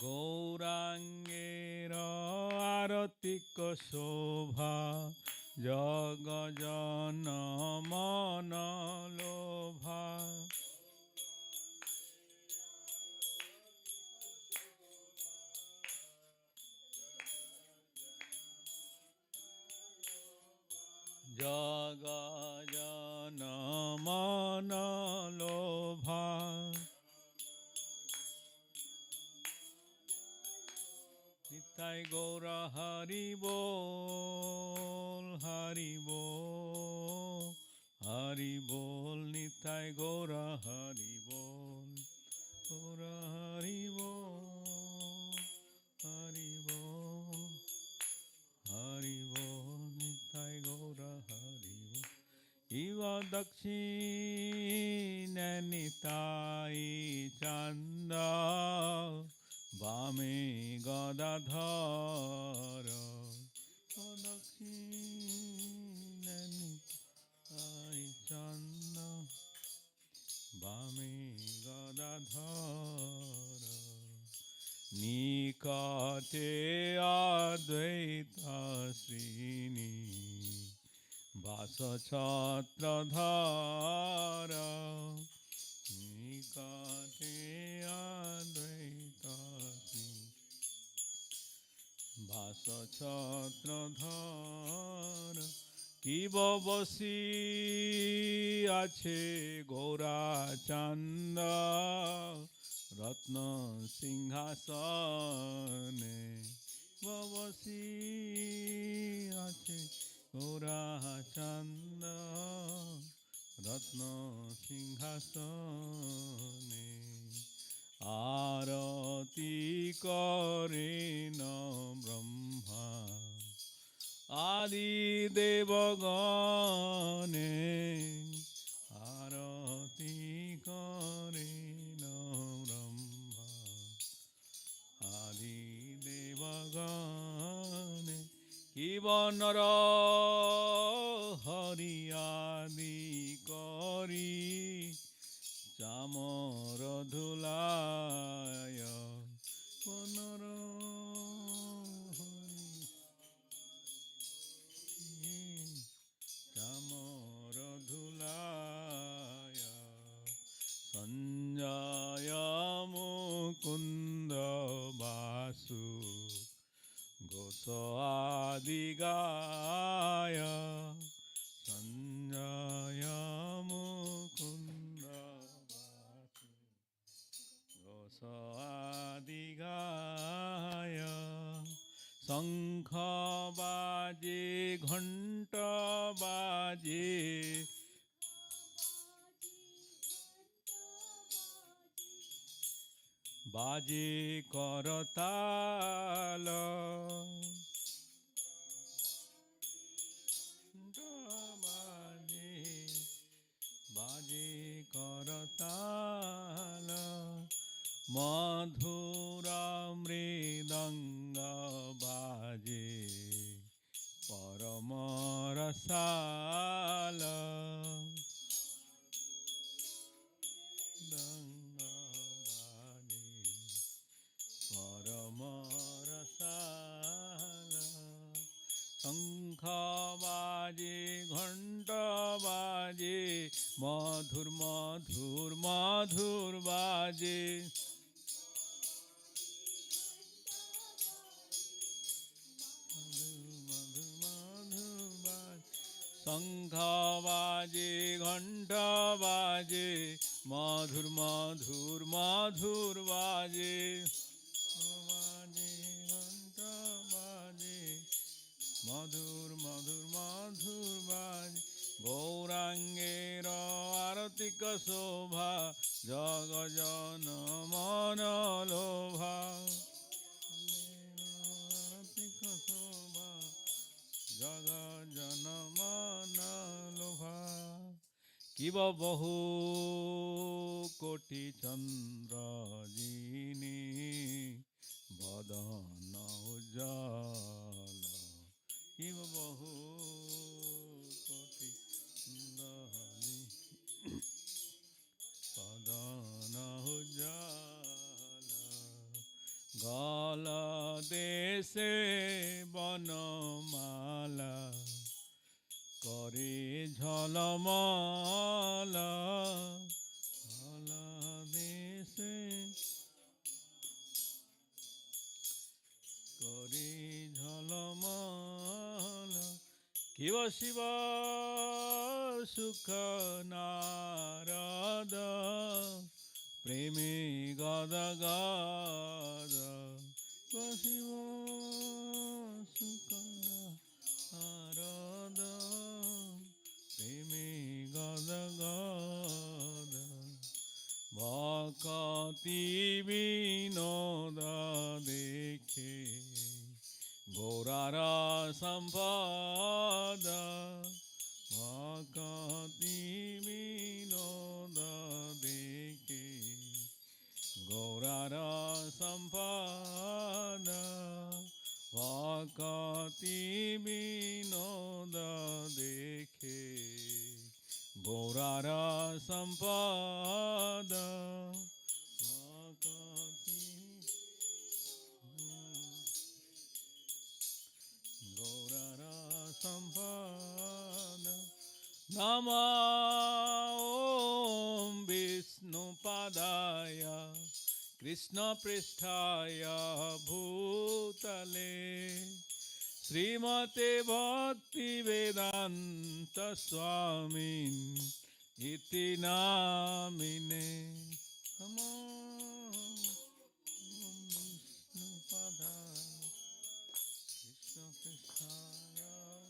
গৌরাঙ্গের আরতিক শোভা জগজন মন লোভা জগজন মন লোভা নিতাই গৌর হরি বল হরি বল হরি বল নিতাই গৌর হরি বল গৌর হরি বল হরি বল হরি বল নিতাই গৌর হরি বল ইব দক্ষিণ নিতাই চন্দ বামে গদাধর দক্ষিণ নিতাই চন্দ বামে গদাধর নিকটে অদ্বৈত শ্রীনি বাস ছত্রধর নিকটে অদ্বৈত বাস ছত্রধর কিব বসি আছে গৌরাচন্দ রত্ন সিংহাসনে বসি আছে গৌরাচন্দ রত্ন সিংহাসনে আরতি করেন ব্রহ্মা আদি দেবগণে আরতি করেন ব্রহ্মা আদি দেবগণে কিব নর হরি আদি করি চামর ধুলায় নর চামর ধুলায় সঞ্জয় মুকুন্দ বাসু ঘোষ আদি গায় সঞ্জয় মুকুন্দ বাসু ঘোষ আদি গায় শঙ্খ বাজে ঘণ্ট বাজে বাজে করতাল বাজে বাজে করতাল মধুর মৃদঙ্গ বাজে পরম রসাল পরম রসাল শঙ্খ বাজে ঘণ্ট বাজে মধুর মধুর মধুর বাজে শঙ্খ বাজে ঘণ্ট বাজে মধুর মধুর মধুর বাজে বাজে ঘণ্ট বাজে মধুর মধুর মধুর বাজে গৌরাঙ্গের আরতিক শোভা জগজন মন লোভা আরতিক শোভা জগজন মন লোভা কিব বহু কোটি চন্দ্র জিনি বদন উজ্জ্বল কিব বহু কোটি বদন উজ্জ্বল দেশে বনমালা করে ঝলমল দেশে করে ঝলমল শিব শিব সুখ নারদ প্রেমে গদ গদ শিব সুখ নারদ প্রেমে গদ গদ ভকতি বিনোদ দেখে গৌরার সম্পদ ভকতি বিনোদ দেখে গৌরার সম্পদ ভকতি বিনোদ দেখে গৌরার সম্পদ ভকতি গৌরার সম্পদ নম ওম বিষ্ণুপাদায় কৃষ্ণ পৃষ্ঠায় ভূতলে শ্রীমতে ভক্তি বেদান্ত স্বামীন ইতি নামিনে নম বিষ্ণুপাদায় কৃষ্ণ পৃষ্ঠায়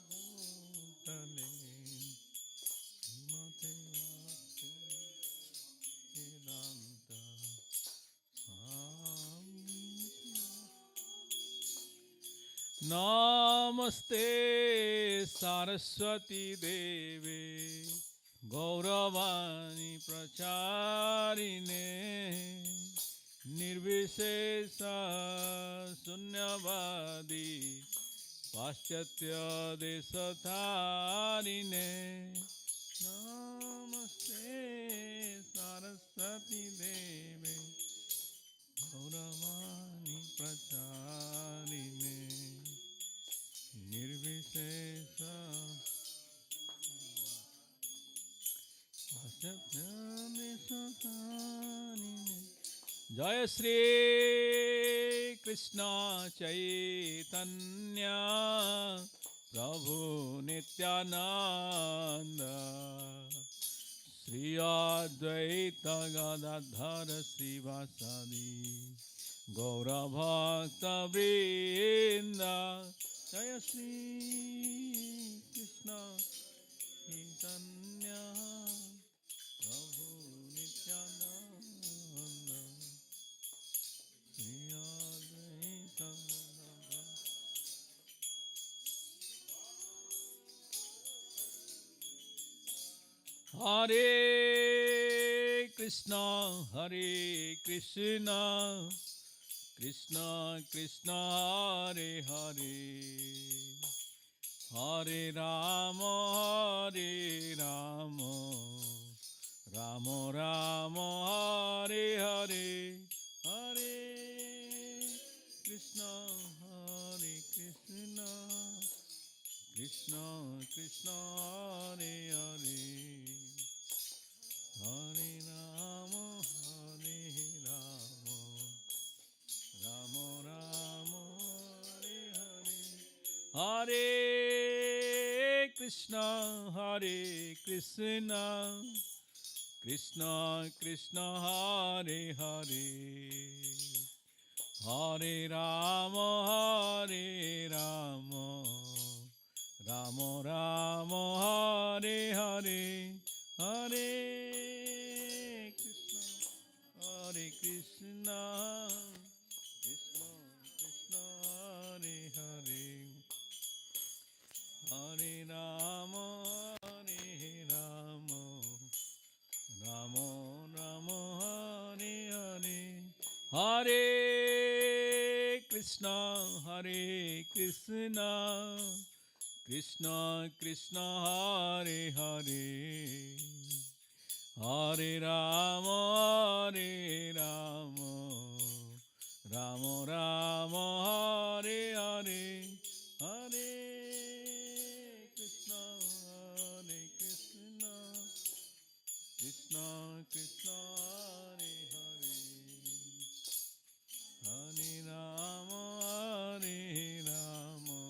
ভূতলে শ্রীমতে ভক্তি বেদান্ত नमस्ते सरस्वती देवे गौरवाणी प्रचारिणे निर्विशेष शून्यवादी पाश्चात्य देशधारिणे नमस्ते सरस्वती देवे गौरवाणी प्रचारिणे निर्विशेष जय श्री कृष्ण चैतन्य प्रभु नित्यानंद श्री अद्वैत गदाधर श्रीवासादि गौरभक्तवृंद जय श्री कृष्ण चैतन्य प्रभु नित्यानंद श्री अद्वैत हरे Krishna Krishna Krishna Hare Hare Hare Ram Ram Ram Hare Hare Hare Krishna Krishna Krishna Hare Hare Hare Ram Ram Ram Hare Hare Hare Krishna Krishna Krishna Hare Hare Hare Ram Ram Ram Hare Hare Hare Krishna Krishna Krishna Krishna Hare Hare Hare Ram Ram Ram Hare Hare Hare Krishna Krishna Krishna Hare Hare Hare Ram Ram Ram Krishna Krishna Hare Hare, Hare Rama Hare Rama,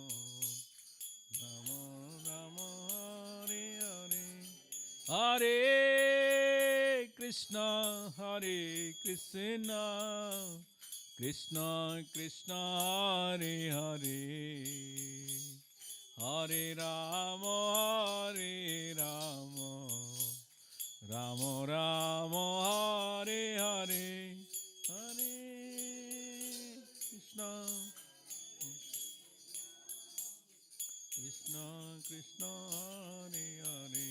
Rama Rama Hare Hare, Hare Krishna Hare Krishna, Krishna Krishna Hare Hare, Hare Rama Hare Rama, Rama Rama Hare Hare, Hare Krishna Krishna Krishna Hare Hare,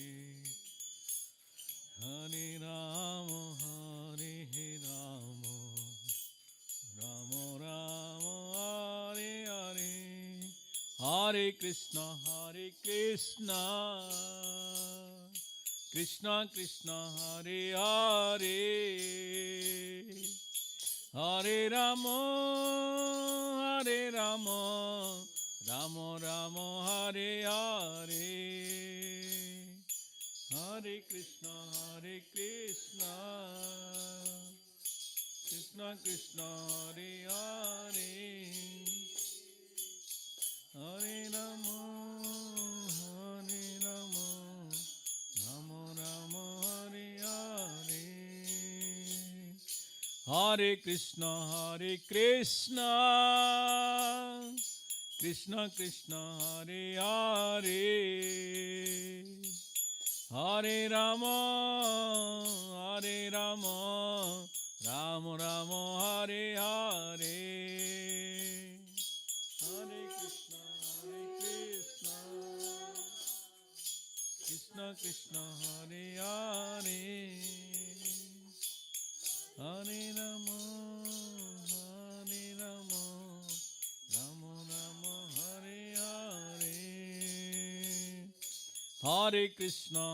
Hare Rama Hare Rama, Rama Rama Hare Hare, Hare Krishna Krishna Krishna Hare Hare, Hare Rama Rama Rama Hare Hare, Hare Krishna Krishna Krishna Hare Hare, Hare Rama Rama Rama Hare Hare, Hare Krishna Krishna Krishna Hare Hare, Hare Rama Rama Rama Hare Hare, Hare Krishna Krishna Krishna Hare Hare, Hare Rama Rama Rama Hare Hare, Hare Krishna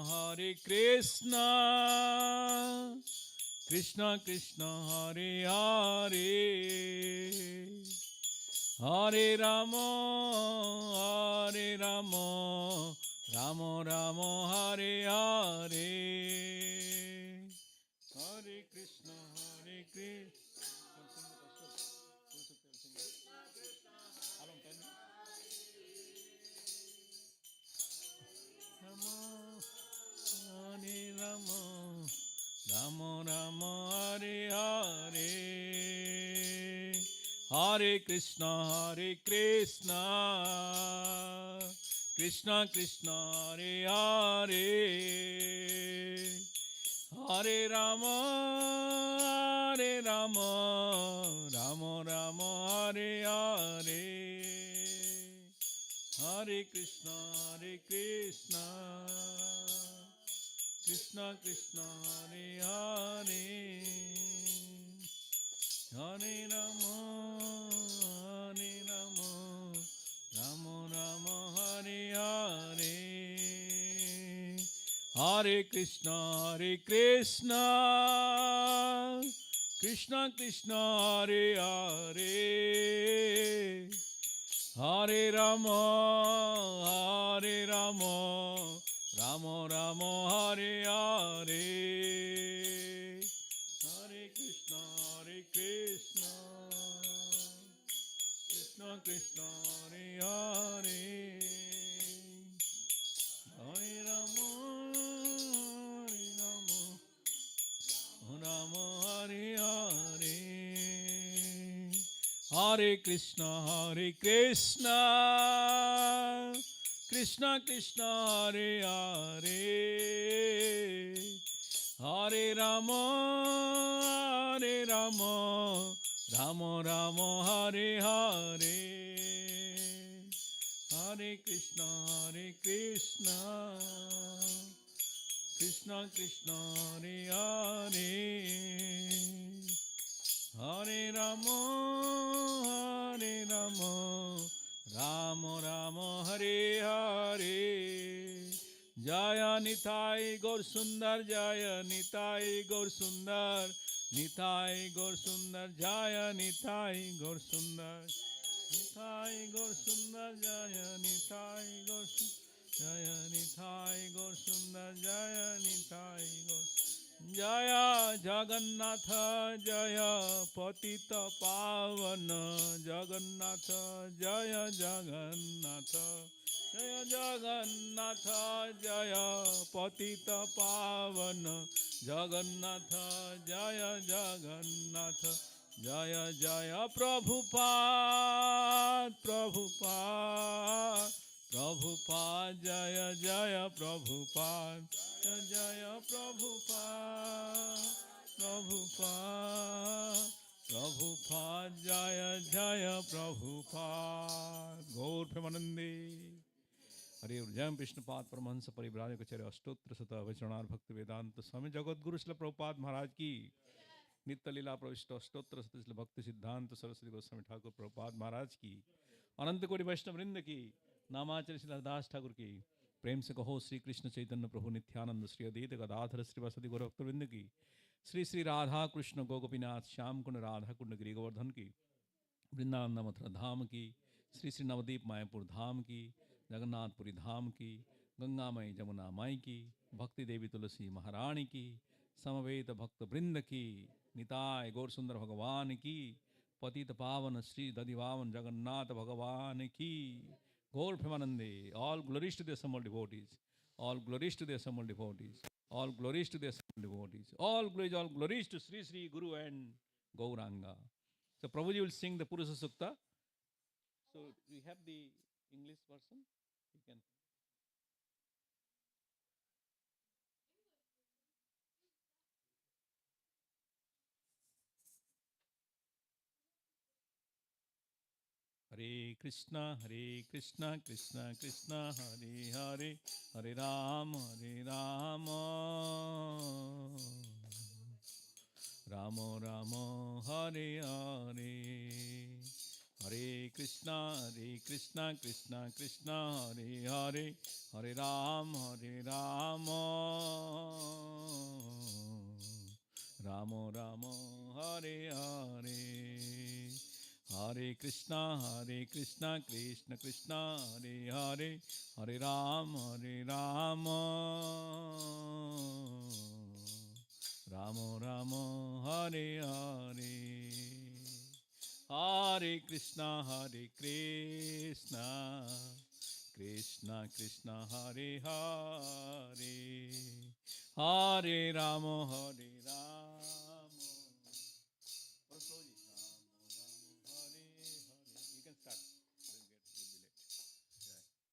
Krishna Krishna Hare Hare, Hare Rama Rama Rama Hare Hare, Hare Krishna Hare Rama Rama Rama Hare Hare, Hare Krishna Krishna Krishna Hare Hare, Hare Rama Rama Rama Hare Hare, Hare Krishna Krishna Krishna Hare Hare, Hare Rama Rama Rama Hare Hare, Hare Krishna Krishna Krishna Hare Hare, Hare Rama Rama Rama Hare Hare, Hare Krishna Krishna Krishna Hare Hare, Hare Rama Rama Hare Hare, Hare Krishna Krishna Krishna Hare Hare, Hare Rama Rama Rama Hare Hare, Hare Krishna Krishna Krishna Hare Hare, Hare Rama Rama Rama Hare Hare, Jaya Nitai Gaur Sundar, Jaya Nitai Gaur Sundar, Nitai Gaur Sundar, Jaya Nitai Gaur Sundar, Nitai Gaur Sundar, Jaya Nitai Gaur Sundar, Jaya Nitai Gaur Sundar, Jaya Nitai Gaur जय जगन्नाथ जय पतित पावन जगन्नाथ जय जगन्नाथ जय जगन्नाथ जय पतित पावन जगन्नाथ जय जगन्नाथ जय जय प्रभुपाद प्रभुपाद प्रभुपाद जय जय प्रभुपाद जय जय प्रभुपाद प्रभुपाद प्रभुपाद जय जय प्रभुपाद गौर प्रेमानंदे हरे जय विष्णुपाद परमहंस परिव्राजकाचार्य अष्टोत्तर शत वचनार भक्ति वेदांत स्वामी जगतगुरु श्रील प्रभुपाद महाराज की नित्य लीला प्रविष्ट अष्टोत्तर शत भक्ति सिद्धांत सरस्वती गोस्वामी ठाकुर प्रभुपाद महाराज की अनंत कोटि वैष्णव वृंद की नामाचार्य श्री हरदास ठाकुर की प्रेम से कहो श्री कृष्ण चैतन्य प्रभु नित्यानंद श्री अद्वैत गदाधर श्रीवासदि गौरभक्त वृंद की श्री श्री राधा कृष्ण गोपीनाथ श्याम कुंड राधा कुंड गिरि गोवर्धन की वृंदावन मथुरा धाम की श्री श्री नवदीप मायापुर धाम की जगन्नाथपुरी धाम की गंगामयी जमुना माई की भक्ति देवी तुलसी महारानी की समवेत भक्त वृंद की निताय गौर सुंदर भगवान की पतित पावन श्री दधिवावन जगन्नाथ भगवान की गौर प्रेमानंदे all glories to the assembled devotees all glories to the assembled devotees all glories to the assembled devotees all glories to Sri Sri Guru and Gauranga. So Prabhuji will sing the Purusha Sukta. So we have the English version. You can. Hare Krishna Krishna Krishna Hare Hare Hare Rama Rama Rama Hare Hare Hare Krishna Krishna Krishna Hare Hare Hare Rama Rama Rama Hare Hare Hare Krishna Krishna Krishna Hare Hare Hare Rama Rama Rama Hare Hare Hare Krishna Krishna Krishna Hare Hare Hare Rama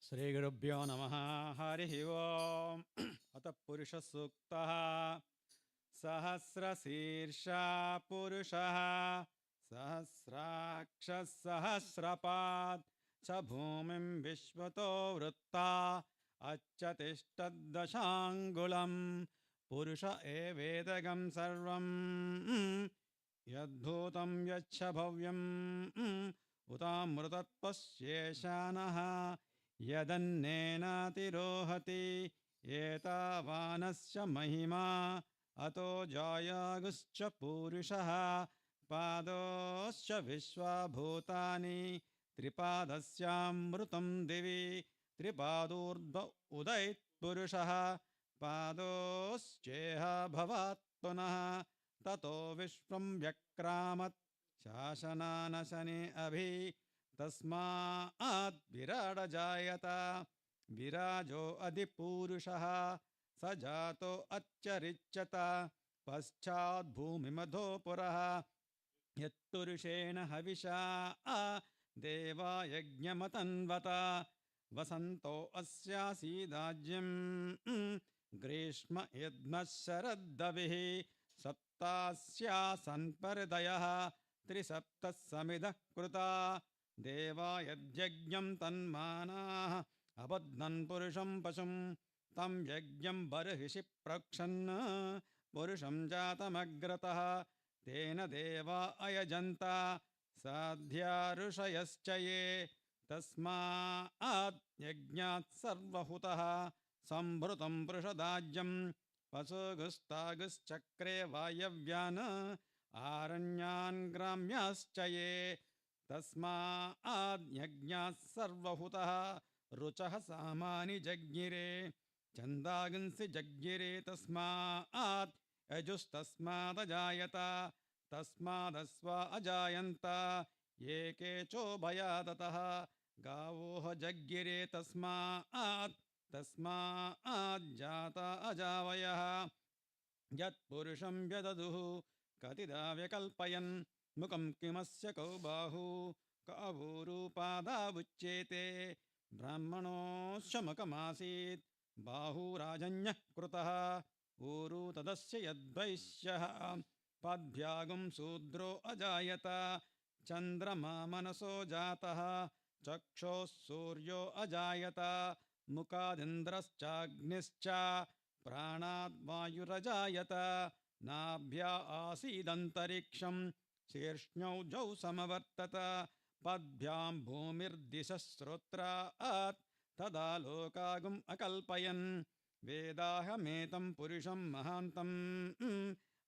Shri गुरुभ्यो नमः हरिः ओम् अथ पुरुष सूक्तः सहस्रशीर्षा पुरुषः सहस्राक्षः सहस्रपात् च भूमिं विश्वतो वृत्ता अच्छतिष्ठद्दशाङ्गुलम् पुरुष एवेदगं सर्वं यद्भूतं यच्च भव्यं उतामृतत्वस्येषानः यदन्नेनातिरोहति एतावानस्य महिमा अतो जायागुश्च पूरुषः पादोश्च विश्वभूतानि त्रिपादस्यामृतं दिवि त्रिपादोर्ध्व उदयत्पुरुषः पादोश्चेह भवात् पुनः ततो विश्वं व्यक्रामत् शासनानशने अभि तस्मात् विराड जायत विराजो अधिपूरुषः स जातो अच्छरिच्यत पश्चात् भूमिमधो पुरः यत्पुरुषेण हविषा देवा यज्ञमतन्वत वसन्तो अस्यासीदाज्यं ग्रीष्म यद्मः शरद्दविः सप्तास्यासन्परदयः त्रिसप्तः समिधः कृता देवा यज्ञं तन्मानाः अबध्नन् पुरुषं पशुं तं यज्ञं बर्हिषि प्रक्षन् पुरुषं जातमग्रतः तेन देवा अयजन्त साध्या ऋषयश्च ये तस्मात् यज्ञात् सर्वहुतः सम्भृतं पुरुषदाज्यं पशुगुस्तागुश्चक्रे वायव्यान् आरण्यान् ग्राम्याश्च ये तस्मात् यज्ञात् सर्वहुतः रुचः सामानि जज्ञिरे छन्दागंसि जज्ञिरे तस्मात् यजुस्तस्मादजायत तस्मादस्व अजायन्त एके चोभयादतः गावोह जज्ञिरे तस्मात् अजावयः यत्पुरुषं व्यददुः कतिदा व्यकल्पयन् मुखं किमस्य कौ बाहू कवूरूपादावुच्येते ब्राह्मणोऽश्वमुखमासीत् बाहुराजन्यः कृतः ऊरू तदस्य यद्वैश्यः पद्भ्यागुं शूद्रो अजायत चन्द्रमा मनसो जातः चक्षोः सूर्यो अजायत मुखादिन्द्रश्चाग्निश्च प्राणाद्वायुरजायत नाभ्या आसीदन्तरिक्षं शीर्ष्ण्यौजौ समवर्तत पद्भ्यां भूमिर्दिशः श्रोत्रात् तदा लोकागुम् अकल्पयन् वेदाहमेतं पुरुषं महान्तम्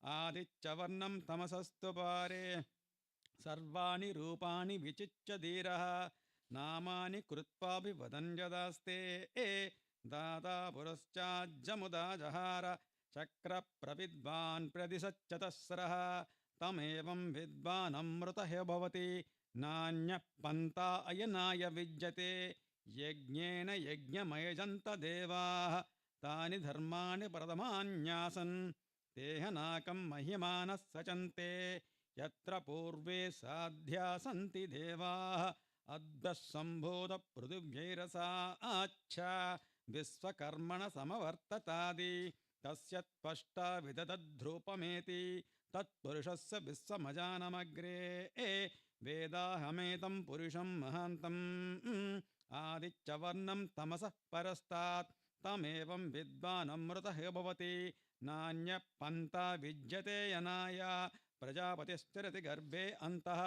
आदित्यवर्णं तमसस्तु पारे सर्वाणि रूपाणि विचिच्य धीरः नामानि कृत्वाभिवदन् यदास्ते दाता पुरश्चाज्जमुदा जहार चक्रप्रविद्वान् प्रदिशच्चतस्रः तमेवं विद्वानमृतः भवति नान्यः पन्था अयनाय विद्यते यज्ञेन यज्ञमयजन्त देवाः तानि धर्माणि प्रथमान्यासन् तेहनाकं मह्यमानः सचन्ते यत्र पूर्वे साध्या सन्ति देवाः अद्भः सम्भूतपृथिव्यैरसा आच्छा विश्वकर्मण समवर्ततादि तस्य त्वष्टा विदधद्रूपमेति तत्पुरुषस्य विश्वमजानमग्रे वेदाहमेतं पुरुषं महान्तम् आदित्यवर्णं तमसः परस्तात् तमेवं विद्वानमृतः भवति नान्यः पन्था विद्यते यनाय प्रजापतिश्चरति गर्भे अन्तः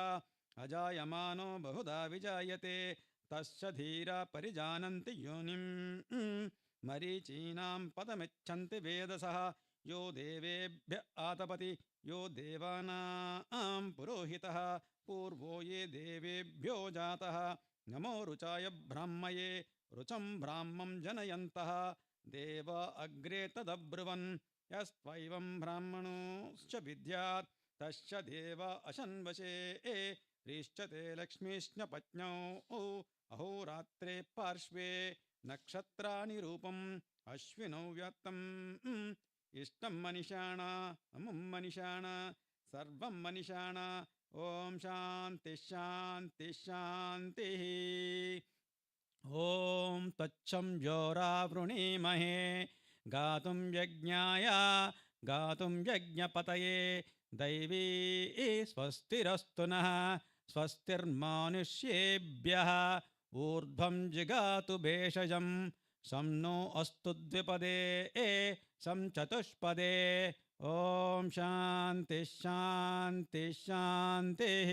अजायमानो बहुधा विजायते तस्य धीरा परिजानन्ति योनिं मरीचीनां पदमिच्छन्ति वेदसः यो देवेभ्य आतपति यो देवानां पुरोहितः पूर्वो ये देवेभ्यो जातः नमो रुचाय ब्राह्मये रुचं ब्राह्मं जनयन्तः देव अग्रे तदब्रुवन् यस्त्वैवं ब्राह्मणोश्च विद्यात् तस्य देव अशन्वशे ह्रीश्चते लक्ष्मीष्णपत्न्यौ अहोरात्रे पार्श्वे नक्षत्राणि रूपम् अश्विनौ व्यक्तम् इष्टं मनिषाण अमुं मनिषाण सर्वं मनिषाण ॐ शान्ति शान्ति शान्तिः ॐ तच्छं जोरावृणीमहे गातुं यज्ञाय गातुं यज्ञपतये दैवी स्वस्तिरस्तु नः स्वस्तिर्मानुष्येभ्यः ऊर्ध्वं जिगातु भेषजं शं नो अस्तु द्विपदे शं चतुष्पदे ॐ शान्ति शान्ति शान्तिः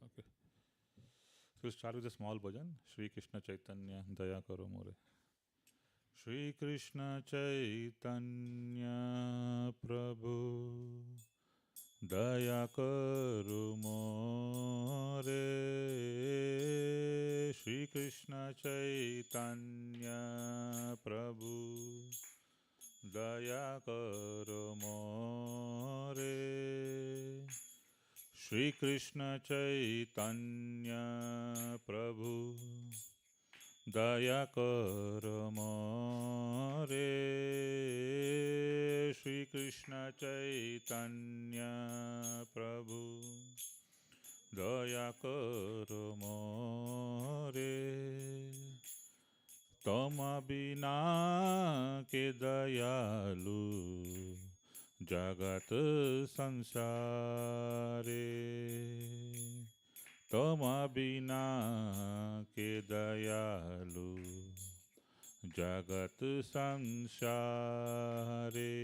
Okay. So we'll start with a small bhajan. Shri Krishna Chaitanya Daya Karo More. Shri Krishna Chaitanya Prabhu Daya Karo More. Shri Krishna Chaitanya Prabhu દયા કરો મોરે. શ્રી કૃષ્ણ ચૈતન્ય પ્રભુ દયા કરો મોરે. શ્રી કૃષ્ણ ચૈતન્ય પ્રભુ દયા કરો મોરે. તમ બિના કે દયાલુ જગત સંસારે. તમ બિના કે દયાલુ જગત સંસારે.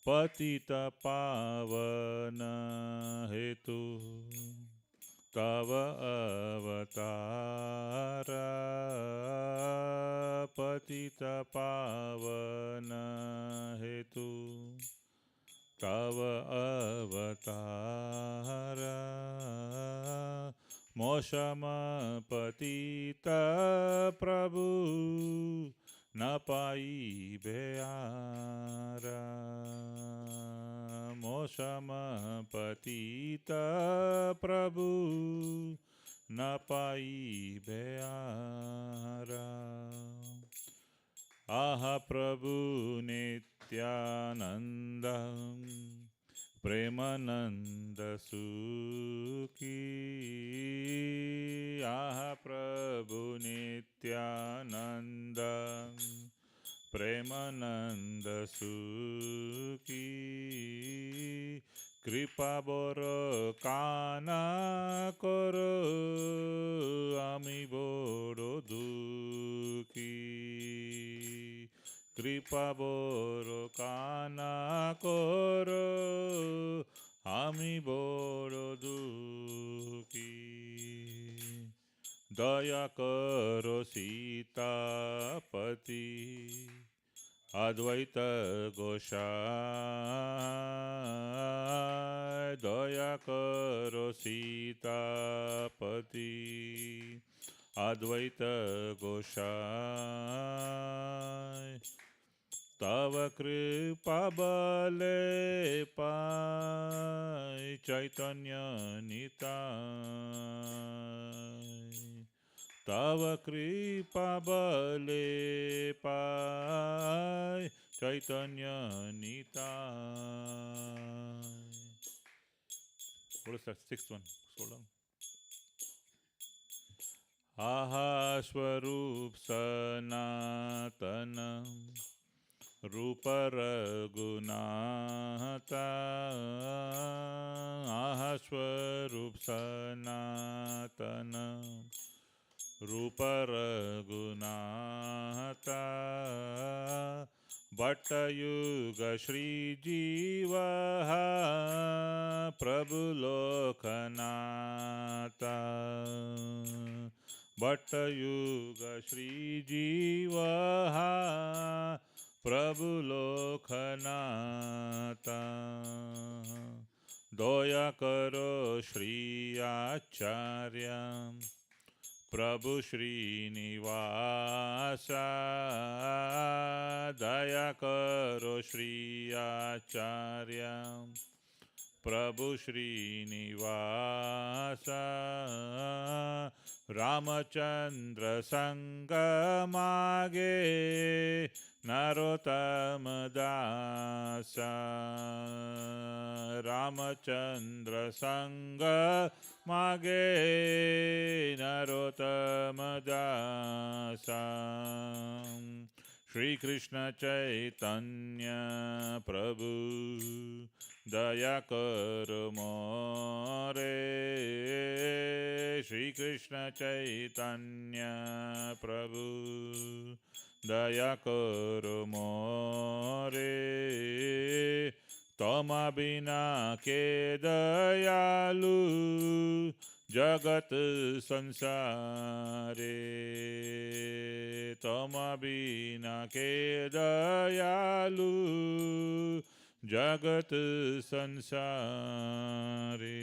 પતિત પાવન હેતુ તવ અવતાર. પતિત પાવન હેતુ તવ અવતાર. મોસમ પતિત પ્રભુ ન પાઈ ભયારા. મોસમ પતિત પ્રભુ ન પાઈ ભયારા. આહ પ્રભુ નિત્યાનંદ પ્રેમાનંદ સુખી. આહ પ્રભુ નિત્યાનંદ પ્રેમાનંદ સુખી. કૃપા બોરો કાના કરો আমি বড় দুঃখী. কৃপা বড় কানা করো আমি বড় দুঃখী. দয়া করো সীতাপতি অদ্বৈত গোসাই. দয়া করো সীতাপতি অদ্বৈত গোসাই. তব কৃপা বলে পাই চৈতন্য নিতাই. তব কৃপা বলে পাই Chaitanya Nitai. What is that sixth one? Slow down. આહા સ્વરૂપ સનાતન રૂપ રઘુનાથા. આહા સ્વરૂપ સનાતન રૂપ રઘુનાથા. ભટ્ટયુગ શ્રીજીવ પ્રભુ લોકનાથા. ભટ્ટયુગ શ્રીજીવ પ્રભુ લોકનાથા. દયા કરો શ્રી આચાર્ય પ્રભુ શ્રીનિવાસા. દયા કરો શ્રી આચાર્ય પ્રભુ શ્રીનિવાસા. રામચંદ્ર સંગ માગે નરોત્તમ દાસા. રામચંદ્ર સંગ માગે નરોત્તમ દાસા. શ્રી કૃષ્ણ ચૈતન્ય પ્રભુ દયા કરો મોરે. શ્રી કૃષ્ણ ચૈતન્ય પ્રભુ દયા કરો મોરે. તમા બિના કે દયાલુ જગત સંસારે. તમા બિના કે દયાલુ જગત સંસારે.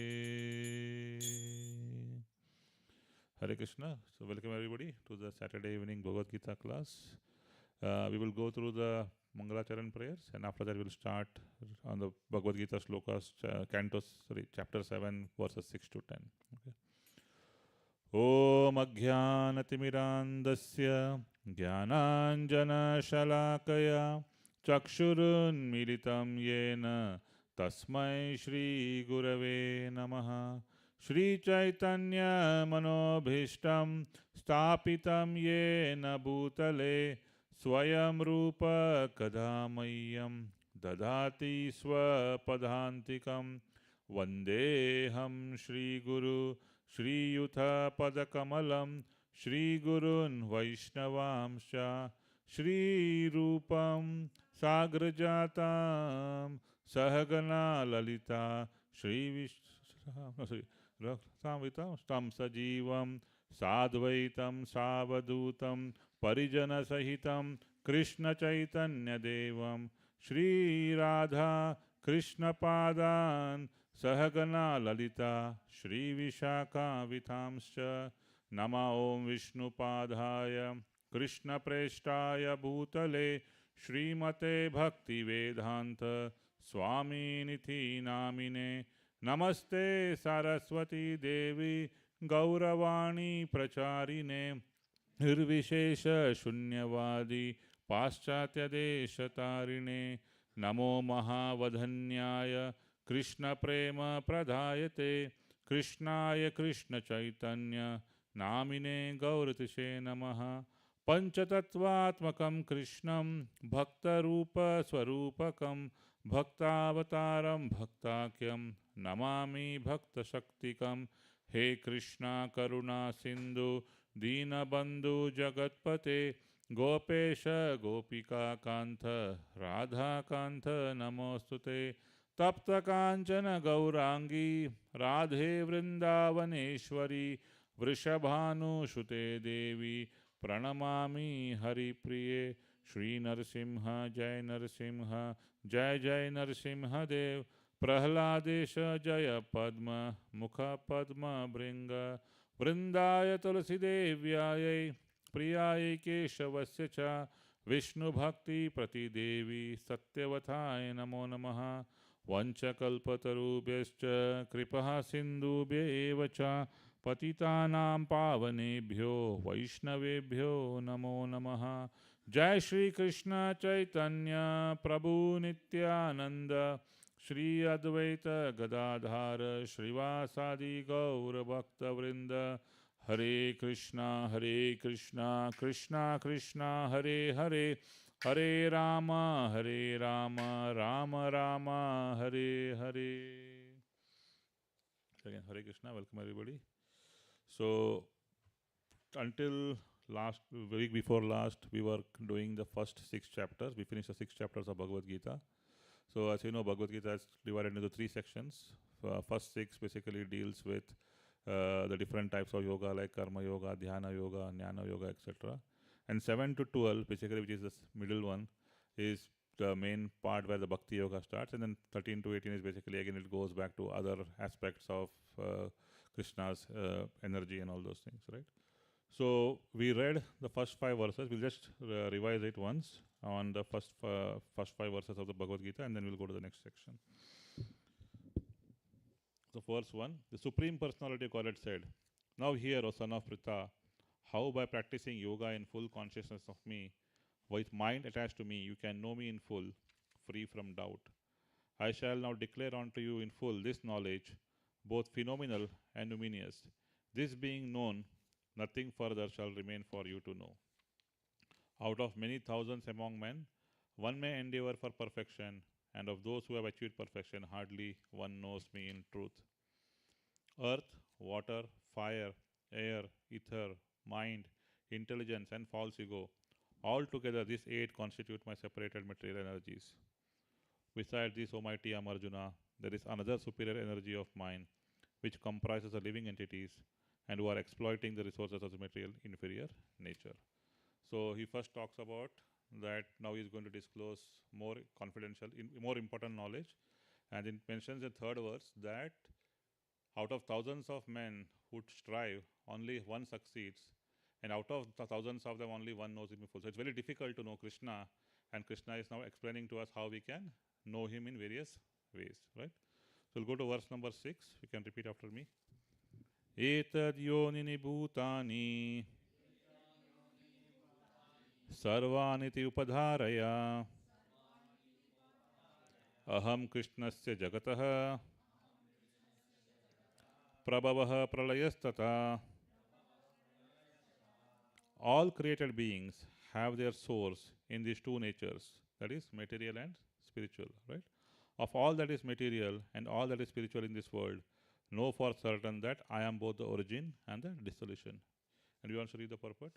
Hare Krishna. So welcome everybody to the Saturday evening Bhagavad Gita class. We will go through the Mangalacharan prayers, and after that we'll start on the Bhagavad Gita slokas, chapter 7, verses 6 to 10. Okay. Om Ajnanatimirandasya Jnananjana Shalakaya Chakshurunmilitam Yena Tasmai Shri Gurave Namaha. Shri Chaitanya Manobhishtam Stapitam Yena Bhutale Swayam Rupa Kadamayam Dadati Swapadhantikam Vandeham Shri Guru Shri Yutha Padakamalam Shri Gurun Vaishnavamsha Shri Rupam Sagrajatam Sahagana Lalita Shri Raksamvitam Stam Sajivam Sadvaitam Savadutam Parijana Sahitam Krishna Chaitanya Devam Shri Radha Krishna Padan Sahagana Lalita Shri Vishaka Vitamscha Nama Om Vishnu Padhaya Krishna Preshtaya Bhutale Srimate Bhakti Vedanta Swami Niti Namine Namaste Saraswati Devi Gauravani Pracharine Nirvishesha Shunyavadi Paschatya Deshatarine Namo Mahavadhanyaya Krishna Prema Pradayate Krishnaya Krishna Chaitanya Namine Gauratishe Namaha Panchatattvatmakam Krishnam Bhakta Rupa Swarupakam Bhaktavataram Bhaktakyam Namami Bhakta Shaktikam He Krishna Karuna Sindhu Dina Bandhu Jagatpate Gopesha Gopika Kantha Radha Kantha Namostute Tapta Kanchana Gaurangi Radhe Vrindavaneshwari Vrishabhanu Shute Devi Pranamami Hari Priye Shri Narsimha Jai Narsimha Jai Jai Narsimha Dev Prahladesha Jaya Padma Mukha Padma Bringa Vrindaya Tulsi Devyayai Priyayai Keshavasya Cha Vishnu Bhakti Prati Devi Satyavathaya Namo Namaha Vanchakalpatarubhyascha Kripaha Sindhubhya eva cha Patitanam Pavanebhyo Vaishnavebhyo Namo Namaha. Jai Shri Krishna Chaitanya Prabhu Nityananda Shri Advaita Gadadhara Shrivasadi Gaura Bhakta Vrinda Hare Krishna Krishna Krishna Hare Hare Hare Rama Rama Rama Hare Hare. So again, Hare Krishna, welcome everybody. So until week before last, we were doing the first 6 chapters. We finished the 6 chapters of Bhagavad Gita. So as you know, Bhagavad Gita is divided into 3 sections. First 6 basically deals with the different types of yoga like Karma Yoga, Dhyana Yoga, Jnana Yoga, etc. And 7 to 12, basically, which is the middle one, is the main part where the Bhakti Yoga starts. And then 13 to 18 is basically, again, it goes back to other aspects of Krishna's energy and all those things, right? So we read the first 5 verses. We'll just revise it once on the first 5 verses of the Bhagavad Gita, and then we'll go to the next section. So verse 1, the Supreme Personality of Godhead said, "Now hear, O son of Pritha, how by practicing yoga in full consciousness of me, with mind attached to me, you can know me in full, free from doubt. I shall now declare unto you in full this knowledge, both phenomenal and numinous. This being known, nothing further shall remain for you to know. Out of many thousands among men, one may endeavor for perfection, and of those who have achieved perfection, hardly one knows me in truth. Earth, water, fire, air, ether, mind, intelligence, and false ego, all together these 8 constitute my separated material energies. Besides this, O mighty Amarjuna, there is another superior energy of mine, which comprises the living entities and who are exploiting the resources of the material inferior nature." So he first talks about that now he is going to disclose more confidential, more important knowledge, and it mentions the 3rd verse that out of thousands of men who strive, only one succeeds, And out of the thousands of them, only one knows him in full. So it's very difficult to know Krishna, and Krishna is now explaining to us how we can know him in various ways, right? So we'll go to verse number 6. You can repeat after me. Etad yonini bhutani sarvaniti upadharaya aham krishnasya jagatah prabhavah pralayastata. All created beings have their source in these two natures, that is material and spiritual, right? Of all that is material and all that is spiritual in this world, know for certain that I am both the origin and the dissolution. And you want to read the purport?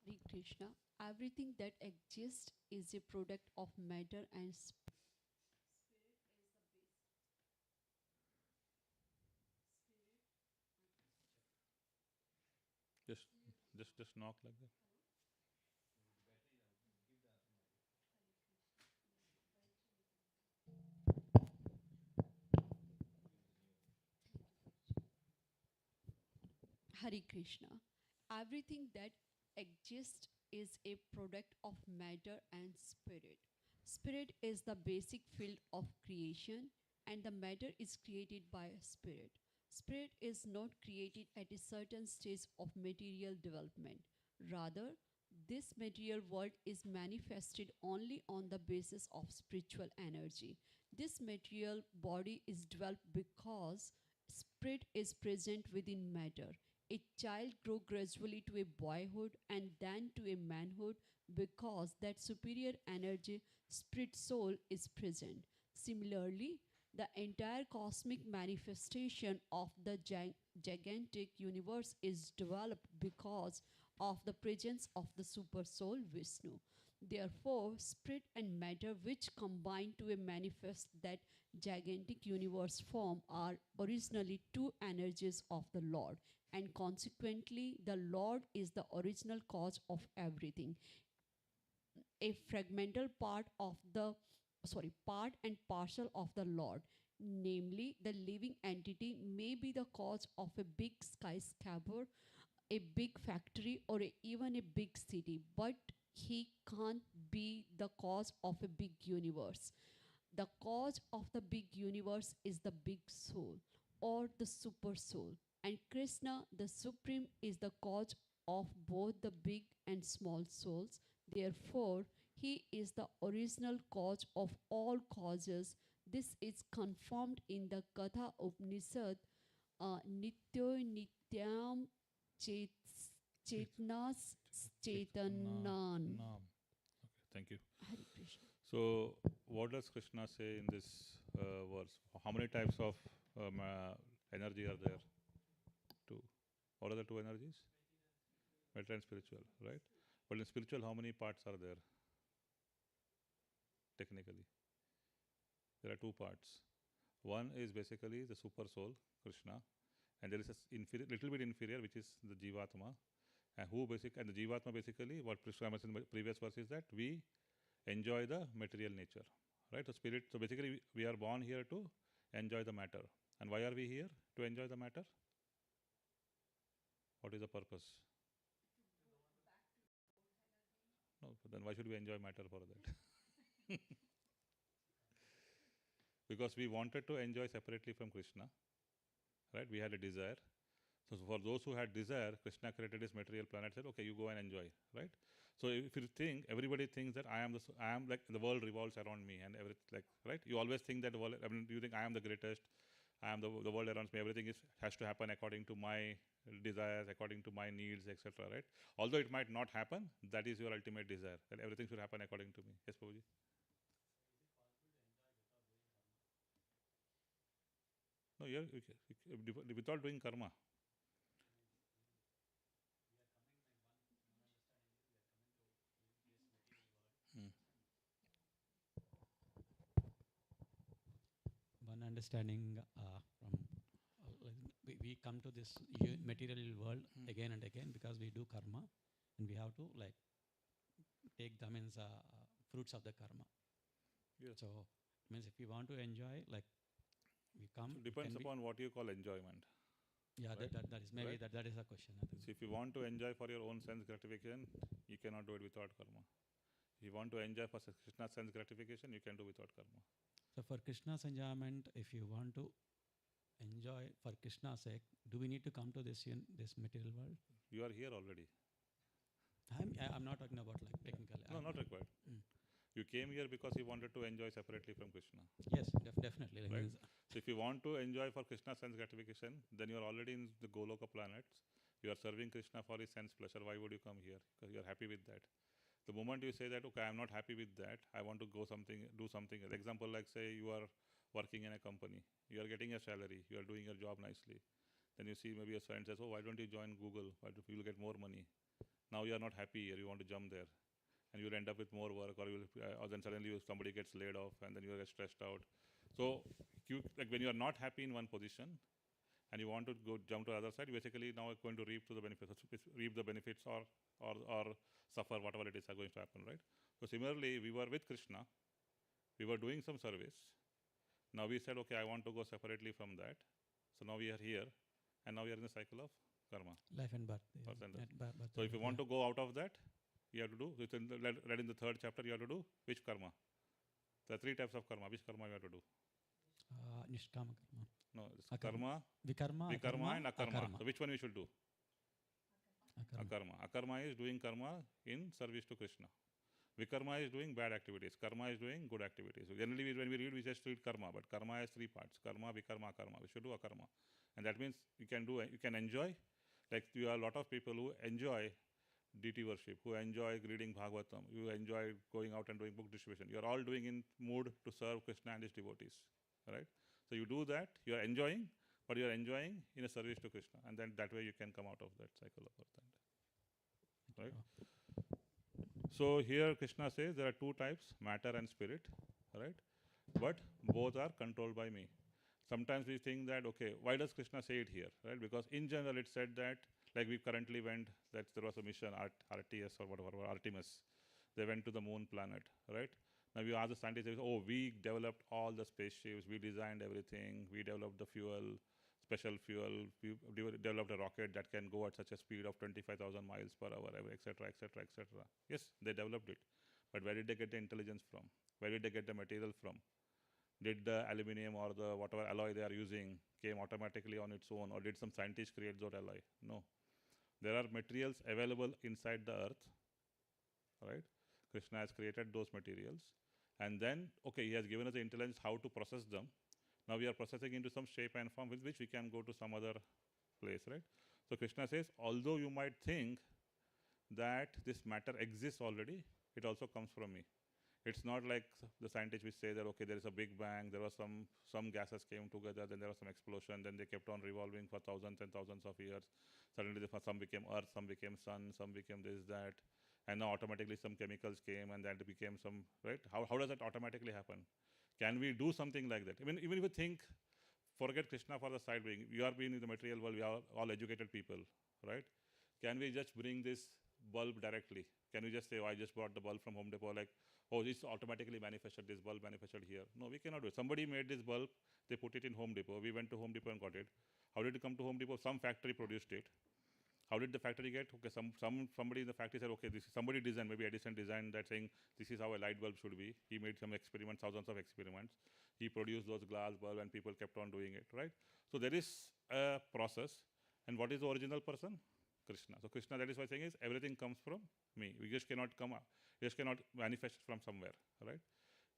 Hare Krishna. Everything that exists is a product of matter and spirit. Just knock like that. Hare Krishna. Everything that exists is a product of matter and spirit. Spirit is the basic field of creation, and the matter is created by a spirit. Spirit is not created at a certain stage of material development. Rather, this material world is manifested only on the basis of spiritual energy. This material body is developed because spirit is present within matter. A child grows gradually to a boyhood and then to a manhood because that superior energy, spirit soul, is present. Similarly, the entire cosmic manifestation of the gigantic universe is developed because of the presence of the super soul Vishnu. Therefore, spirit and matter, which combine to a manifest that gigantic universe form, are originally two energies of the Lord, and consequently the Lord is the original cause of everything. A fragmental part and parcel of the Lord, namely the living entity, may be the cause of a big skyscraper, a big factory, or even a big city, but he can't be the cause of a big universe. The cause of the big universe is the big soul or the super soul. And Krishna, the Supreme, is the cause of both the big and small souls. Therefore, he is the original cause of all causes. This is confirmed in the Katha Upanishad, Nityo Nityam Chetnas Chetanan. Nam. Okay, thank you. Hare Krishna. So, what does Krishna say in this verse? How many types of energy are there? Two. What are the two energies? Material and spiritual, right? But in spiritual, how many parts are there? Technically, there are two parts. One is basically the super soul, Krishna, and there is a little bit inferior, which is the Jivatma, and the Jivatma basically what Krishna mentioned in the previous verse is that we enjoy the material nature, right? So spirit. So basically, we are born here to enjoy the matter. And why are we here to enjoy the matter? What is the purpose? No, but then why should we enjoy matter for that? Because we wanted to enjoy separately from Krishna, right? We had a desire. So for those who had desire, Krishna created this material planet, said, okay, you go and enjoy, right? So if you think, everybody thinks that I am like the world revolves around me and everything, like, right? You always think that the world, you think I am the greatest, I am the world around me, everything has to happen according to my desires, according to my needs, etc., right? Although it might not happen, that is your ultimate desire, that everything should happen according to me. Yes, Prabhuji? No, without doing karma. Hmm. One understanding from we come to this material world again and again because we do karma, and we have to like take the means fruits of the karma. Yes. So means if we want to enjoy, like we come. It depends can we- upon what you call enjoyment. Yeah, right? that is maybe Right? that is a question. I think. So if you want to enjoy for your own sense gratification, you cannot do it without karma. If you want to enjoy for Krishna's sense gratification, you can do without karma. So for Krishna's enjoyment, if you want to enjoy for Krishna's sake, do we need to come to this this material world? You are here already. I'm not talking about like technically. No, not required. Mm. You came here because you wanted to enjoy separately from Krishna. Yes, definitely. Like Right. means- So if you want to enjoy for Krishna's sense gratification, then you are already in the Goloka planets. You are serving Krishna for his sense pleasure. Why would you come here? Because you are happy with that. The moment you say that, okay, I am not happy with that, I want to go do something else. Example, like say you are working in a company, you are getting a salary, you are doing your job nicely. Then you see maybe a friend says, oh, why don't you join Google? Why do you will get more money? Now you are not happy here, you want to jump there. And you'll end up with more work, or then suddenly somebody gets laid off, and then you get stressed out. So, like when you are not happy in one position, and you want to go jump to the other side, you basically now are going to reap the benefits, or suffer whatever it is are going to happen, right? So similarly, we were with Krishna, we were doing some service. Now we said, okay, I want to go separately from that. So now we are here, and now we are in the cycle of karma. life and birth. Birth and death. Birth So and if you death, want to go out of that, you have to do, it's read in the 3rd chapter, you have to do which karma? There are 3 types of karma. Which karma you have to do? Nishkama karma. No, it's Akarma. karma, Vikarma, vikarma, and akarma. akarma. So which one we should do? Akarma. Akarma. Akarma is doing karma in service to Krishna. Vikarma is doing bad activities. Karma is doing good activities. So generally, when we read, we just read karma, but karma has 3 parts: karma, vikarma, akarma. We should do akarma, and that means you can enjoy. Like you are a lot of people who enjoy deity worship, who enjoy reading Bhagavatam, who enjoy going out and doing book distribution. You are all doing in mood to serve Krishna and his devotees, right? So you do that. You are enjoying, but you are enjoying in a service to Krishna, and then that way you can come out of that cycle of birth and death, right? So here Krishna says there are 2 types, matter and spirit, right? But both are controlled by me. Sometimes we think that, okay, why does Krishna say it here, right? Because in general it said that, like we currently went, that there was a mission, RTS or whatever, Artemis. They went to the moon planet, right? Now you ask the scientists, they say, oh, we developed all the spaceships, we designed everything, we developed the fuel, special fuel, we developed a rocket that can go at such a speed of 25,000 miles per hour, etc., etc., etc. Yes, they developed it. But where did they get the intelligence from? Where did they get the material from? Did the aluminum or the whatever alloy they are using came automatically on its own, or did some scientist create that alloy? No. There are materials available inside the earth, right? Krishna has created those materials, and then, okay, he has given us the intelligence how to process them. Now we are processing into some shape and form with which we can go to some other place, right? So Krishna says, although you might think that this matter exists already, it also comes from me. It's not like the scientists which say that, okay, there is a big bang, there was some gases came together, then there was some explosion, then they kept on revolving for thousands and thousands of years. Suddenly some became earth, some became sun, some became this, that, and now automatically some chemicals came and that became some, right? How does that automatically happen? Can we do something like that? I mean, even if you think, forget Krishna for the side being, you are being in the material world, we are all educated people, right? Can we just bring this bulb directly? Can we just say, oh, I just bought the bulb from Home Depot, like, oh, this automatically manufactured, this bulb manufactured here? No, we cannot do it. Somebody made this bulb, they put it in Home Depot, we went to Home Depot and got it. How did it come to Home Depot? Some factory produced it. How did the factory get? Okay, somebody in the factory said, okay, this is somebody designed, maybe Edison designed that, saying this is how a light bulb should be. He made some experiments, thousands of experiments. He produced those glass bulb and people kept on doing it, right? So there is a process. And what is the original person? Krishna. So Krishna, that is why saying is everything comes from me. We just cannot manifest from somewhere, right?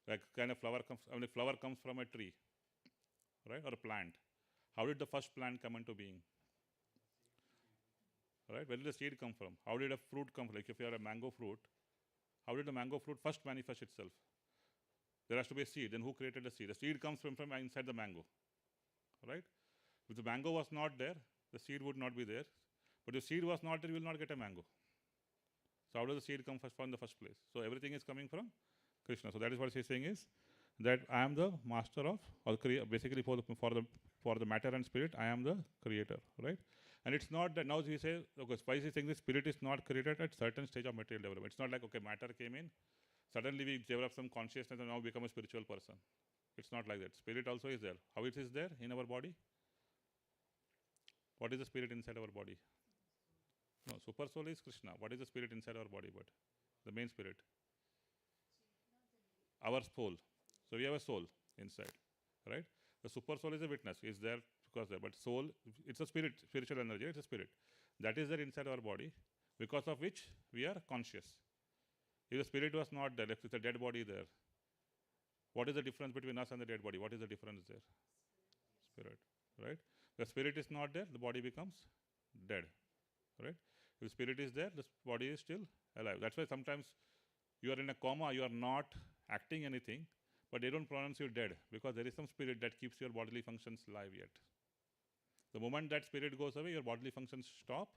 Like kind of flower comes, I mean, a flower comes from a tree, right? Or a plant. How did the first plant come into being? Right? Where did the seed come from? How did a fruit come from? Like if you have a mango fruit, how did the mango fruit first manifest itself? There has to be a seed. Then who created the seed? The seed comes from inside the mango, right? If the mango was not there, the seed would not be there. But if seed was not there, you will not get a mango. So how does the seed come from the first place? So everything is coming from Krishna. So that is what he's saying is that I am the master of, or basically for the matter and spirit, I am the creator, right? And it's not that now we say, okay, why is he saying the spirit is not created at certain stage of material development? It's not like, okay, matter came in, suddenly we develop some consciousness and now become a spiritual person. It's not like that. Spirit also is there. How it is there in our body? What is the spirit inside our body? No, super soul is Krishna. What is the spirit inside our body? But the main spirit, our soul. So we have a soul inside, right? The super soul is a witness. It's there because there. But soul, it's a spirit, spiritual energy. It's a spirit that is there inside our body, because of which we are conscious. If the spirit was not there, if it's a dead body there, what is the difference between us and the dead body? What is the difference there? Spirit, right? The spirit is not there, the body becomes dead, right? If spirit is there, the body is still alive. That's why sometimes you are in a coma, you are not acting anything, but they don't pronounce you dead, because there is some spirit that keeps your bodily functions alive yet. The moment that spirit goes away, your bodily functions stop,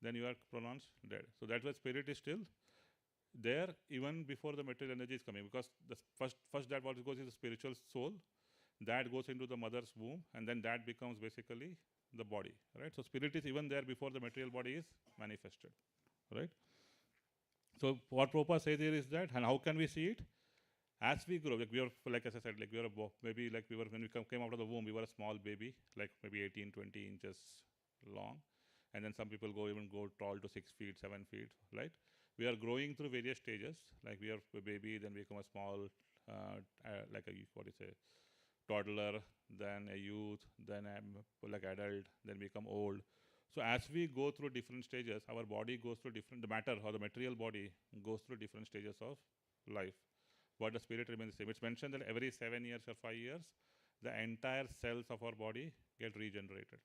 then you are pronounced dead. So that's why spirit is still there even before the material energy is coming, because the first that what goes is the spiritual soul, that goes into the mother's womb, and then that becomes basically the body, right? So spirit is even there before the material body is manifested, right? So what Prabhupada says here is that, and how can we see it? As we grow, like we are, like as I said, like we are maybe like we were when we came out of the womb, we were a small baby, like maybe 18, 20 inches long, and then some people even go tall to 6 feet, 7 feet, right? We are growing through various stages, like we are a baby, then we become a small, like a, what do you say, toddler, then a youth, then like adult, then become old. So as we go through different stages, our body goes through the matter or the material body goes through different stages of life. But the spirit remains the same. It's mentioned that every 7 years or 5 years, the entire cells of our body get regenerated,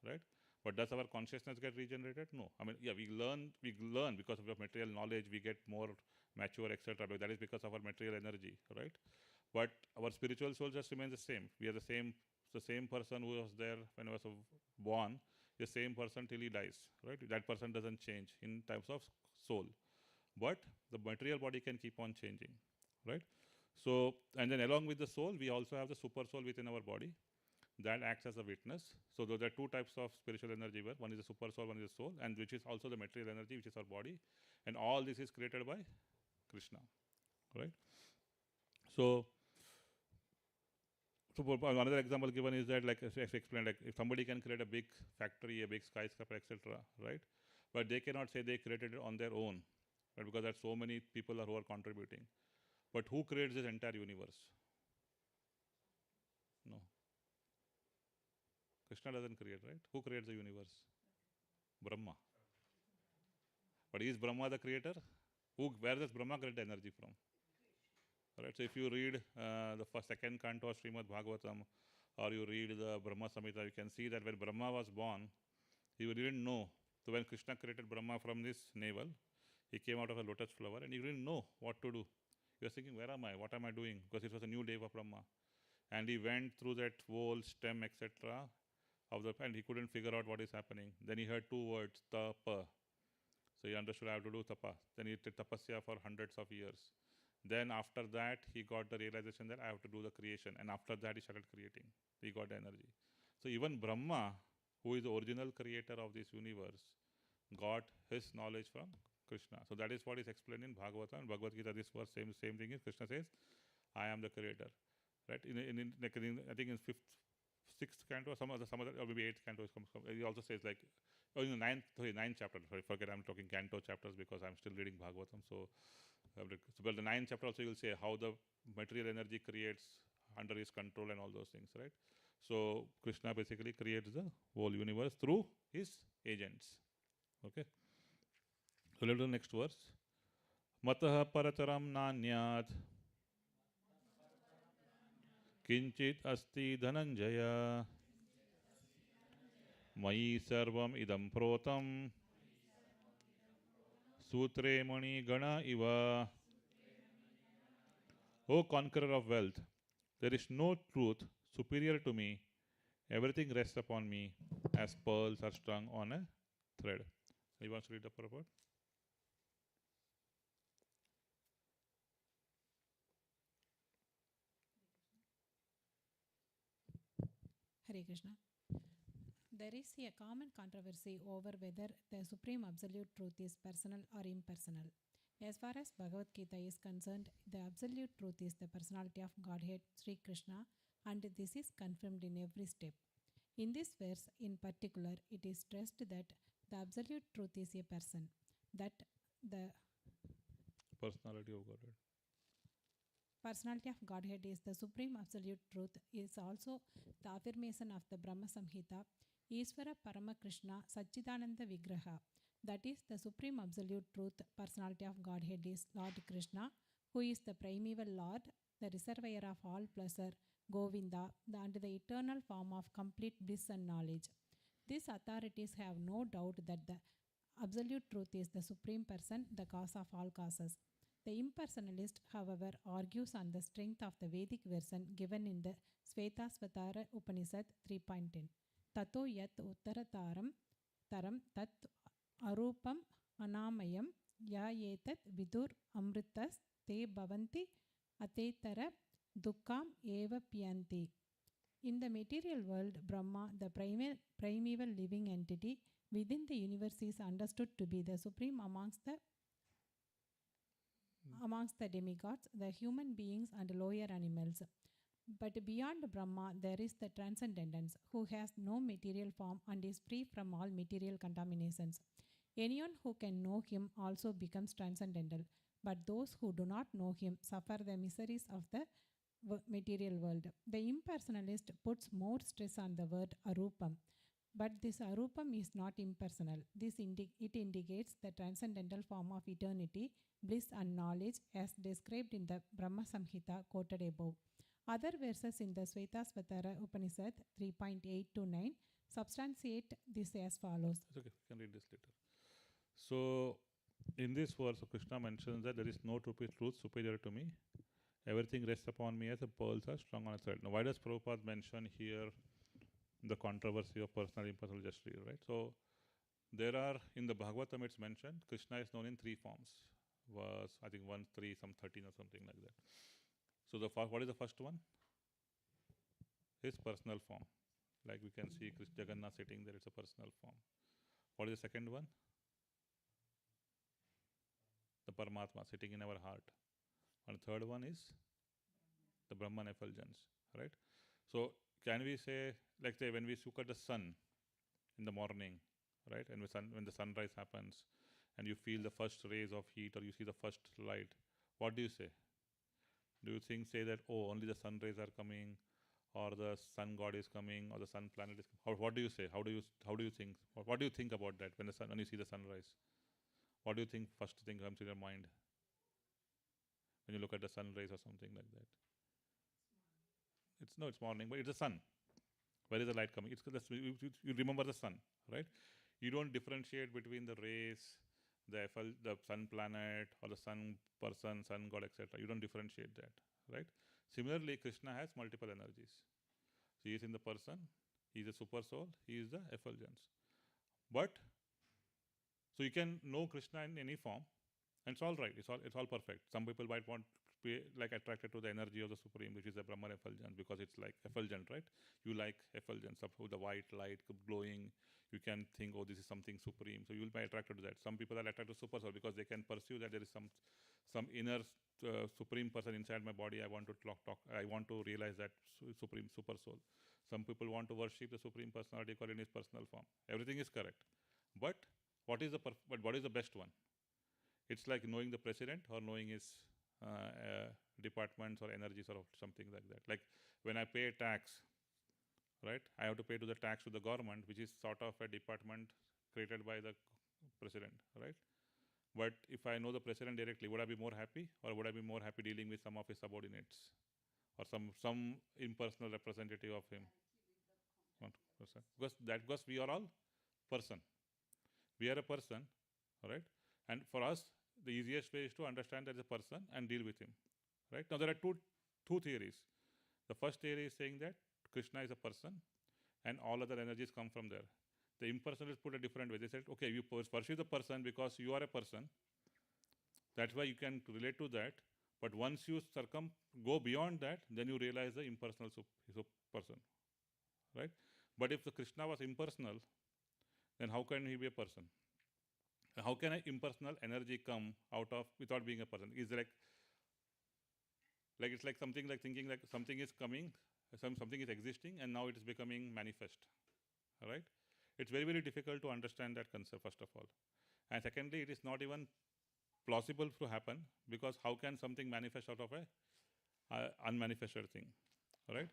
right? But does our consciousness get regenerated? No. I mean, yeah, we learn because of the material knowledge, we get more mature, etc. But that is because of our material energy, right? But our spiritual soul just remains the same. We are the same person who was there when I was born, the same person till he dies, right? That person doesn't change in terms of soul. But the material body can keep on changing, right? So, and then along with the soul, we also have the super soul within our body that acts as a witness. So there are two types of spiritual energy. One is the super soul, one is the soul, and which is also the material energy, which is our body. And all this is created by Krishna, right? So another example given is that, like as I explained, like if somebody can create a big factory, a big skyscraper, etc., right? But they cannot say they created it on their own, right? Because there are so many people who are contributing. But who creates this entire universe? No. Krishna doesn't create, right? Who creates the universe? Brahma. But is Brahma the creator? Where does Brahma get the energy from? Right. So if you read the second canto of Srimad Bhagavatam, or you read the Brahma Samhita, you can see that when Brahma was born, he didn't know. So when Krishna created Brahma from this navel, he came out of a lotus flower, and he didn't know what to do. He was thinking, where am I? What am I doing? Because it was a new day for Brahma. And he went through that whole stem, etc., and he couldn't figure out what is happening. Then he heard two words, tapa. So he understood I have to do tapa. Then he did tapasya for hundreds of years. Then after that, he got the realization that I have to do the creation. And after that, he started creating. He got the energy. So even Brahma, who is the original creator of this universe, got his knowledge from Krishna. So that is what is explained in Bhagavatam. Bhagavad Gita, this verse, same thing is Krishna says, I am the creator. Right? I think in sixth canto, or some other, or maybe eighth canto, he also says like, in the ninth chapter. Sorry, forget I'm talking canto chapters because I'm still reading Bhagavatam. So but the ninth chapter also you'll say how the material energy creates under his control and all those things, right? So Krishna basically creates the whole universe through his agents. Okay. So let's do the next verse. Mataha parataram nanyat kinchit asti dhananjaya Mayi sarvam idam protam sutre mani gana iva. O conqueror of wealth, there is no truth superior to me. Everything rests upon me as pearls are strung on a thread. You want to read the purport? Hare Krishna. There is a common controversy over whether the Supreme Absolute Truth is personal or impersonal. As far as Bhagavad Gita is concerned, the absolute truth is the personality of Godhead, Sri Krishna, and this is confirmed in every step. In this verse in particular, it is stressed that the absolute truth is a person, that the Personality of Godhead. personality of Godhead is the supreme absolute truth, is also the affirmation of the Brahma Samhita, Ishvara Parama Krishna Satchidananda Vigraha. That is the supreme absolute truth, personality of Godhead is Lord Krishna, who is the primeval Lord, the reservoir of all pleasure, Govinda, and the eternal form of complete bliss and knowledge. These authorities have no doubt that the absolute truth is the supreme person, the cause of all causes. The impersonalist, however, argues on the strength of the Vedic version given in the Svetasvatara Upanishad 3.10. Tato yat uttarataram taram tat arupam anamayam ya etat vidur amritas te bhavanti atetara dukkam eva piyanti. In the material world, Brahma, the primeval living entity within the universe, is understood to be the supreme amongst the demigods, the human beings, and lower animals. But beyond Brahma, there is the Transcendence, who has no material form and is free from all material contaminations. Anyone who can know him also becomes transcendental, but those who do not know him suffer the miseries of the material world. The impersonalist puts more stress on the word arupam, but this arupam is not impersonal. It indicates the transcendental form of eternity, bliss, and knowledge as described in the Brahma Samhita quoted above. Other verses in the Svetasvatara Upanishad 3.8 to 9 substantiate this as follows. It's okay, we can read this later. So, in this verse, Krishna mentions that there is no truth superior to me. Everything rests upon me as the pearls are strung on a thread. Now, why does Prabhupada mention here the controversy of personal impersonal justice, right? So, there are, in the Bhagavatam it's mentioned, Krishna is known in three forms. Verse, I think 1, 3, some 13 or something like that. So, what is the first one? His personal form. Like we can see Jagannath sitting there, it's a personal form. What is the second one? The Paramatma sitting in our heart. And the third one is the Brahman effulgence, right? So, can we say, like say when we look at the sun in the morning, right? And when the sunrise happens and you feel the first rays of heat or you see the first light, what do you say? Do you say that, oh, only the sun rays are coming, or the sun god is coming, or the sun planet is coming? Or what do you say? How do you think? What do you think about that when you see the sunrise? What do you think first thing comes in your mind when you look at the sun rays or something like that? It's morning, but it's the sun. Where is the light coming? You remember the sun, right? You don't differentiate between the rays, the sun planet, or the sun person, sun god, etc. You don't differentiate that, right? Similarly, Krishna has multiple energies. So he is in the person, he is a super soul, he is the effulgence. But so you can know Krishna in any form, and it's all right. It's all perfect. Some people might want to be like attracted to the energy of the Supreme, which is the Brahman effulgence, because it's like effulgent, right? You like effulgence of the white light glowing. You can think, oh, this is something supreme. So you will be attracted to that. Some people are attracted to super soul because they can pursue that there is some inner supreme person inside my body. I want to talk. I want to realize that supreme super soul. Some people want to worship the supreme personality called in his personal form. Everything is correct, but what is the best one? It's like knowing the president or knowing his departments or energies or something like that. Like when I pay tax, right? I have to pay to the tax to the government, which is sort of a department created by the president, right? But if I know the president directly, would I be more happy, or would I be more happy dealing with some of his subordinates or some impersonal representative of him? 1%. Because we are all person. We are a person, right? And for us, the easiest way is to understand that the person and deal with him, right? Now there are two theories. The first theory is saying that Krishna is a person and all other energies come from there. The impersonalists put a different way. They said, okay, you pursue the person because you are a person. That's why you can relate to that. But once you go beyond that, then you realize the impersonal person, right? But if the Krishna was impersonal, then how can he be a person? How can an impersonal energy come out of without being a person? Is like it's like something like thinking like something is coming, something is existing, and now it is becoming manifest. All right, it's very, very difficult to understand that concept, first of all, and secondly, it is not even plausible to happen, because how can something manifest out of a unmanifested thing? All right,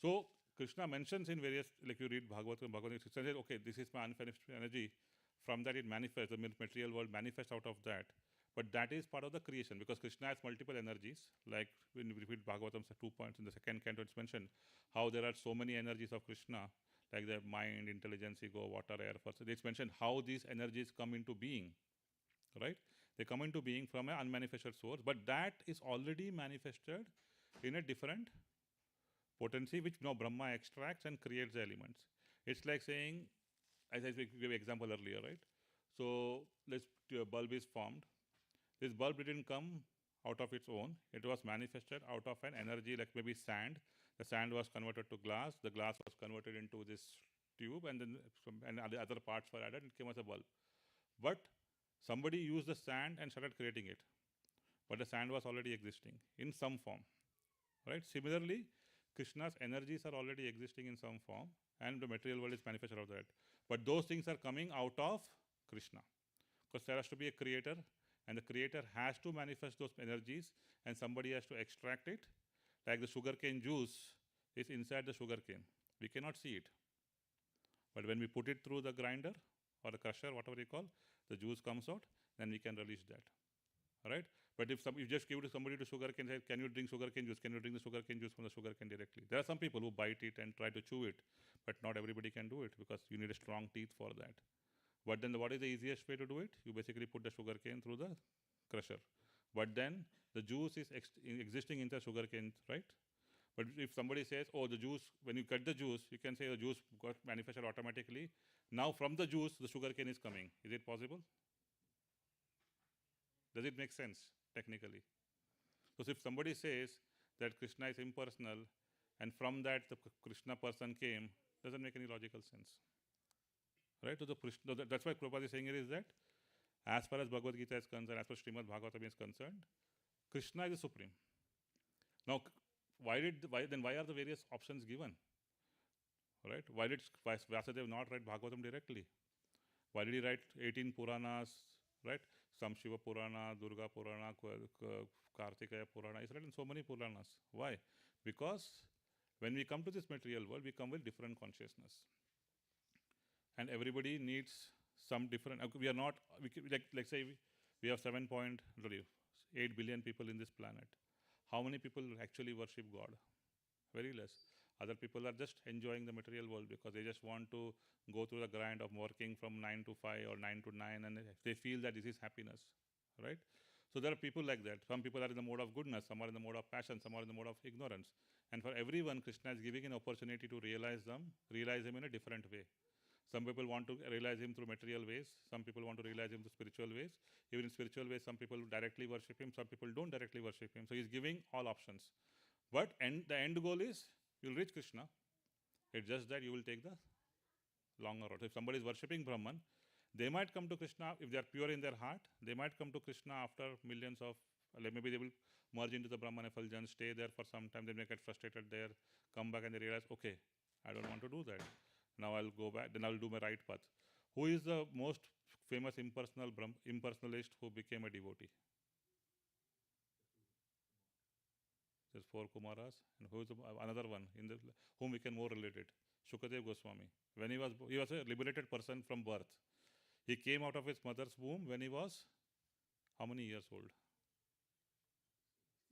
so Krishna mentions in various, like you read Bhagavad Gita, says, okay, this is my unfinished energy. From that it manifests, the material world manifests out of that. But that is part of the creation, because Krishna has multiple energies. Like when we read Bhagavatam 2 points in the second canto, it's mentioned how there are so many energies of Krishna, like the mind, intelligence, ego, water, air, first. It's mentioned how these energies come into being, right? They come into being from an unmanifested source, but that is already manifested in a different potency, which now Brahma extracts and creates the elements. It's like saying, as I gave example earlier, right? So let's a bulb is formed. This bulb didn't come out of its own. It was manifested out of an energy, like maybe sand. The sand was converted to glass. The glass was converted into this tube, and then and the other parts were added. It came as a bulb. But somebody used the sand and started creating it. But the sand was already existing in some form, right? Similarly, Krishna's energies are already existing in some form, and the material world is manifested out of that. But those things are coming out of Krishna, because there has to be a creator, and the creator has to manifest those energies, and somebody has to extract it. Like the sugarcane juice is inside the sugarcane. We cannot see it. But when we put it through the grinder or the crusher, whatever you call, the juice comes out, then we can release that. All right? But if you just give it to somebody to sugarcane, say, can you drink sugarcane juice? Can you drink the sugarcane juice from the sugarcane directly? There are some people who bite it and try to chew it, but not everybody can do it, because you need a strong teeth for that. But then what is the easiest way to do it? You basically put the sugarcane through the crusher. But then the juice is existing in the sugarcane, right? But if somebody says, oh, the juice, when you cut the juice, you can say the juice got manufactured automatically. Now from the juice, the sugarcane is coming. Is it possible? Does it make sense technically? So if somebody says that Krishna is impersonal, and from that the Krishna person came, doesn't make any logical sense. Right? So that's why Prabhupada is saying here is that as far as Bhagavad Gita is concerned, as far as Srimad Bhagavatam is concerned, Krishna is the supreme. Now, why are the various options given? Right? Why did Vyasadeva not write Bhagavatam directly? Why did he write 18 Puranas, right? Some Shiva Purana, Durga Purana, Kartikeya Purana. He's written so many Puranas. Why? Because when we come to this material world, we come with different consciousness. And everybody needs some different, we are not, like say we have 7.8 billion people in this planet. How many people actually worship God? Very less. Other people are just enjoying the material world because they just want to go through the grind of working from 9 to 5 or 9 to 9, and they feel that this is happiness, right? So there are people like that. Some people are in the mode of goodness, some are in the mode of passion, some are in the mode of ignorance. And for everyone, Krishna is giving an opportunity to realize him in a different way. Some people want to realize him through material ways. Some people want to realize him through spiritual ways. Even in spiritual ways, some people directly worship him. Some people don't directly worship him. So he's giving all options. But the end goal is you'll reach Krishna. It's just that you will take the longer road. So if somebody is worshipping Brahman, they might come to Krishna if they are pure in their heart. They might come to Krishna after millions of, maybe they will merge into the Brahman effulgence, stay there for some time. They may get frustrated there, come back and they realize, okay, I don't want to do that. Now I'll go back, then I'll do my right path. Who is the most famous impersonalist who became a devotee? There's 4 Kumaras, and who is another one whom we can more related? Shukadev Goswami. When he was a liberated person from birth. He came out of his mother's womb when he was how many years old?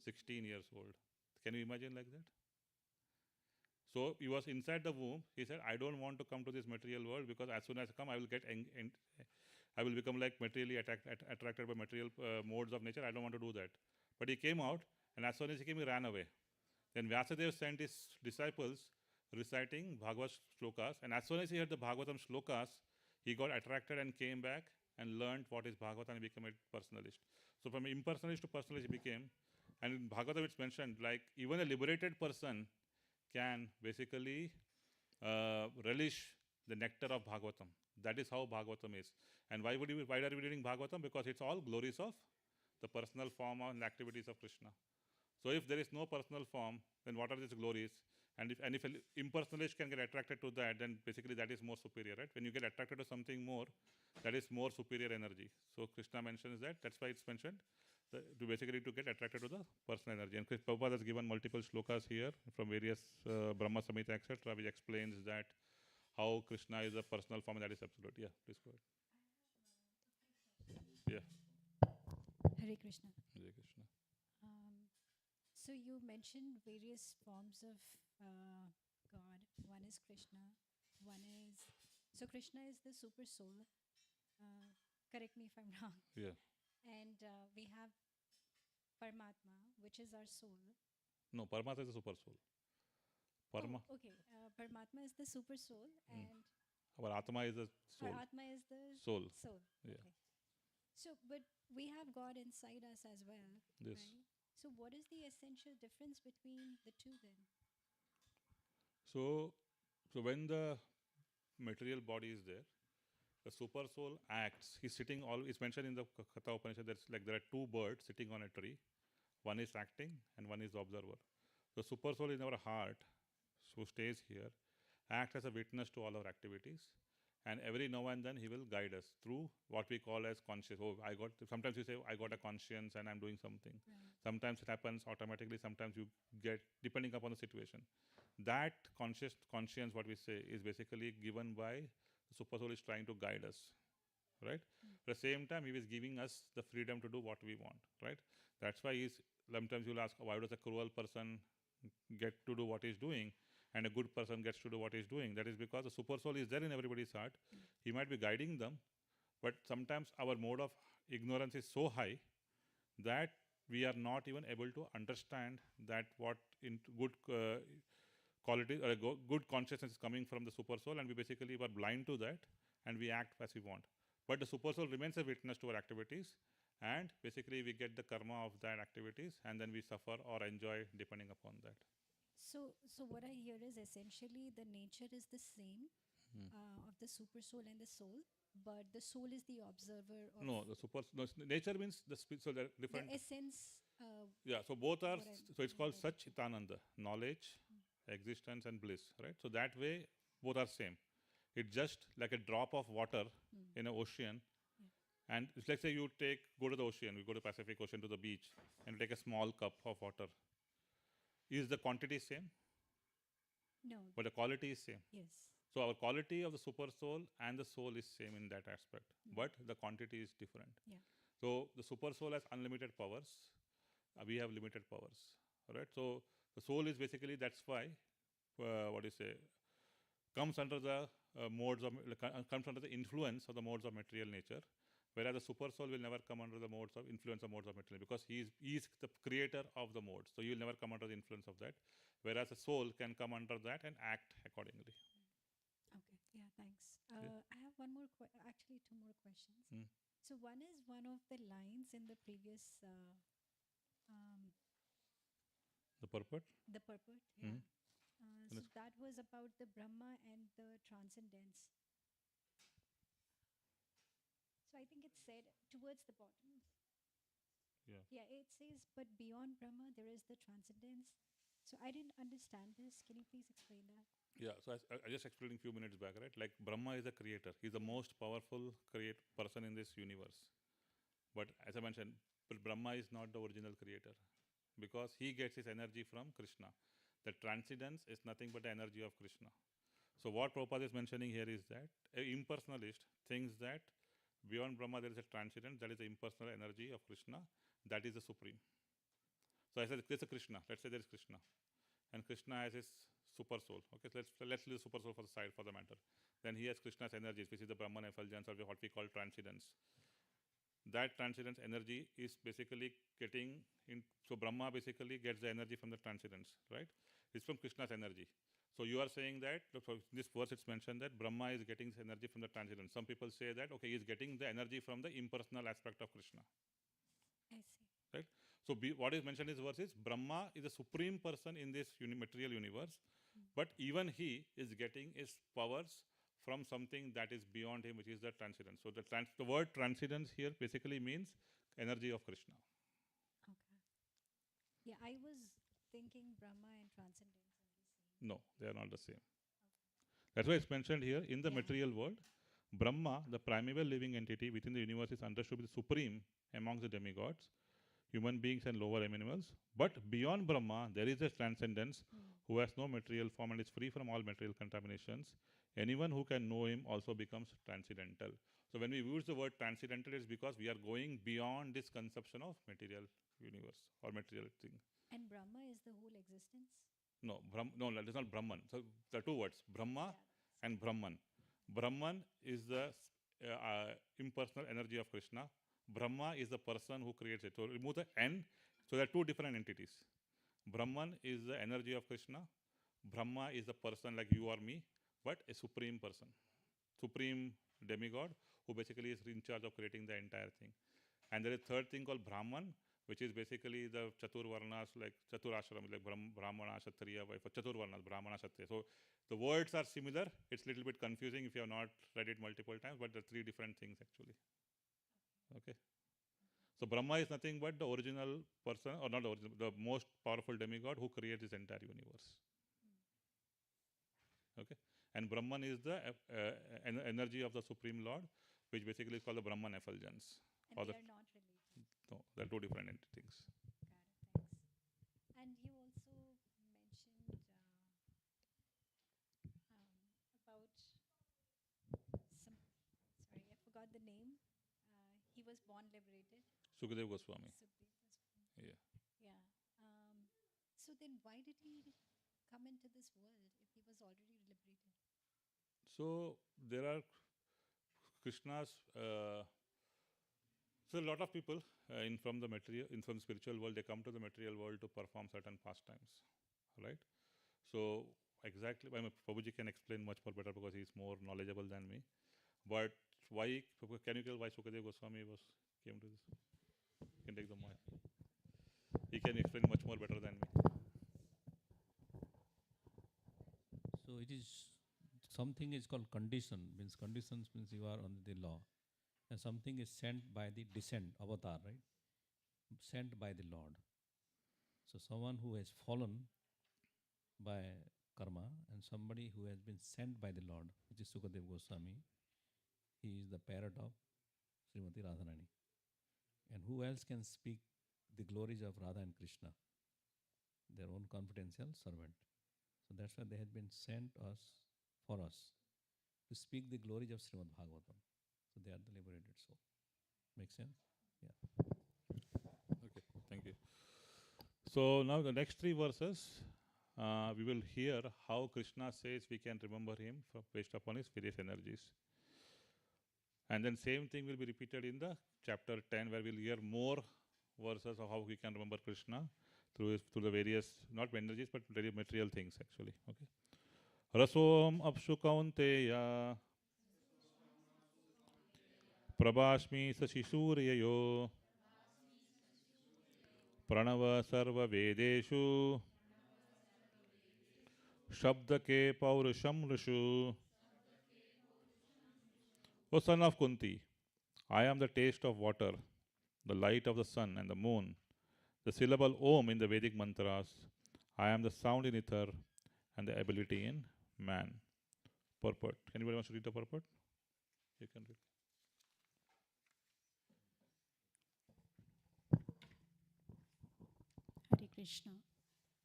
16 years old. Can you imagine like that? So he was inside the womb. He said, I don't want to come to this material world, because as soon as I come, I will I will become like materially attracted by material modes of nature. I don't want to do that. But he came out, and as soon as he came, he ran away. Then Vyasadeva sent his disciples reciting Bhagavad shlokas, and as soon as he heard the Bhagavatam shlokas, he got attracted and came back and learned what is Bhagavatam and became a personalist. So from impersonalist to personalist he became, and in Bhagavatam it's mentioned like even a liberated person can basically relish the nectar of Bhagavatam. That is how Bhagavatam is. And why are we reading Bhagavatam? Because it's all glories of the personal form and activities of Krishna. So if there is no personal form, then what are these glories? And if an impersonalist can get attracted to that, then basically that is more superior, right? When you get attracted to something more, that is more superior energy. So Krishna mentions that. That's why it's mentioned to basically to get attracted to the personal energy. And Prabhupada has given multiple shlokas here from various Brahma Samhita, etc., which explains that how Krishna is a personal form and that is absolute. Yeah, please go ahead. Yeah. Hare Krishna. Hare Krishna. So you mentioned various forms of God. One is Krishna. So Krishna is the super soul. Correct me if I'm wrong. Yeah. And we have Paramatma, which is our soul. No, Paramatma is the super soul. Okay. Paramatma is the super soul, and our Atma is the soul. our Atma is the Soul. Okay. Yeah. So, but we have God inside us as well, Yes. right? So, what is the essential difference between the two then? So when the material body is there, the super soul acts. He's sitting it's mentioned in the Katha Upanishad. There are two birds sitting on a tree. One is acting and one is the observer. The super soul in our heart, who stays here, acts as a witness to all our activities. And every now and then he will guide us through what we call as conscious. Sometimes you say, I got a conscience and I'm doing something. Right. Sometimes it happens automatically. Sometimes you get, depending upon the situation. That conscience, what we say, is basically given by the super soul is trying to guide us, right? At the same time, he is giving us the freedom to do what we want, right? That's why sometimes you'll ask, why does a cruel person get to do what he's doing and a good person gets to do what he's doing? That is because the super soul is there in everybody's heart. He might be guiding them, but sometimes our mode of ignorance is so high that we are not even able to understand that what in good quality or good consciousness is coming from the super soul, and we basically were blind to that and we act as we want. But the super soul remains a witness to our activities, and basically we get the karma of that activities, and then we suffer or enjoy depending upon that. So what I hear is essentially the nature is the same of the super soul and the soul, but the soul is the observer of Nature means so they're different. the essence. Yeah, so both are, so it's called right. Satchitananda, knowledge, existence and bliss, right? So that way both are same. It's just like a drop of water in an ocean. And it's like, say you go to the ocean, we go to Pacific Ocean, to the beach, and you take a small cup of water. Is the quantity same? No. But the quality is same. Yes. So our quality of the super soul and the soul is same in that aspect, but the quantity is different. Yeah. So the super soul has unlimited powers. We have limited powers, right? So the soul is basically, that's why, comes under the comes under the influence of the modes of material nature, whereas the super soul will never come under the influence of modes of material, because he is the creator of the modes. So you will never come under the influence of that, whereas the soul can come under that and act accordingly. Okay. Yeah. Thanks. Yeah. I have one more. Actually, two more questions. Mm. So one is one of the lines in the previous. The purport? The purport. Mhm. Yeah. So that was about the Brahma and the transcendence. So I think it said towards the bottom. Yeah. Yeah, it says, but beyond Brahma, there is the transcendence. So I didn't understand this. Can you please explain that? Yeah, so I just explained a few minutes back, right? Like Brahma is a creator. He's the most powerful person in this universe. But as I mentioned, Brahma is not the original creator, because he gets his energy from Krishna. The transcendence is nothing but the energy of Krishna. So what Prabhupada is mentioning here is that an impersonalist thinks that beyond Brahma there is a transcendence, that is the impersonal energy of Krishna, that is the supreme. So I said there's a Krishna. Let's say there is Krishna, and Krishna has his super soul. Okay, so let's leave the super soul for the side for the matter. Then he has Krishna's energies, which is the Brahman effulgence, or what we call transcendence. That transcendence energy is basically getting in. So Brahma basically gets the energy from the transcendence, right? It's from Krishna's energy. So you are saying that, so in this verse it's mentioned that Brahma is getting his energy from the transcendence. Some people say that, okay, he is getting the energy from the impersonal aspect of Krishna. I see. Right? So what is mentioned in this verse is Brahma is the supreme person in this material universe, but even he is getting his powers from something that is beyond him, which is the transcendence. So the word transcendence here basically means energy of Krishna. Okay. Yeah, I was thinking Brahma and transcendence are the same. No, they are not the same. That's why it's mentioned here in the Yeah. material world. Brahma, the primeval living entity within the universe, is understood to be the supreme amongst the demigods, human beings, and lower animals. But beyond Brahma, there is a transcendence who has no material form and is free from all material contaminations. Anyone who can know him also becomes transcendental. So when we use the word transcendental, it's because we are going beyond this conception of material universe or material thing. And Brahma is the whole existence? No, no, that is not Brahman. So there are two words, Brahma Yeah. and Brahman. Brahman is the impersonal energy of Krishna. Brahma is the person who creates it. So remove the N. So there are two different entities. Brahman is the energy of Krishna. Brahma is the person like you or me, but a supreme person, supreme demigod who basically is in charge of creating the entire thing. And there is third thing called Brahman, which is basically the Chaturvarnas, like Chaturashram, like Brahmana, Kshatriya, for Chaturvarnas, Brahmana, Kshatriya. So the words are similar. It's a little bit confusing if you have not read it multiple times, but there are three different things actually. Okay. So Brahma is nothing but the original person, or not the original, the most powerful demigod who creates this entire universe. Okay. And Brahman is the energy of the Supreme Lord, which basically is called the Brahman effulgence. And they are not related. No, they are two different things. Got it. Thanks. And you also mentioned about some. Sorry, I forgot the name. He was born liberated. Sukadeva Goswami. Sukhdev Goswami. Yeah. Yeah. So then, why did he come into this world if he was already liberated? So there are Krishna's. So a lot of people from the spiritual world, they come to the material world to perform certain pastimes, right? So exactly, I mean, Prabhuji can explain much more better because he is more knowledgeable than me. But why? Can you tell why Sukadeva Goswami came to this? You can take the mic. He can explain much more better than me. So it is something is called condition, means conditions means you are under the law. And something is sent by the descent, avatar, right? Sent by the Lord. So someone who has fallen by karma and somebody who has been sent by the Lord, which is Sukadeva Goswami, he is the parrot of Srimati Radharani. And who else can speak the glories of Radha and Krishna? Their own confidential servant. So that's why they had been sent for us to speak the glories of Srimad Bhagavatam. So they are the liberated soul. Make sense? Yeah. Okay, thank you. So now the next three verses, we will hear how Krishna says we can remember him based upon his various energies. And then same thing will be repeated in the chapter 10, where we'll hear more verses of how we can remember Krishna through the various, not energies, but very material things actually. Okay. Rasom apshu kaunteya prabhashmi sashishuryayo pranava sarva vedeshu shabda ke paurusham rishu. O son of Kunti, I am the taste of water, the light of the sun and the moon, the syllable Om in the Vedic mantras. I am the sound in ether and the ability in man. Purport. Anybody wants to read the purport? You can read. Hare Krishna.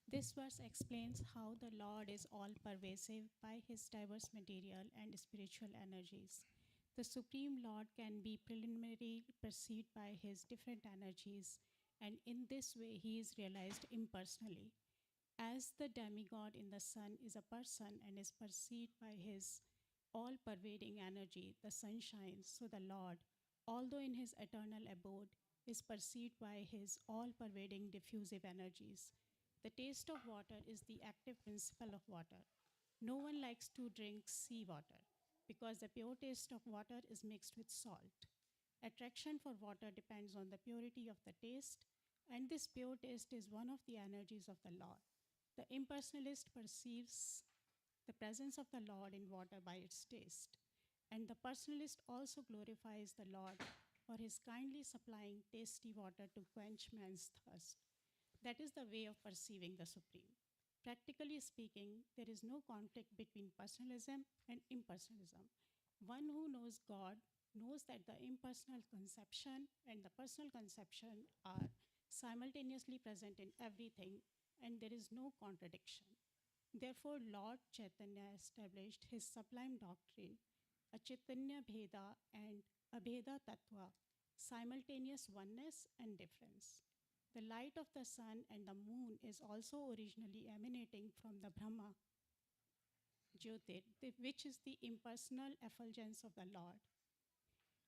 This verse explains how the Lord is all-pervasive by his diverse material and spiritual energies. The Supreme Lord can be preliminarily perceived by his different energies, and in this way he is realized impersonally. As the demigod in the sun is a person and is perceived by his all-pervading energy, the sun shines, so the Lord, although in his eternal abode, is perceived by his all-pervading diffusive energies. The taste of water is the active principle of water. No one likes to drink seawater because the pure taste of water is mixed with salt. Attraction for water depends on the purity of the taste, and this pure taste is one of the energies of the Lord. The impersonalist perceives the presence of the Lord in water by its taste. And the personalist also glorifies the Lord for his kindly supplying tasty water to quench man's thirst. That is the way of perceiving the Supreme. Practically speaking, there is no conflict between personalism and impersonalism. One who knows God knows that the impersonal conception and the personal conception are simultaneously present in everything, and there is no contradiction. Therefore, Lord Chaitanya established his sublime doctrine, a Chaitanya Bheda and Abheda Tattva, simultaneous oneness and difference. The light of the sun and the moon is also originally emanating from the Brahma, Jyotir, which is the impersonal effulgence of the Lord.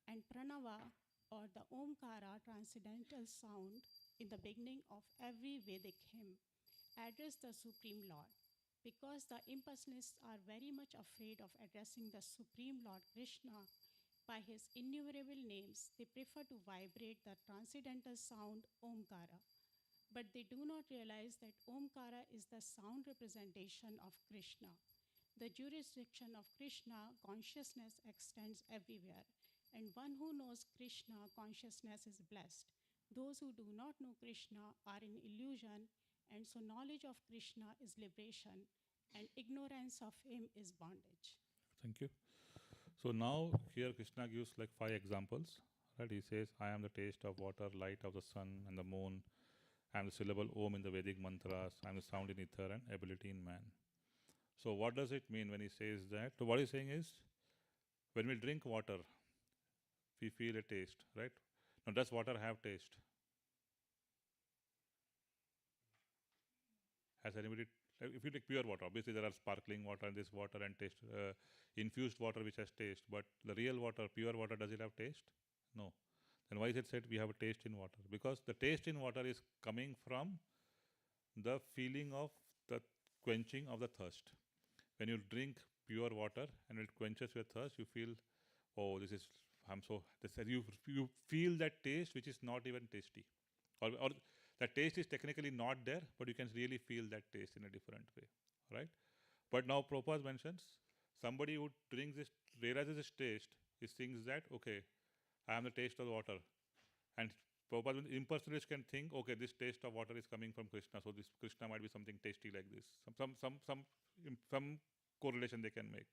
And Pranava, or the Omkara transcendental sound in the beginning of every Vedic hymn, address the Supreme Lord. Because the impersonalists are very much afraid of addressing the Supreme Lord Krishna by his innumerable names, they prefer to vibrate the transcendental sound Omkara. But they do not realize that Omkara is the sound representation of Krishna. The jurisdiction of Krishna consciousness extends everywhere, and one who knows Krishna consciousness is blessed. Those who do not know Krishna are in illusion, and so knowledge of Krishna is liberation, and ignorance of him is bondage. Thank you. So now here Krishna gives like 5 examples. Right? He says, I am the taste of water, light of the sun and the moon. I am the syllable Om in the Vedic mantras. I am the sound in ether and ability in man. So what does it mean when he says that? So what he's saying is, when we drink water, we feel a taste, right? Now does water have taste? Has anybody, if you take pure water, obviously there are sparkling water and this water and taste, infused water which has taste, but the real water, pure water, does it have taste? No. Then why is it said we have a taste in water? Because the taste in water is coming from the feeling of the quenching of the thirst. When you drink pure water and it quenches your thirst, you feel, oh, this is, you feel that taste which is not even tasty. Or that taste is technically not there, but you can really feel that taste in a different way, right? But now Prabhupada mentions somebody who drinks this, realizes this taste, he thinks that, okay, I am the taste of the water. And Prabhupada, impersonalists can think, okay, this taste of water is coming from Krishna, so this Krishna might be something tasty like this. Some correlation they can make.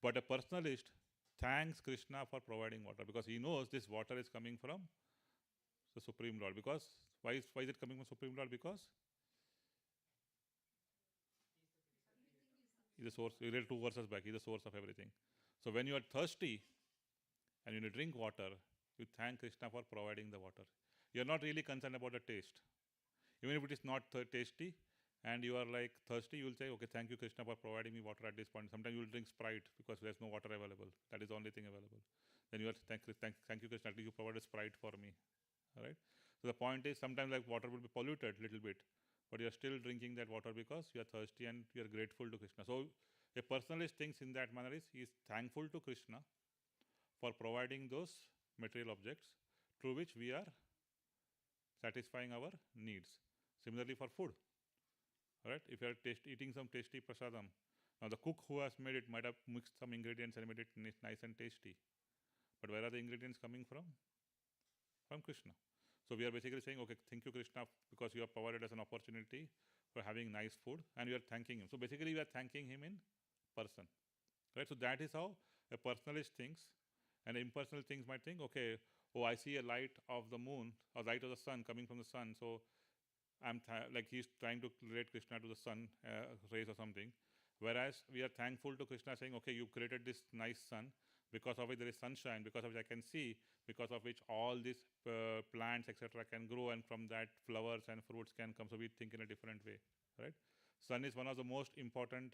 But a personalist thanks Krishna for providing water because he knows this water is coming from the Supreme Lord. Because why is it coming from Supreme Lord? Because he's the source. We read 2 verses back. He's the source of everything. So when you are thirsty and when you drink water, you thank Krishna for providing the water. You are not really concerned about the taste. Even if it is not tasty and you are like thirsty, you will say, okay, thank you Krishna for providing me water at this point. Sometimes you will drink Sprite because there's no water available. That is the only thing available. Then you are thank you Krishna, at least you provided Sprite for me. All right. So the point is sometimes like water will be polluted a little bit, but you are still drinking that water because you are thirsty and you are grateful to Krishna. So a personalist thinks in that manner is he is thankful to Krishna for providing those material objects through which we are satisfying our needs. Similarly for food. Right? If you are eating some tasty prasadam, now the cook who has made it might have mixed some ingredients and made it nice and tasty. But where are the ingredients coming from? From Krishna. So we are basically saying, okay, thank you Krishna because you have provided us an opportunity for having nice food and we are thanking him. So basically we are thanking him in person. Right? So that is how a personalist thinks, and impersonal things might think, okay, oh, I see a light of the moon or light of the sun coming from the sun, so I'm like he's trying to relate Krishna to the sun rays or something. Whereas we are thankful to Krishna saying, okay, you created this nice sun, because of which there is sunshine, because of which I can see, because of which all these plants, etc. can grow, and from that flowers and fruits can come. So we think in a different way, right? Sun is one of the most important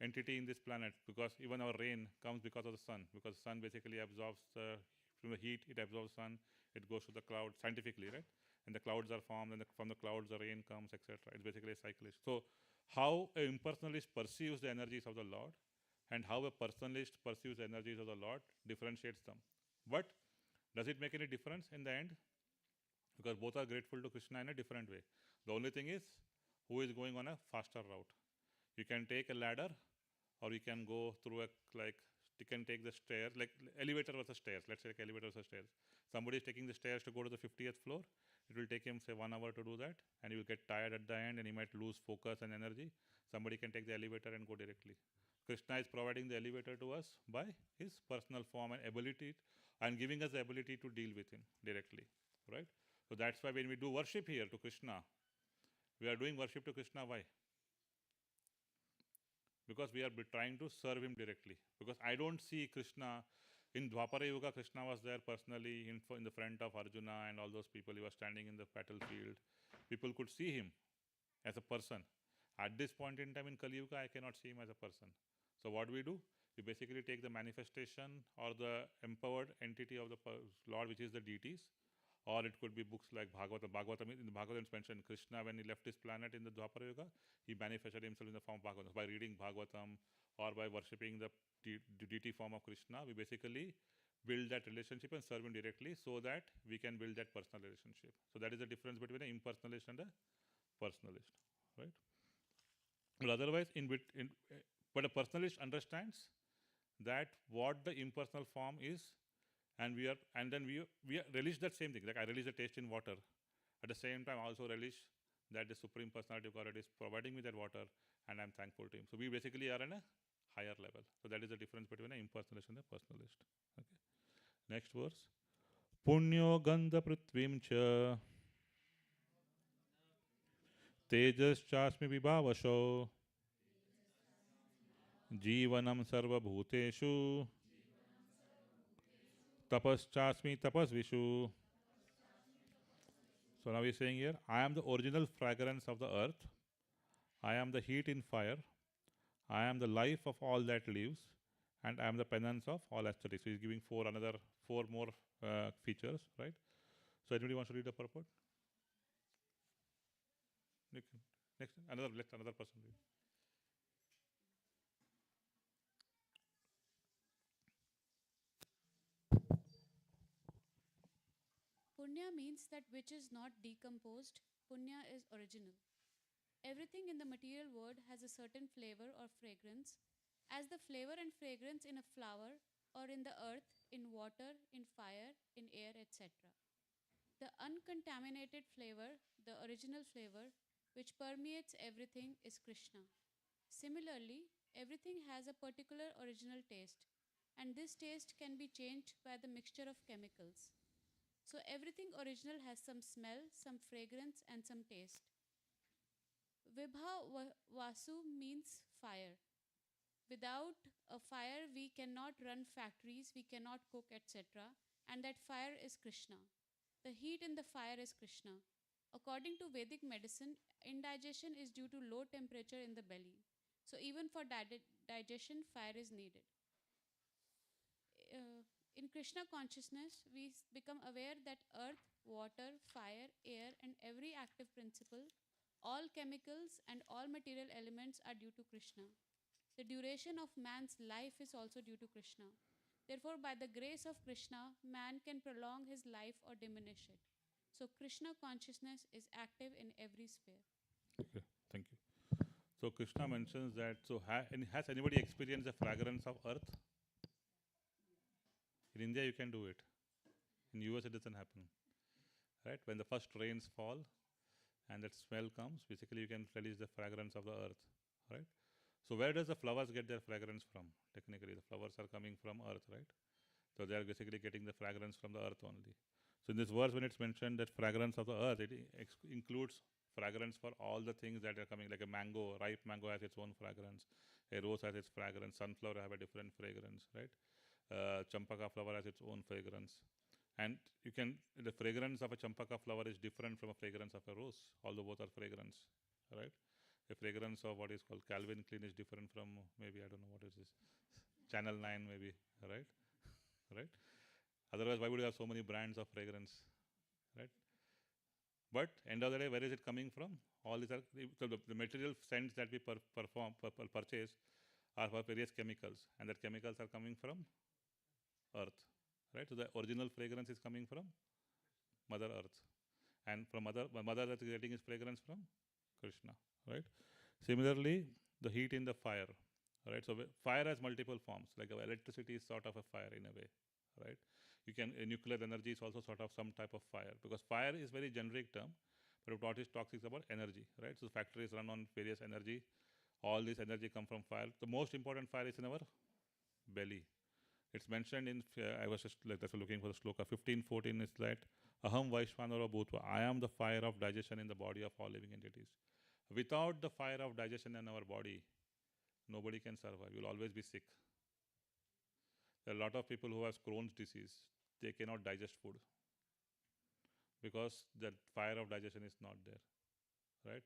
entity in this planet, because even our rain comes because of the sun, because sun basically absorbs from the heat, it absorbs sun, it goes to the clouds scientifically, right? And the clouds are formed, and from the clouds the rain comes, etc. It's basically a cyclist. So how an impersonalist perceives the energies of the Lord and how a personalist perceives the energies of the Lord differentiates them. But does it make any difference in the end? Because both are grateful to Krishna in a different way. The only thing is who is going on a faster route. You can take a ladder, or you can go through you can take the stairs, like elevator versus stairs. Let's say like elevator versus stairs. Somebody is taking the stairs to go to the 50th floor. It will take him say 1 hour to do that, and he will get tired at the end, and he might lose focus and energy. Somebody can take the elevator and go directly. Krishna is providing the elevator to us by his personal form and ability, and giving us the ability to deal with him directly, right? So that's why when we do worship here to Krishna, we are doing worship to Krishna. Why? Because we are trying to serve him directly. Because I don't see Krishna in Dwapara Yuga. Krishna was there personally in the front of Arjuna and all those people. He was standing in the battlefield. People could see him as a person. At this point in time in Kali Yuga, I cannot see him as a person. So what do? We basically take the manifestation or the empowered entity of the Lord, which is the deities, or it could be books like Bhagavatam. In the Bhagavatam it's mentioned Krishna, when he left this planet in the Dwapara Yuga, he manifested himself in the form of Bhagavatam. By reading Bhagavatam or by worshipping the deity form of Krishna, we basically build that relationship and serve him directly, so that we can build that personal relationship. So that is the difference between an impersonalist and a personalist, right? But otherwise, but a personalist understands that what the impersonal form is, and then we relish that same thing. Like I relish the taste in water. At the same time, I also relish that the Supreme Personality of God is providing me that water, and I'm thankful to him. So we basically are on a higher level. So that is the difference between an impersonalist and a personalist. Okay. Next verse. Punyo gandha prithvim cha tejas chasmi vibhavasho जीवनम सर्वभूतेषु tapaschasmi tapasvishu. So now he's saying here, I am the original fragrance of the earth. I am the heat in fire. I am the life of all that lives, and I am the penance of all aesthetics. So he's giving four more features, right? So anybody wants to read the purport? Next, let another person read. Punya means that which is not decomposed. Punya is original. Everything in the material world has a certain flavor or fragrance, as the flavor and fragrance in a flower, or in the earth, in water, in fire, in air, etc. The uncontaminated flavor, the original flavor, which permeates everything, is Krishna. Similarly, everything has a particular original taste, and this taste can be changed by the mixture of chemicals. So everything original has some smell, some fragrance, and some taste. Vibha Vasu means fire. Without a fire, we cannot run factories, we cannot cook, etc. And that fire is Krishna. The heat in the fire is Krishna. According to Vedic medicine, indigestion is due to low temperature in the belly. So even for digestion, fire is needed. In Krishna consciousness, we become aware that earth, water, fire, air, and every active principle, all chemicals and all material elements are due to Krishna. The duration of man's life is also due to Krishna. Therefore, by the grace of Krishna, man can prolong his life or diminish it. So Krishna consciousness is active in every sphere. Okay, thank you. So Krishna mentions that, has anybody experienced the fragrance of earth? In India, you can do it. In US, it doesn't happen. Right? When the first rains fall and that smell comes, basically you can release the fragrance of the earth. Right? So where does the flowers get their fragrance from? Technically, the flowers are coming from earth, right? So they are basically getting the fragrance from the earth only. So in this verse, when it's mentioned that fragrance of the earth, it includes fragrance for all the things that are coming, like a mango, ripe mango has its own fragrance, a rose has its fragrance, sunflower have a different fragrance, right? Champaka flower has its own fragrance. And the fragrance of a champaka flower is different from a fragrance of a rose, although both are fragrance, right? The fragrance of what is called Calvin Klein is different from maybe, I don't know what is this, Channel 9 maybe, right? Right? Otherwise, why would you have so many brands of fragrance, right? But end of the day, where is it coming from? All these are, the material scents that we purchase are for various chemicals, and that chemicals are coming from earth, right? So the original fragrance is coming from Mother Earth, and from Mother Earth is getting its fragrance from Krishna, right? Similarly, the heat in the fire, right? So fire has multiple forms. Like electricity is sort of a fire in a way, right? You can nuclear energy is also sort of some type of fire, because fire is very generic term, but what is talks is about energy, right? So factories run on various energy. All this energy come from fire. The most important fire is in our belly. It's mentioned in, I was just like that's looking for the sloka 15:14 is that Aham Vaishvanara Bhutva. I am the fire of digestion in the body of all living entities. Without the fire of digestion in our body, nobody can survive. You'll always be sick. There are a lot of people who have Crohn's disease. They cannot digest food because the fire of digestion is not there, right?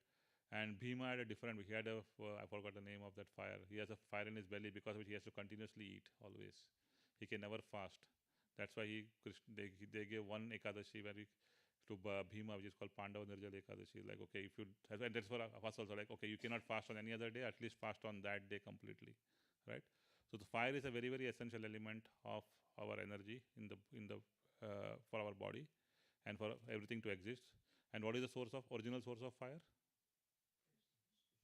And Bhima had a different, he had a, I forgot the name of that fire. He has a fire in his belly because of which he has to continuously eat always. He can never fast. That's why they gave one Ekadashi where to Bhima, which is called Pandava Nirjala Ekadashi. Like, okay, if you, and that's for us also, like, okay, you cannot fast on any other day, at least fast on that day completely, right? So the fire is a very, very essential element of our energy for our body and for everything to exist. And what is the original source of fire?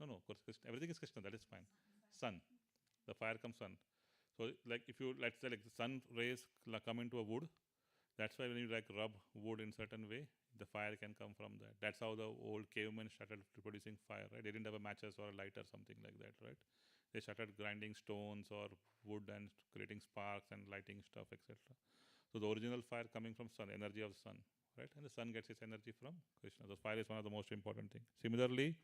No, of course, Krishna. Everything is Krishna, that is fine. Sun. The fire comes sun. So, like, if you, let's say, like, the sun rays come into a wood, that's why when you, like, rub wood in certain way, the fire can come from that. That's how the old cavemen started producing fire, right? They didn't have a matches or a light or something like that, right? They started grinding stones or wood and creating sparks and lighting stuff, etc. So, the original fire coming from sun, energy of the sun, right? And the sun gets its energy from Krishna. So, fire is one of the most important things. Similarly,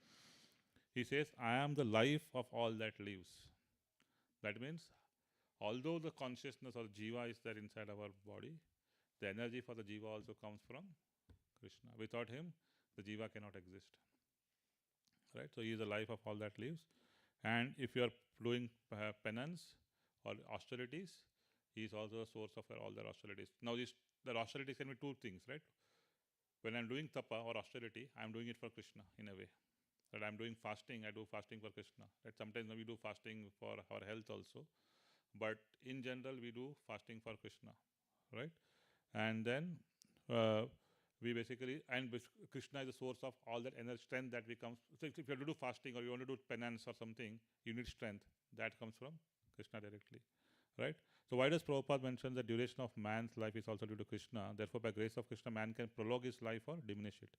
he says, I am the life of all that lives. That means, although the consciousness or jiva is there inside our body, the energy for the jiva also comes from Krishna. Without him, the jiva cannot exist. Right? So he is the life of all that lives. And if you are doing penance or austerities, he is also a source of all their austerities. Now, the austerities can be two things, right? When I'm doing tapa or austerity, I'm doing it for Krishna in a way. That I'm doing fasting, I do fasting for Krishna. Right? Sometimes we do fasting for our health also. But in general, we do fasting for Krishna, right? And then we basically, and Krishna is the source of all that energy, strength that we comes. So if you have to do fasting or you want to do penance or something, you need strength. That comes from Krishna directly, right? So why does Prabhupada mention the duration of man's life is also due to Krishna? Therefore, by grace of Krishna, man can prolong his life or diminish it.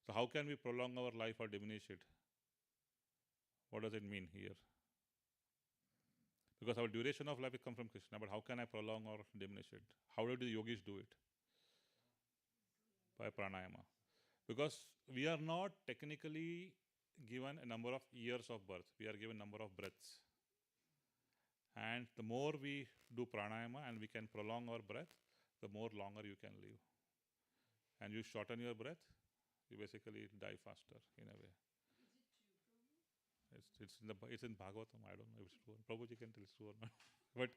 So how can we prolong our life or diminish it? What does it mean here? Because our duration of life will come from Krishna, but how can I prolong or diminish it? How do the yogis do it? By pranayama. Because we are not technically given a number of years of birth. We are given number of breaths. And the more we do pranayama and we can prolong our breath, the more longer you can live. And you shorten your breath, you basically die faster in a way. It's in Bhagavatam. I don't know if it's true. Prabhuji can tell it's true or not. But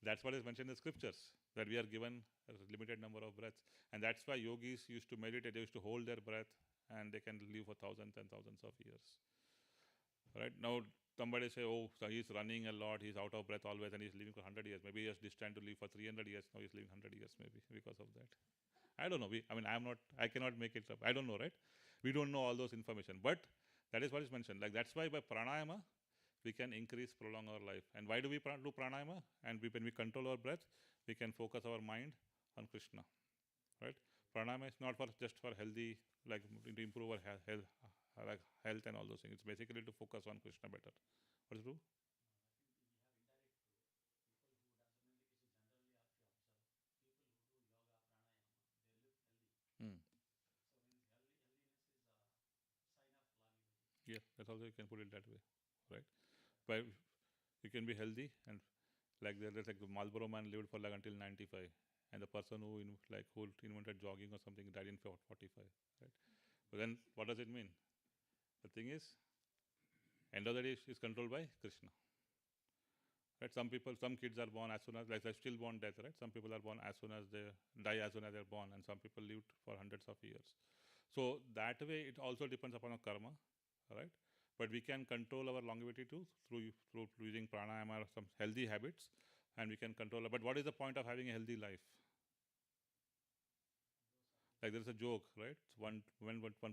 that's what is mentioned in the scriptures, that we are given a limited number of breaths. And that's why yogis used to meditate. They used to hold their breath and they can live for thousands and thousands of years. Right? Now, somebody say, oh, so he's running a lot, he's out of breath always and he's living for 100 years. Maybe he has destined to live for 300 years. Now he's living 100 years maybe because of that. I don't know. I cannot make it up. I don't know, right? We don't know all those information. But that is what is mentioned. Like that's why by pranayama, we can prolong our life. And why do we do pranayama? And when we control our breath, we can focus our mind on Krishna. Right? Pranayama is not for just for healthy, like to improve our health and all those things. It's basically to focus on Krishna better. What is true? Yeah, that's also you can put it that way, right? But you can be healthy and like there's like the Marlboro man lived for like until 95, and the person who invented jogging or something died in 45, right? But then what does it mean? The thing is, end of the day is controlled by Krishna. Right? Some kids are born as soon as, like, stillborn death, right? Some people are born as soon as they die, as soon as they're born, and some people lived for hundreds of years. So that way, it also depends upon our karma, right? But we can control our longevity too through using pranayama or some healthy habits, and we can control. But what is the point of having a healthy life? Like there is a joke, right? One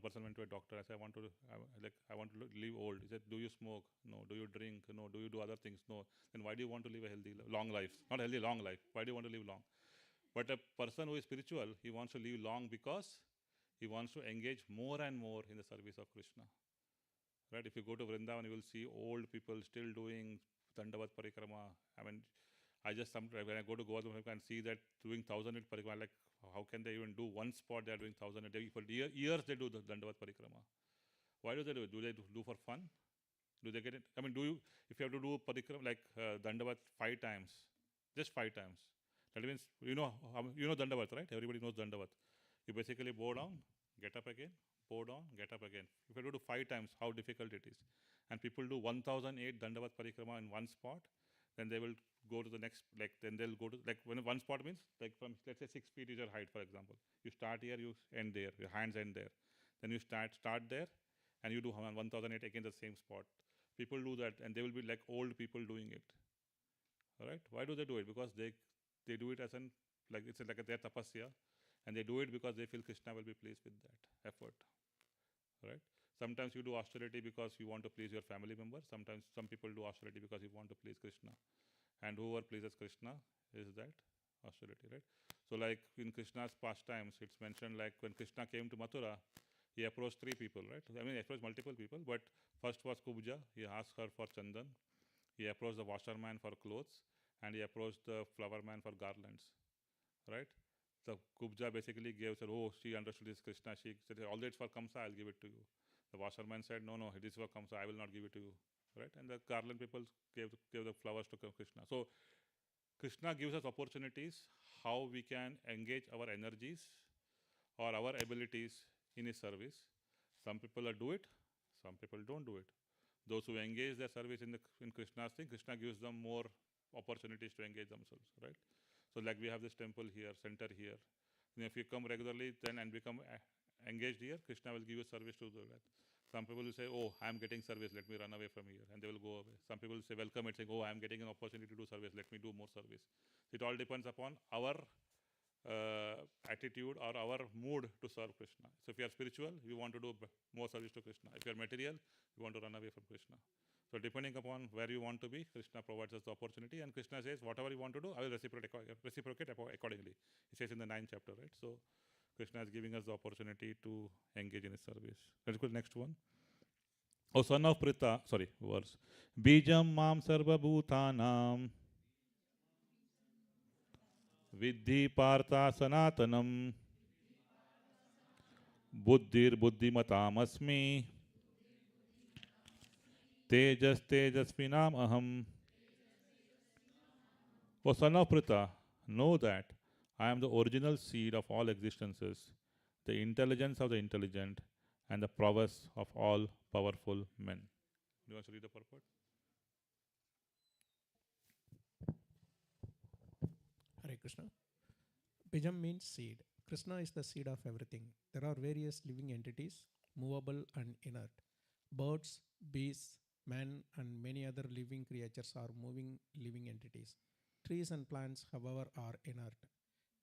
person went to a doctor. I said, I want to live old. He said, do you smoke? No. Do you drink? No. Do you do other things? No. Then why do you want to live a healthy, long life? Not healthy, long life. Why do you want to live long? But a person who is spiritual, he wants to live long because he wants to engage more and more in the service of Krishna. Right? If you go to Vrindavan, you will see old people still doing Dandavat Parikrama. I mean, when I go to Goa, I can see that doing 1,000 Parikrama, like how can they even do one spot? They are doing 1,000 a day. For years they do the Dandavat Parikrama. Why do they do it? Do they do for fun? Do they get it? I mean, if you have to do Parikrama like Dandavat 5 times, just 5 times, that means, you know Dandavat, right? Everybody knows Dandavat. You basically bow down, get up again, bow down, get up again. If you do 5 times, how difficult it is. And people do 1,008 Dandavat Parikrama in one spot, then they will go to the next, then they'll go to, when one spot means, from, let's say 6 feet is your height, for example. You start here, you end there, your hands end there. Then you start there, and you do 1,008 again the same spot. People do that, and they will be like old people doing it. All right? Why do they do it? Because they do it as it's like their tapasya, and they do it because they feel Krishna will be pleased with that effort. Right? Sometimes you do austerity because you want to please your family members. Sometimes some people do austerity because you want to please Krishna. And whoever pleases Krishna is that austerity, right? So like in Krishna's pastimes, it's mentioned like when Krishna came to Mathura, he approached 3 people, right? I mean, he approached multiple people, but first was Kubja. He asked her for chandan. He approached the washerman for clothes, and he approached the flower man for garlands, right? So Kubja basically said, oh, she understood this Krishna. She said, although it's for Kamsa, I'll give it to you. The washerman said, no, it is for Kamsa, I will not give it to you, right? And the garland people gave the flowers to Krishna. So Krishna gives us opportunities how we can engage our energies or our abilities in his service. Some people do it, some people don't do it. Those who engage their service in Krishna's thing, Krishna gives them more opportunities to engage themselves, right? So like we have this temple here, center here. And if you come regularly then and become engaged here, Krishna will give you service to do that. Some people will say, oh, I am getting service, let me run away from here, and they will go away. Some people will say, welcome it, saying, oh, I am getting an opportunity to do service, let me do more service. It all depends upon our attitude or our mood to serve Krishna. So if you are spiritual, you want to do more service to Krishna. If you are material, you want to run away from Krishna. So depending upon where you want to be, Krishna provides us the opportunity, and Krishna says, whatever you want to do, I will reciprocate accordingly. He says in the 9th chapter, right? So Krishna is giving us the opportunity to engage in his service. Let's go to the next one. O son of Prita, verse. Bijam mam sarva bhutanam Viddhi partha sanatanam Buddhir buddhimatamasmi Tejas tejasvinam aham. O son of Prita, know that I am the original seed of all existences, the intelligence of the intelligent, and the prowess of all powerful men. Do you want to read the purport? Hare Krishna. Bijam means seed. Krishna is the seed of everything. There are various living entities, movable and inert. Birds, beasts, men, and many other living creatures are moving living entities. Trees and plants, however, are inert.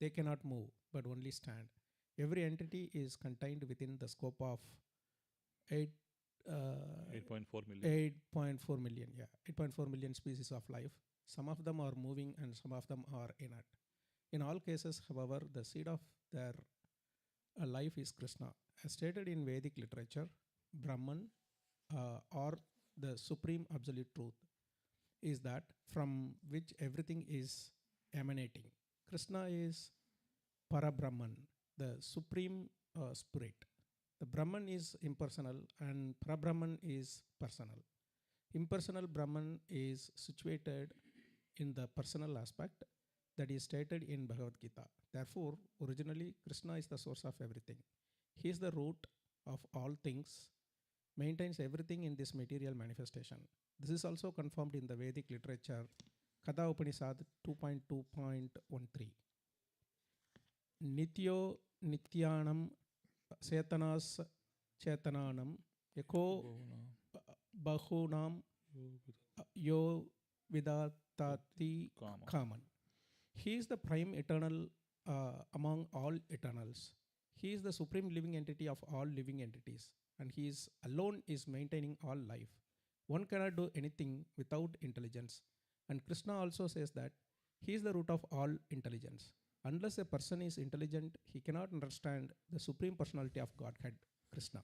They cannot move, but only stand. Every entity is contained within the scope of 8.4 million. 8.4 million, 8.4 million species of life. Some of them are moving and some of them are inert. In all cases, however, the seed of their life is Krishna. As stated in Vedic literature, Brahman or the supreme absolute truth is that from which everything is emanating. Krishna is Parabrahman, the supreme spirit. The Brahman is impersonal and Parabrahman is personal. Impersonal Brahman is situated in the personal aspect that is stated in Bhagavad Gita. Therefore, originally, Krishna is the source of everything. He is the root of all things, maintains everything in this material manifestation. This is also confirmed in the Vedic literature, Katha Upanishad 2.2.13. Nityo Nityanam Chetanas Chetananam Eko Bahunam Yo Vidatati Kaman. He is the prime eternal among all eternals. He is the supreme living entity of all living entities, and he is alone is maintaining all life. One cannot do anything without intelligence. And Krishna also says that he is the root of all intelligence. Unless a person is intelligent, he cannot understand the supreme personality of Godhead, Krishna.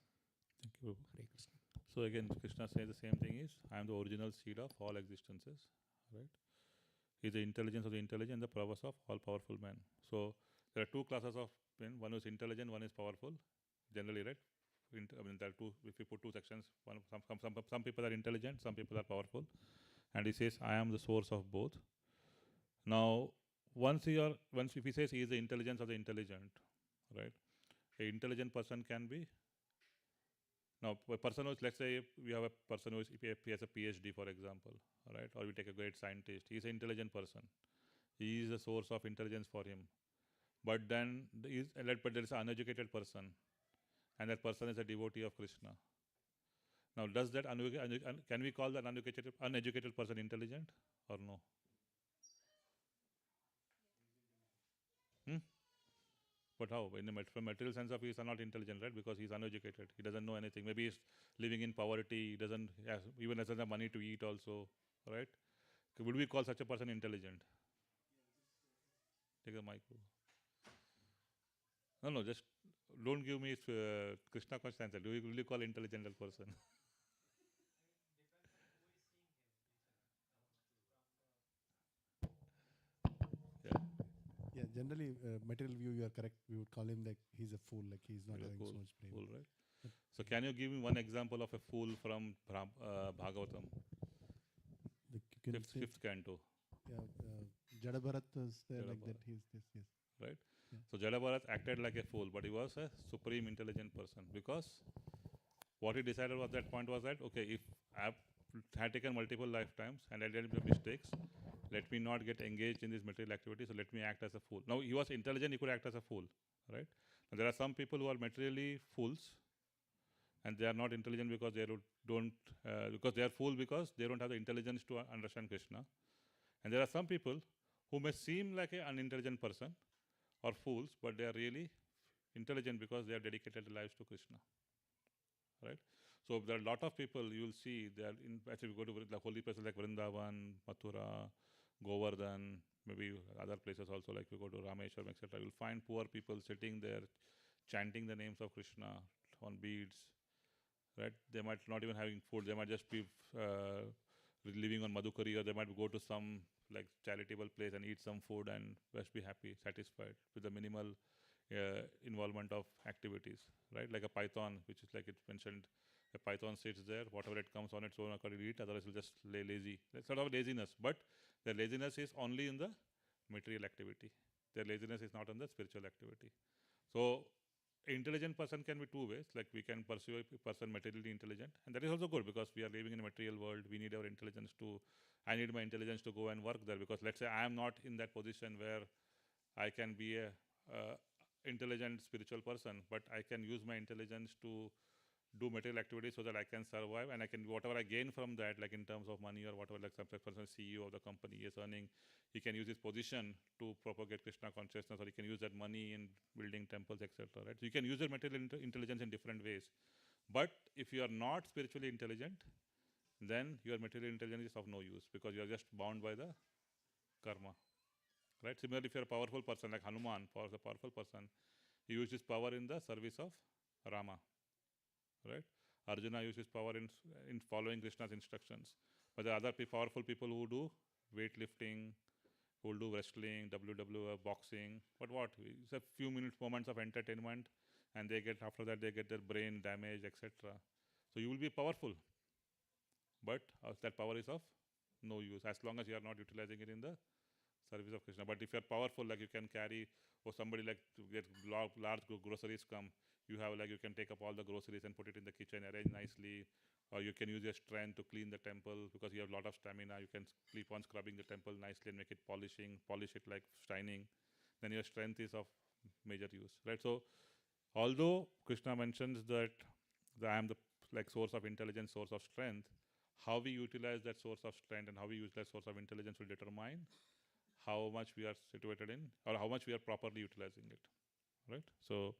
Thank you. Hare Krishna. So again, Krishna says the same thing is, I am the original seed of all existences, right? He is the intelligence of the intelligent, the prowess of all powerful men. So there are two classes of men. One is intelligent, one is powerful. Generally, right? I mean, there are two. If you put two sections, some people are intelligent, some people are powerful, and he says, I am the source of both. Now, once if he says he is the intelligence of the intelligent, right? An intelligent person can be. Now, a person who is, let's say, we have a person who is, if he has a PhD, for example, right? Or we take a great scientist. He is an intelligent person. He is a source of intelligence for him. But then, but there is an uneducated person, and that person is a devotee of Krishna. Now, does that can we call that uneducated person intelligent or no? But how? In the material sense of he is not intelligent, right? Because he is uneducated. He doesn't know anything. Maybe he's living in poverty. He doesn't even doesn't have money to eat also, right? Would we call such a person intelligent? Take the mic. No, just don't give me Krishna conscious answer. Will you call intelligent a person? Yeah, generally, material view, you are correct. We would call him like he's a fool, like he's not He's a having fool, so much brain. fool, right? So can you give me one example of a fool from Bhagavatam? Fifth canto. Yeah, Jadabharat was there like that. Jadabharat. He's this, yes. Right? Yeah. So Jadabharat acted like a fool, but he was a supreme intelligent person, because what he decided at that point was that, okay, if I had taken multiple lifetimes and I did mistakes, let me not get engaged in this material activity, so let me act as a fool. Now, he was intelligent, he could act as a fool, right? Now, there are some people who are materially fools, and they are not intelligent because because they are fool because they don't have the intelligence to understand Krishna. And there are some people who may seem like an unintelligent person or fools, but they are really intelligent because they have dedicated their lives to Krishna, right? So there are a lot of people you will see. They are actually, go to the holy places like Vrindavan, Mathura, Govardhan, maybe other places also, like we go to Rameshwaram, etc. You'll find poor people sitting there chanting the names of Krishna on beads, right? They might not even having food. They might just be living on Madhukari, or they might go to some like charitable place and eat some food and just be happy, satisfied with the minimal involvement of activities, right? Like a python, which is like it's mentioned, a python sits there, whatever it comes on its own account it eat, otherwise it will just lay lazy. That's sort of laziness, but their laziness is only in the material activity. Their laziness is not in the spiritual activity. So intelligent person can be two ways, like we can pursue a person materially intelligent, and that is also good because we are living in a material world. We need our intelligence to, I need my intelligence to go and work there, because let's say I am not in that position where I can be a intelligent spiritual person, but I can use my intelligence to do material activities so that I can survive, and I can, whatever I gain from that, like in terms of money or whatever, like some person CEO of the company is earning, he can use his position to propagate Krishna consciousness, or he can use that money in building temples, etc. Right? So you can use your material intelligence in different ways. But if you are not spiritually intelligent, then your material intelligence is of no use, because you are just bound by the karma. Right? Similarly, if you are a powerful person like Hanuman, a powerful person, he used his power in the service of Rama. Right? Arjuna uses power in following Krishna's instructions. But there are other powerful people who do weightlifting, who will do wrestling, WWF, boxing. But what? It's a few moments of entertainment, and after that they get their brain damaged, etc. So you will be powerful, but that power is of no use as long as you are not utilizing it in the service of Krishna. But if you are powerful, like you can carry, or somebody like to get large groceries come, you have like you can take up all the groceries and put it in the kitchen, arrange nicely, or you can use your strength to clean the temple because you have a lot of stamina. You can keep on scrubbing the temple nicely and make it polish it like shining. Then your strength is of major use, right? So although Krishna mentions that I am the like source of intelligence, source of strength, how we utilize that source of strength and how we use that source of intelligence will determine how much we are situated in, or how much we are properly utilizing it, right? So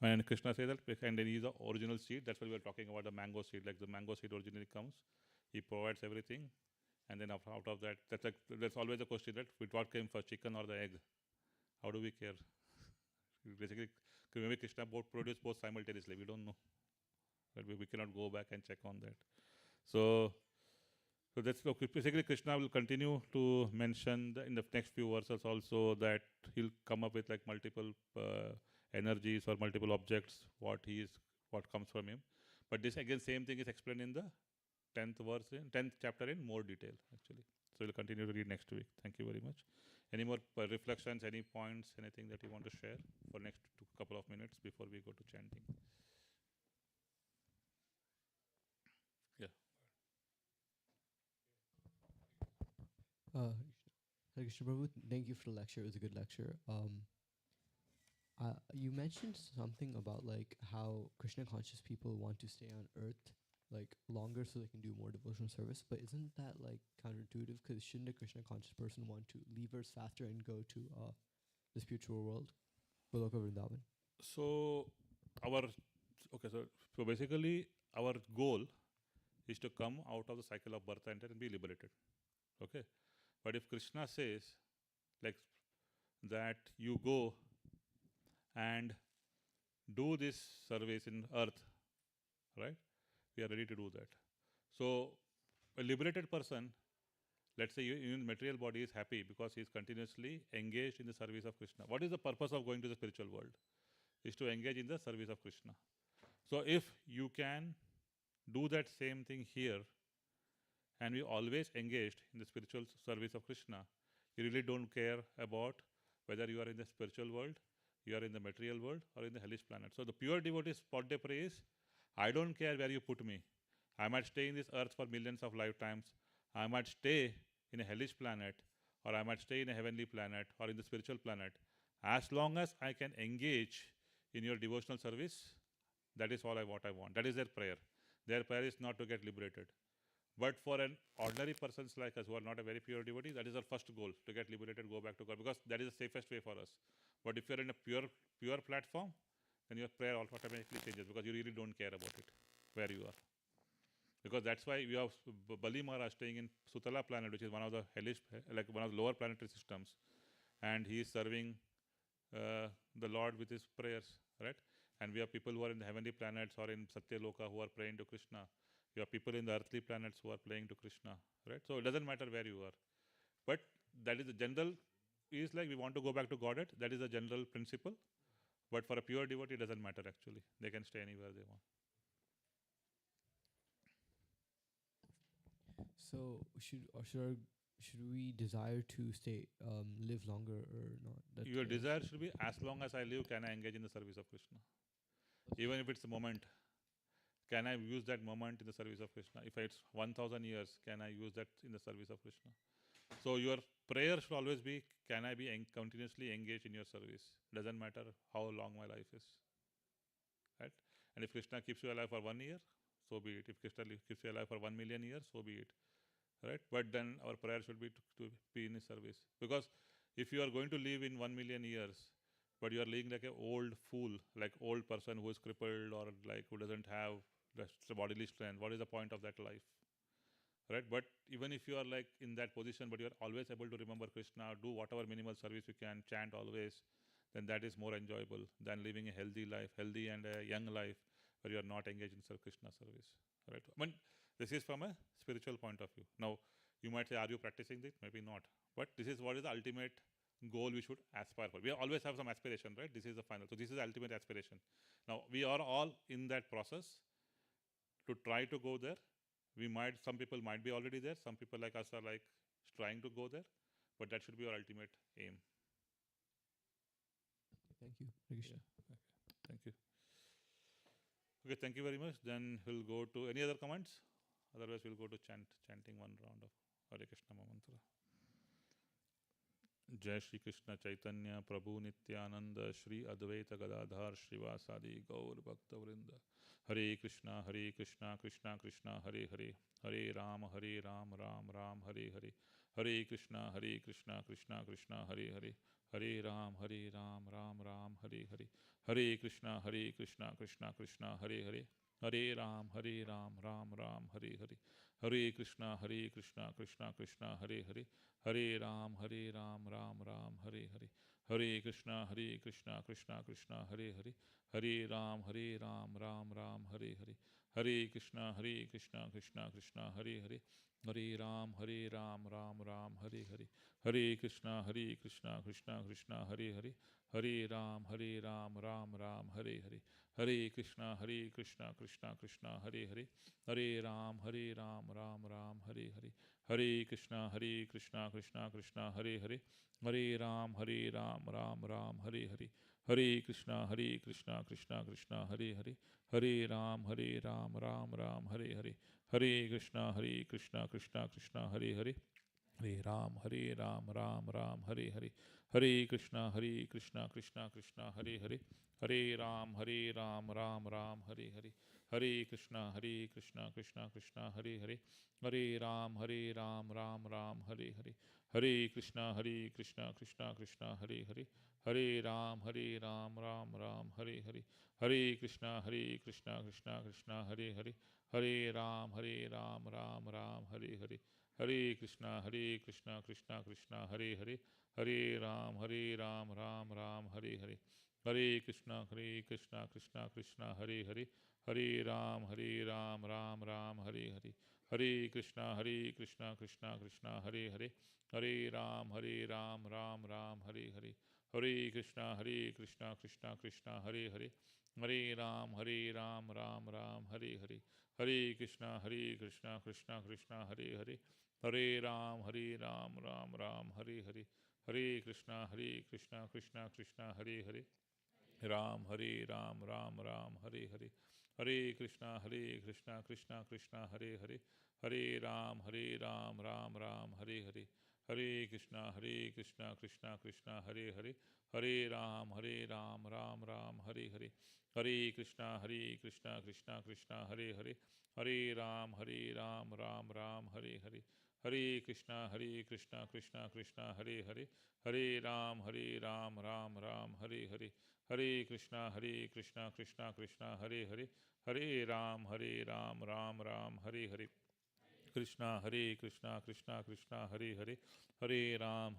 And Krishna says that, and then he is the original seed. That's why we are talking about the mango seed. Like the mango seed originally comes, he provides everything, and then out of that, that's always the question, that with what came first, chicken or the egg? How do we care? Basically, maybe Krishna produced both simultaneously. We don't know, but we cannot go back and check on that. So that's basically Krishna will continue to mention in the next few verses also that he'll come up with like multiple energies or multiple objects, what comes from him. But this again, same thing is explained in the 10th chapter in more detail actually. So we'll continue to read next week. Thank you very much. Any more reflections, any points, anything that you want to share for next couple of minutes before we go to chanting? Yeah. Hare Krishna Prabhu, thank you for the lecture. It was a good lecture. You mentioned something about like how Krishna conscious people want to stay on earth like longer so they can do more devotional service, but isn't that like counterintuitive? Because shouldn't a Krishna conscious person want to leave earth faster and go to the spiritual world, Goloka Vrindavan? So so basically our goal is to come out of the cycle of birth and be liberated. Okay, but if Krishna says like that you go and do this service in earth, right? We are ready to do that. So a liberated person, let's say in material body, is happy because he is continuously engaged in the service of Krishna. What is the purpose of going to the spiritual world? Is to engage in the service of Krishna. So if you can do that same thing here, and we always engaged in the spiritual service of Krishna, you really don't care about whether you are in the spiritual world, you are in the material world, or in the hellish planet. So the pure devotees, what they pray is, I don't care where you put me. I might stay in this earth for millions of lifetimes. I might stay in a hellish planet, or I might stay in a heavenly planet, or in the spiritual planet. As long as I can engage in your devotional service, that is all what I want. That is their prayer. Their prayer is not to get liberated. But for an ordinary persons like us who are not a very pure devotee, that is our first goal, to get liberated, go back to God, because that is the safest way for us. But if you are in a pure platform, then your prayer automatically changes, because you really don't care about it, where you are. Because that's why we have Bali Maharaj staying in Sutala planet, which is one of the hellish, like one of the lower planetary systems, and he is serving the Lord with his prayers, right? And we have people who are in the heavenly planets or in Satyaloka who are praying to Krishna. You have people in the earthly planets who are praying to Krishna, right? So it doesn't matter where you are. But that is the general, is like we want to go back to Godhead. That is the general principle. But for a pure devotee, it doesn't matter actually. They can stay anywhere they want. So should we desire to stay live longer or not? Your desire should be, as long as I live, can I engage in the service of Krishna? Even if it's a moment, can I use that moment in the service of Krishna? If it's 1,000 years, can I use that in the service of Krishna? So your prayer should always be, can I be continuously engaged in your service? Doesn't matter how long my life is, right? And if Krishna keeps you alive for 1 year, so be it. If Krishna keeps you alive for 1 million years, so be it, right? But then our prayer should be to be in his service. Because if you are going to live in 1 million years, but you are living like an old fool, like old person who is crippled or like who doesn't have the bodily strength, what is the point of that life, right? But even if you are like in that position, but you are always able to remember Krishna, do whatever minimal service you can, chant always, then that is more enjoyable than living a healthy life, healthy and a young life where you are not engaged in Krishna service, right? I mean, this is from a spiritual point of view. Now, you might say, are you practicing this? Maybe not. But this is what is the ultimate goal we should aspire for. We always have some aspiration, right? This is the final. So this is the ultimate aspiration. Now, we are all in that process to try to go there. Some people might be already there. Some people like us are like trying to go there. But that should be our ultimate aim. Thank you. Hare Krishna. Yeah. Okay. Thank you. Okay, thank you very much. Then we'll go to any other comments. Otherwise, we'll go to chanting one round of Hare Krishna mantra. Jai Shri Krishna Chaitanya Prabhu Nityananda Shri Advaita Gadadhar Srivasadi Gaur Bhakta Vrinda. Hare Krishna Krishna Krishna Hare Hare Hare Ram Ram Ram Hare Hare. Hare Krishna Krishna Krishna Hare Hare Hare Ram, Ram Ram, Hare Hare. Hare Krishna, Krishna Krishna, Hare Hare. Hare Ram, Ram Ram, Hare Hare. Hare Krishna, Krishna Krishna, Hare Hare. Hare Ram, Ram Ram, Hare Hare. Hare Krishna, Krishna Krishna, Hare Hare. Hare Ram, Ram Ram, Hare Hare. Hare Krishna, Krishna Krishna, Hare Hare. Hare Ram, Ram Ram, Hare Hare. Hare Krishna, Krishna Krishna, Hare Hare. Hare Ram, Ram Ram, Hare Hare. Hare Krishna, Krishna Krishna, Hare Hare. Hare Ram, Ram Ram, Hare Hare. Hare Krishna, Krishna Krishna, Hare Hare. Hare Ram, Ram Ram, Hare Hare. Hare Krishna, Krishna Krishna, Hare Hare. Hare Ram, Ram Ram, Hare Hare. Hare Krishna, Krishna Hare Hare. Hare Ram, Ram, Hare Hare. Hare Krishna, Krishna Krishna, Hare Hare. Hare Ram, Ram, Hare Hare. Hare Krishna, Krishna Krishna, Hare Hare. Hare Ram, Ram, Hare Hare. Hare Krishna, Krishna Krishna, Hare Hare. Hare Ram, Ram, Hare Hare. Hare Krishna, Krishna Krishna, Hare Hare. Hare Ram, Ram, Hare Hare. Hare Krishna, Krishna Krishna, Hare Hare. Hare Ram, Ram, Hare Hare. Hare Krishna, Krishna Krishna, Hare Hare. Hare Ram, Ram, Hare Hare. Hare Krishna, Krishna Krishna, Hare Hare. Hare Ram, Ram, Hare Hare. Hare Krishna, Krishna Hare Hare. Hare Ram, Ram, Hare Hare. Hare Krishna, Krishna Krishna, Hare Hare. Hare Ram, Ram, Hare Hare. Hare Krishna, Krishna Krishna, Hare Hare. Ram, Ram, Hare Hare. Hare Krishna, Krishna Krishna, Hare Hare. Hare Ram, Ram, Hare Hare. Hare Krishna, Krishna Krishna, Hare Hare. Hare Ram, Ram, Hare Hare. Hare Krishna, Krishna Krishna, Hare Hare. Hare Ram, Ram, Hare Hare. Hare Krishna, Krishna Krishna, Hare Hare. Hare Ram, Ram, Hare Hare. Hare Krishna, Krishna Krishna, Hare Hare. Hare Ram, Ram, Hare Hare. Krishna, Krishna Krishna, Hare Hare. Hare Ram,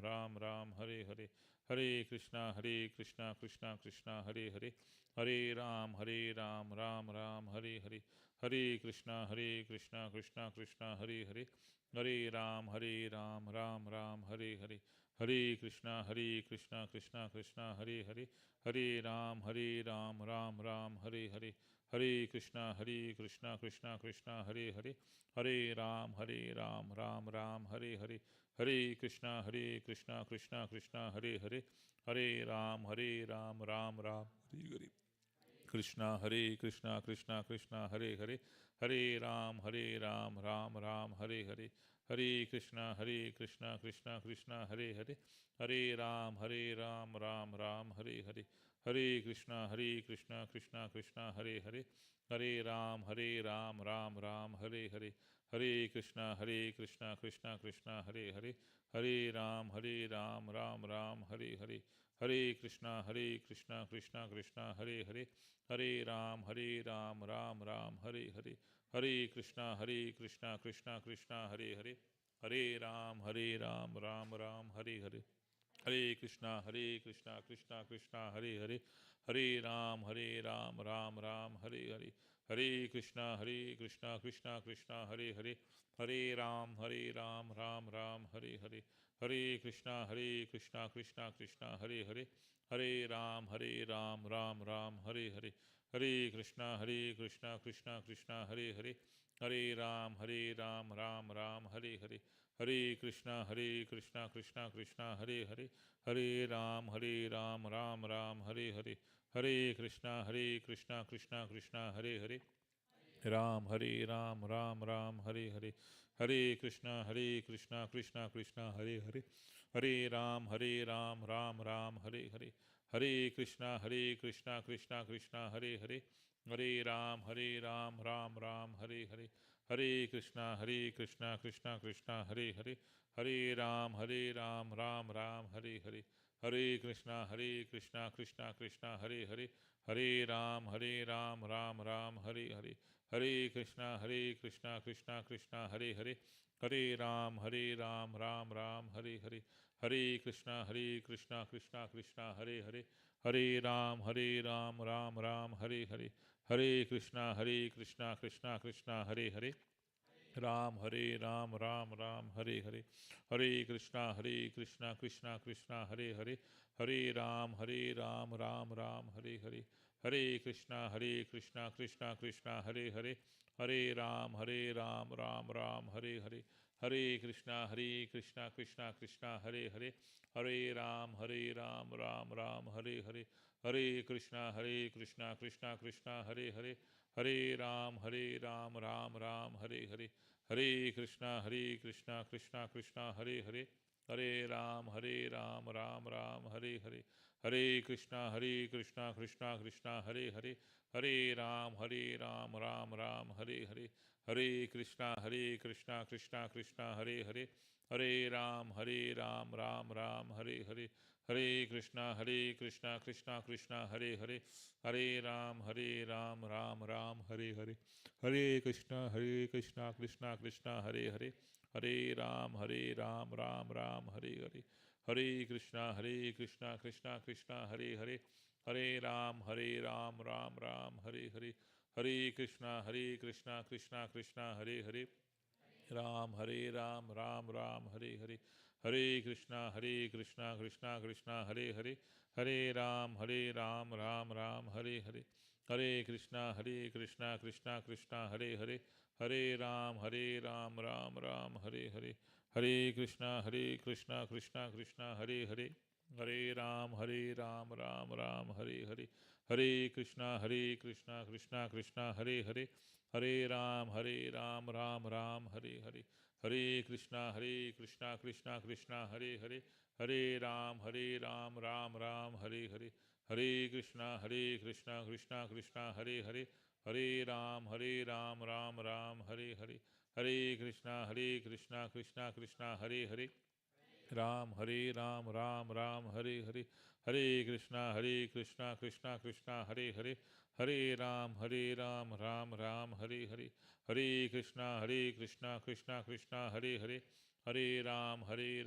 Ram, Hare Hare. Hare Krishna, Krishna Krishna, Hare Hare. Hare Ram, Ram, Hare Hare. Hare Krishna, Krishna Krishna, Hare Hare. Hare Ram, Ram, Hare Hare. Hare Krishna, Krishna Hare Hare. Hare Ram, Ram, Hare Hare. Hare Krishna, Krishna Hare Hare. Hare Ram, Ram, Hare Hare. Hare Krishna, Krishna Hare Hare. Hare Ram, Ram, Hare Hare. Krishna, Krishna Krishna, Hare Hare. Hare Ram, Ram, Hare Hare. Hare Krishna, Krishna Hare Hare. Hare Ram, Ram, Hare Hare. Hare Krishna, Krishna Hare Hare. Hare Ram, Ram, Hare Hare. Hare Krishna, Krishna Hare Hare. Hare Ram, Ram, Hare Hare. Hare Krishna, Krishna Hare Hare. Hare Ram, Ram, Hare Hare. Hare Krishna, Krishna Hare Hare. Hare Ram, Ram, Hare Hare. Hare Krishna, Krishna Hare Hare. Hare Ram, Ram, Hare Hare. Hare Krishna, Krishna Hare Hare. Hare Ram, Ram, Hare Hare. Hare Krishna, Krishna Hare Hare. Hare Ram, Ram, Hare Hare. Hare Krishna, Krishna Hare Hare. Hare Ram, Ram, Hare Hare. Hare Krishna, Krishna Hare Hare. Hare Ram, Ram, Hare Hare. Hare Krishna, Krishna Hare Hare. Ram, Ram, Hare Hare. Hare Krishna, Krishna Hare Hare. Hare Ram, Ram, Hare Hare. Hare Krishna, Krishna Hare Hare. Hare Ram, Ram, Ram, Hare Hare. Hare Krishna Krishna Krishna Hare Hare, Hare Ram Ram Ram Hare Hare, Hare Krishna Krishna Krishna Hare Hare, Hare Ram Ram Ram Hare Hare, Hare Krishna Krishna Krishna Hare Hare, Hare Ram Ram Ram Hare Hare, Hare Krishna Krishna Krishna Hare Hare, Hare Ram Ram Ram Hare Hare, Hare Krishna Krishna Hare Hare, Ram Ram Hare Hare, Hare Krishna Krishna Krishna Hare Hare, Hare Ram Ram Hare Hare, Hare Krishna Krishna Hare Hare, Hare Ram Ram Hare Hare, Hare Krishna Krishna Hare Hare, Hare Ram Ram Hare Hare, Hare Krishna Krishna Hare Hare, Hare Ram Ram Hare Hare, Hare Krishna Krishna Hare Hare, Hare Ram Ram Hare Hare, Hare Krishna Krishna Hare Hare, Hare Ram Ram Hare Hare, Hare Krishna Krishna Hare Hare, Hare Ram Ram Hare Hare, Hare Krishna Krishna Hare Hare, Hare Ram Ram Hare Hare, Hare Krishna Krishna Hare Hare, Hare Ram Ram Hare Hare, Hare Krishna Krishna Hare Hare, Hare Ram Ram Hare Hare, Hare Krishna Krishna Hare Hare, Ram Ram Hare Hare, Hare Krishna Krishna Hare Hare, Hare Ram Ram Hare Hare, Hare Krishna Krishna Hare Hare, Hare Ram Ram Hare Hare, Hare Krishna Krishna Hare Hare, Hare Ram Ram Hare Hare, Hare Krishna Krishna Hare Hare, Hare Ram Ram Hare Hare, Hare Krishna Krishna Hare Hare, Hare Ram Ram Hare Hare, Hare Krishna Krishna Hare Hare, Hare Ram Ram Hare Hare, Hare Krishna Krishna Hare Hare, Ram Ram Hare Hare, Hare Krishna Krishna Hare Hare, Hare Ram Ram Hare Hare, Hare Krishna Krishna Hare Hare, Hare Ram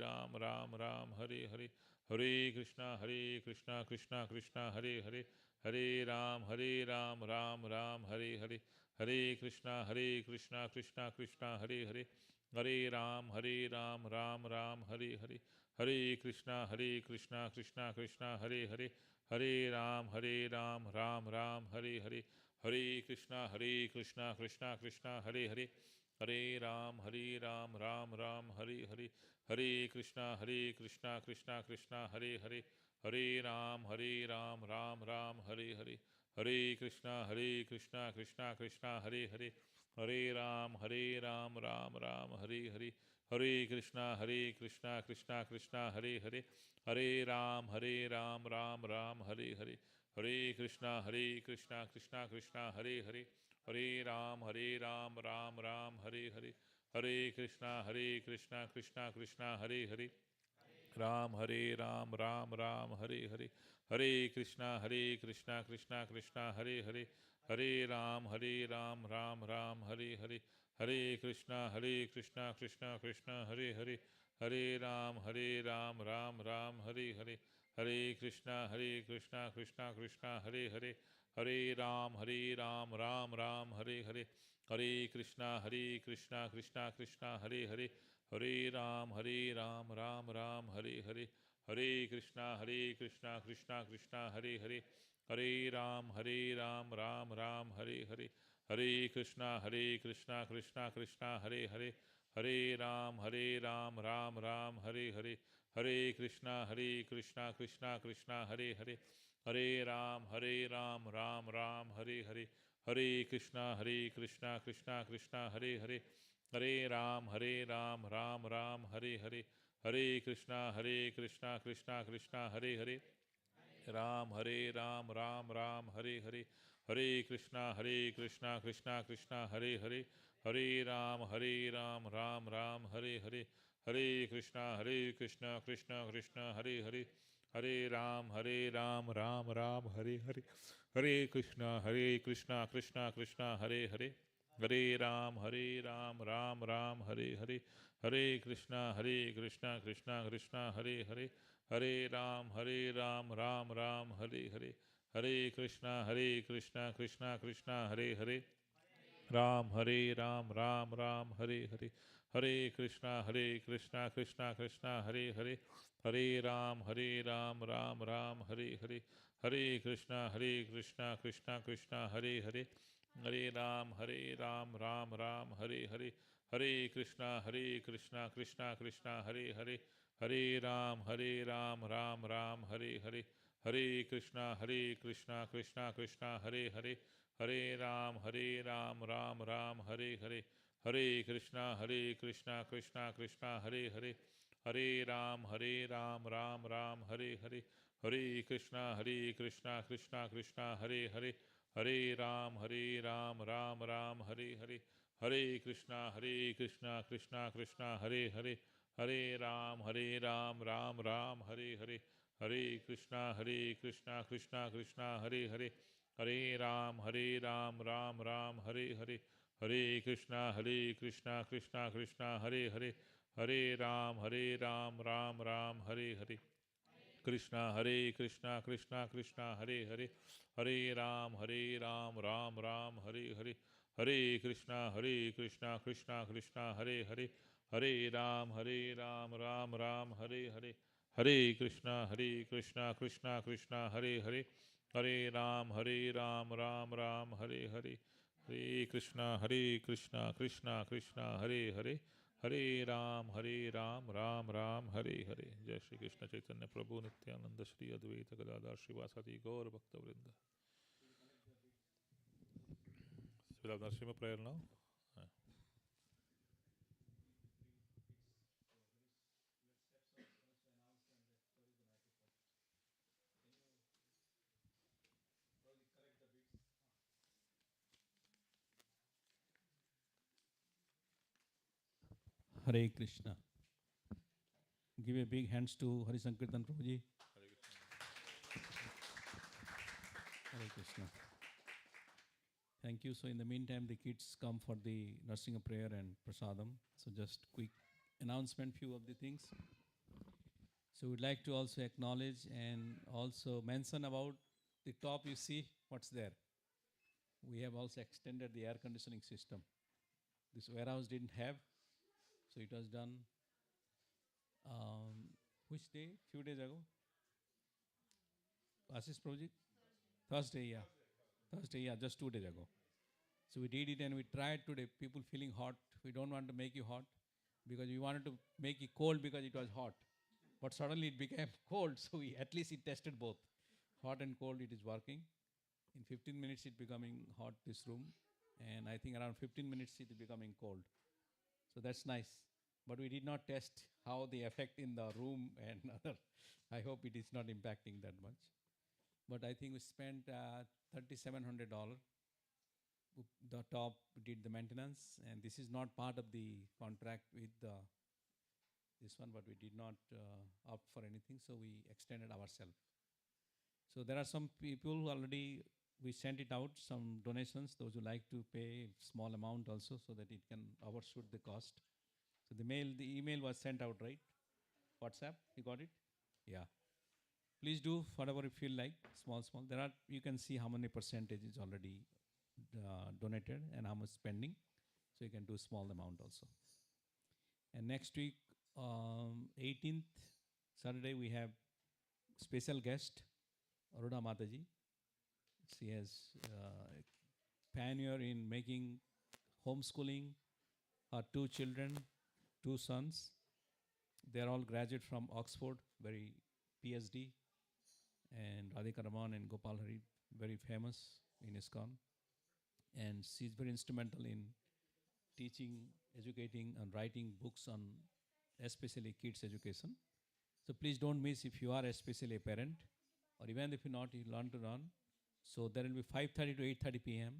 Ram Hare Hare, Hare Krishna Krishna Hare Hare, Hare Ram Ram Hare Hare, Hare Krishna Krishna Hare Hare, Hare Ram Ram Hare Hare, Hare Krishna Krishna Hare Hare, Hare Ram Ram Hare Hare, Hare Krishna Krishna Hare Hare, Hare Ram Ram Hare Hare, Hare Krishna Krishna Hare Hare, Hare Ram Ram Hare Hare, Hare Krishna Krishna Hare Hare, Hare Ram Ram Hare Hare, Hare Krishna Krishna Hare Hare, Hare Ram Ram Hare Hare, Hare Krishna Krishna Hare Hare, Hare Ram Ram Hare Hare, Hare Krishna Krishna Hare Hare, Ram Ram Hare Hare, Hare Krishna Krishna Hare Hare, Hare Ram Ram Hare Hare, Hare Krishna Krishna Hare Hare, Hare Ram Ram Hare Hare, Hare Krishna Krishna Hare Hare, Hare Ram Ram Hare Hare, Hare Krishna Krishna Hare Hare, Hare Ram Ram Hare Hare, Hare Krishna Krishna Hare Hare, Hare Ram Ram Hare Hare, Hare Krishna Krishna Hare Hare, Hare Ram Ram Hare Hare, Hare Krishna Krishna Hare Hare, Hare Ram Ram Hare Hare, Hare Krishna Krishna Hare Hare, Hare Ram Ram Hare Hare, Hare Krishna Krishna Hare Hare, Ram Hare Ram Ram Ram Hare Hare Hare Krishna Krishna Krishna Hare Hare Hare Ram Ram Ram Hare Hare Hare Krishna Krishna Krishna Hare Hare Hare Ram Ram Ram Hare Hare Hare Krishna Krishna Krishna Hare Hare Hare Ram Ram Ram Hare Hare Hare Krishna Krishna Hare Hare Hare Ram Ram Ram Hare Hare Hare Krishna Krishna Hare Hare Ram Ram Hare Hare Hare Krishna Krishna Hare Hare Hare Ram Ram Hare Hare Hare Krishna Krishna Hare Hare Hare Ram Ram Hare Hare Hare Krishna Krishna Hare Hare Hare Ram Ram Hare Hare Hare Krishna Krishna Hare Hare Hare Ram Ram Hare Hare Hare Krishna Krishna Hare Hare Hare Ram Ram Hare Hare Hare Krishna Krishna Hare Hare Hare Ram Ram Hare Hare Hare Krishna Krishna Hare Hare Hare Ram Ram Hare Hare Hare Krishna Krishna Hare Hare Hare Ram Ram Hare Hare Hare Krishna Krishna Hare Hare Hare Ram Ram Hare Hare Krishna Krishna Hare Hare Hare Ram Ram Hare Hare Hare Krishna Krishna Hare Hare Hare Ram Ram Hare Hare Hare Krishna Krishna Hare Hare Hare Ram Ram Hare Hare Hare Krishna Krishna Hare Hare Hare Ram Ram Hare Hare. Jai Shri Krishna Chaitanya Prabhu Nityananda Shri Advaita Gadadhar Srivasati Gaur Bhakta Vrinda. We'll have Narasimha prayer now. Hare Krishna. Give a big hands to Hari Sankirtan Prabhuji. Hare Krishna. Thank you. So in the meantime, the kids come for the nursing a prayer and prasadam. So just quick announcement, few of the things. So we'd like to also acknowledge and also mention about the top. You see what's there. We have also extended the air conditioning system. This warehouse didn't have, so it was done. Which day? Few days ago. Ashish project? Thursday, yeah. Thursday, yeah, just 2 days ago. So we did it and we tried today. People feeling hot. We don't want to make you hot because we wanted to make it cold because it was hot. But suddenly it became cold. So we at least it tested both. Hot and cold, it is working. In 15 minutes, it becoming hot, this room. And I think around 15 minutes, it is becoming cold. So that's nice. But we did not test how the effect in the room and other. I hope it is not impacting that much. But I think we spent $3,700. The top did the maintenance, and this is not part of the contract with this one, but we did not opt for anything, so we extended ourselves. So there are some people who already, we sent it out, some donations, those who like to pay small amount also so that it can overshoot the cost. So the email was sent out, right? WhatsApp, you got it? Yeah. Please do whatever you feel like, small. There are, you can see how many percentage is already donated and how much spending. So you can do small amount also. And next week, 18th, Saturday, we have special guest, Aruna Mataji. She has pioneer in making homeschooling. Her 2 children, 2 sons. They are all graduate from Oxford, very PhD. And Radhika Raman and Gopal Hari, very famous in ISKCON. And she's very instrumental in teaching, educating, and writing books on especially kids education. So please don't miss if you are especially a parent. or even if you not, you learn to run. So there will be 5:30 to 8:30 p.m.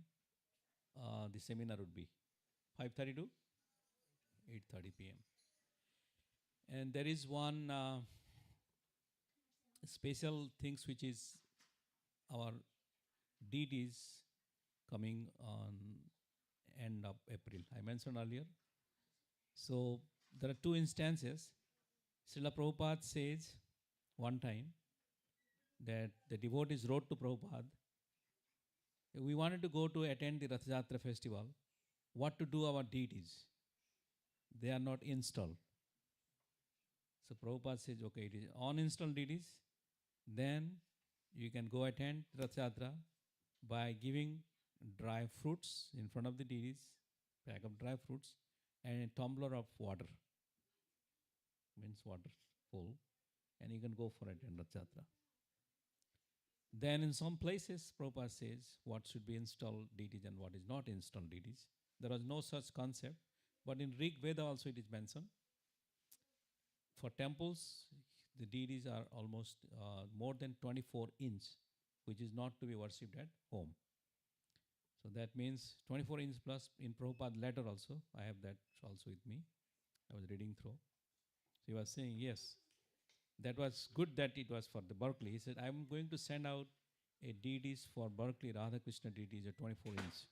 The seminar would be 5:30 to 8:30 p.m. And there is one special things which is our deities coming on end of April. I mentioned earlier. So there are two instances. Srila Prabhupada says one time that the devotees wrote to Prabhupada, we wanted to go to attend the Rath Yatra festival. What to do our deities? They are not installed. So Prabhupada says, okay, it is uninstalled deities. Then you can go attend Rath Yatra by giving dry fruits in front of the deities, pack of dry fruits, and a tumbler of water. Means water full. And you can go for it in Rath Yatra. Then in some places, Prabhupada says what should be installed deities and what is not installed deities. There was no such concept. But in Rig Veda also it is mentioned. For temples, the deities are almost more than 24 inch, which is not to be worshipped at home. So that means 24 inch plus in Prabhupada letter also. I have that also with me. I was reading through. So he was saying, yes, that was good that it was for the Berkeley. He said, I'm going to send out a deities for Berkeley, Radha Krishna deities at 24 inch.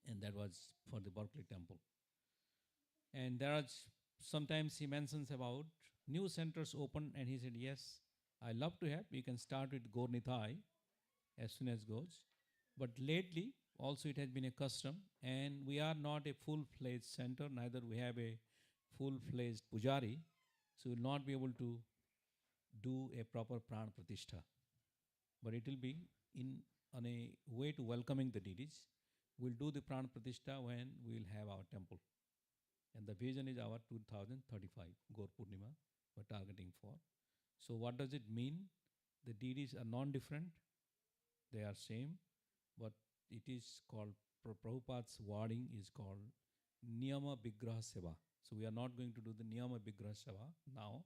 And that was for the Berkeley temple. And there are sometimes he mentions about new centers open, and he said, yes, I love to have. You can start with Gaur Nitai as soon as goes. But lately, also it has been a custom, and we are not a full-fledged center, neither we have a full-fledged pujari, so we will not be able to do a proper pran pratishtha. But it will be on a way to welcoming the deities. We'll do the pran pratishtha when we will have our temple. And the vision is our 2035, Gaur Purnima, we're targeting for. So what does it mean? The deities are non-different. They are same. But it is called, Prabhupada's wording is called Niyama Vigraha Seva. So we are not going to do the Niyama Vigraha Seva now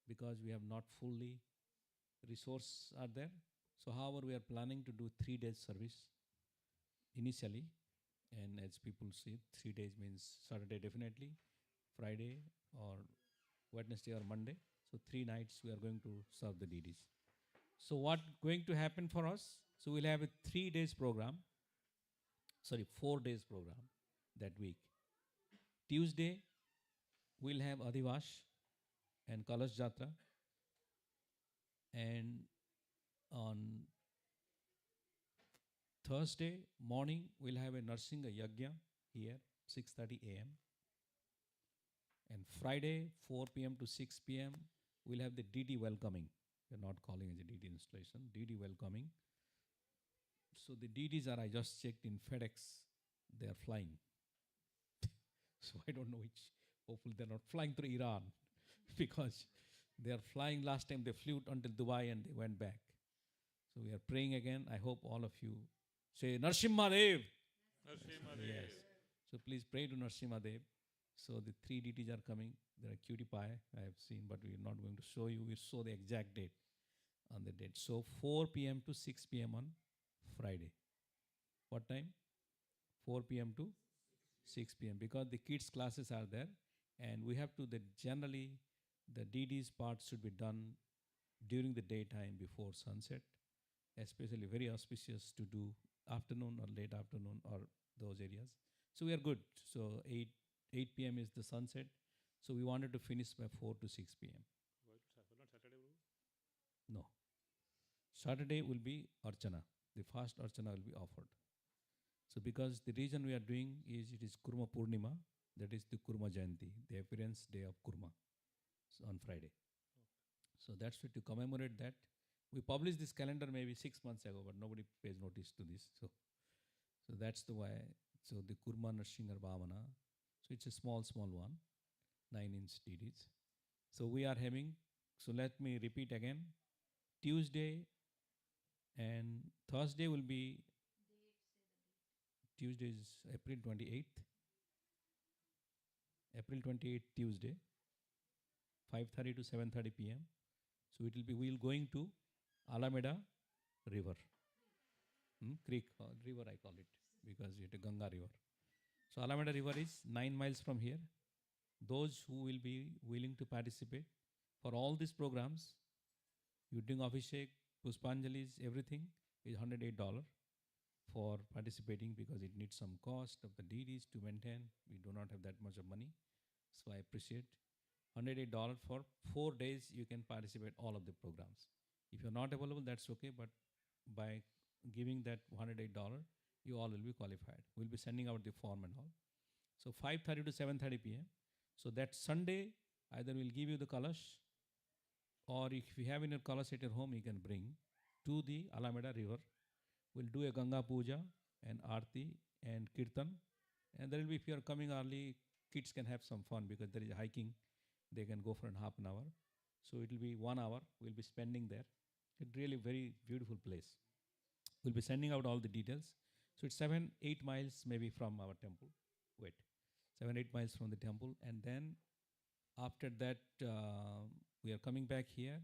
because we have not fully resource are there. So however, we are planning to do 3 days service initially. And as people see, 3 days means Saturday definitely, Friday or Wednesday or Monday. So 3 nights we are going to serve the deities. So what going to happen for us? So we'll have a 3 days program. 4 days program that week. Tuesday we'll have Adhivash and Kalash Jatra. And on Thursday morning we'll have a Narsinga Yajna here, 6:30 a.m. And Friday, 4 p.m. to 6 p.m., we'll have the DD welcoming. We're not calling it a DD installation, DD welcoming. So the DDs are, I just checked in FedEx, they are flying. So I don't know which, hopefully they're not flying through Iran because they are flying. Last time they flew until Dubai and they went back. So we are praying again. I hope all of you say Narsimha Dev. Narsimha Yes. So please pray to Narsimha Dev. So the 3 DTs are coming. There are cutie pie I have seen, but we are not going to show you. We'll show the exact date on the date. So 4 p.m. to 6 p.m. on Friday. What time? 4 p.m. to 6 p.m. because the kids' classes are there, and we have to. Generally, the DD's part should be done during the daytime before sunset. Especially very auspicious to do afternoon or late afternoon or those areas. So we are good. So 8 p.m. is the sunset. So we wanted to finish by 4 to 6 p.m. Not Saturday, bro? No. Saturday will be Archana. The fast Archana will be offered. So because the reason we are doing is it is Kurma Purnima, that is the Kurma Jayanti, the appearance day of Kurma, so on Friday. So that's it, to commemorate that. We published this calendar maybe 6 months ago, but nobody pays notice to this. So that's the why. So the Kurma Narshingar Bhavana. So it's a small one, 9-inch DDs. So we are having, so let me repeat again. Tuesday and Thursday will be, Tuesday is April 28th. April 28th, Tuesday, 5:30 to 7:30 p.m. So it will be, we'll going to Alameda River. Creek, river I call it, because it is Ganga River. So Alameda River is 9 miles from here. Those who will be willing to participate for all these programs, you doing Abhishek, Puspanjalis, everything is $108 for participating, because it needs some cost of the DDs to maintain. We do not have that much of money. So I appreciate $108 for 4 days. You can participate all of the programs. If you're not available, that's okay. But by giving that $108, you all will be qualified. We'll be sending out the form and all. So 5:30 to 7:30 p.m. So that Sunday, either we'll give you the kalash, or if you have in your kalash at your home, you can bring to the Alameda River. We'll do a Ganga Puja and Aarti and Kirtan. And there will be, if you are coming early, kids can have some fun, because there is hiking. They can go for half an hour. So it will be 1 hour we'll be spending there. It's really very beautiful place. We'll be sending out all the details. So it's 7-8 miles maybe from our temple. Wait, 7-8 miles from the temple. And then after that, we are coming back here,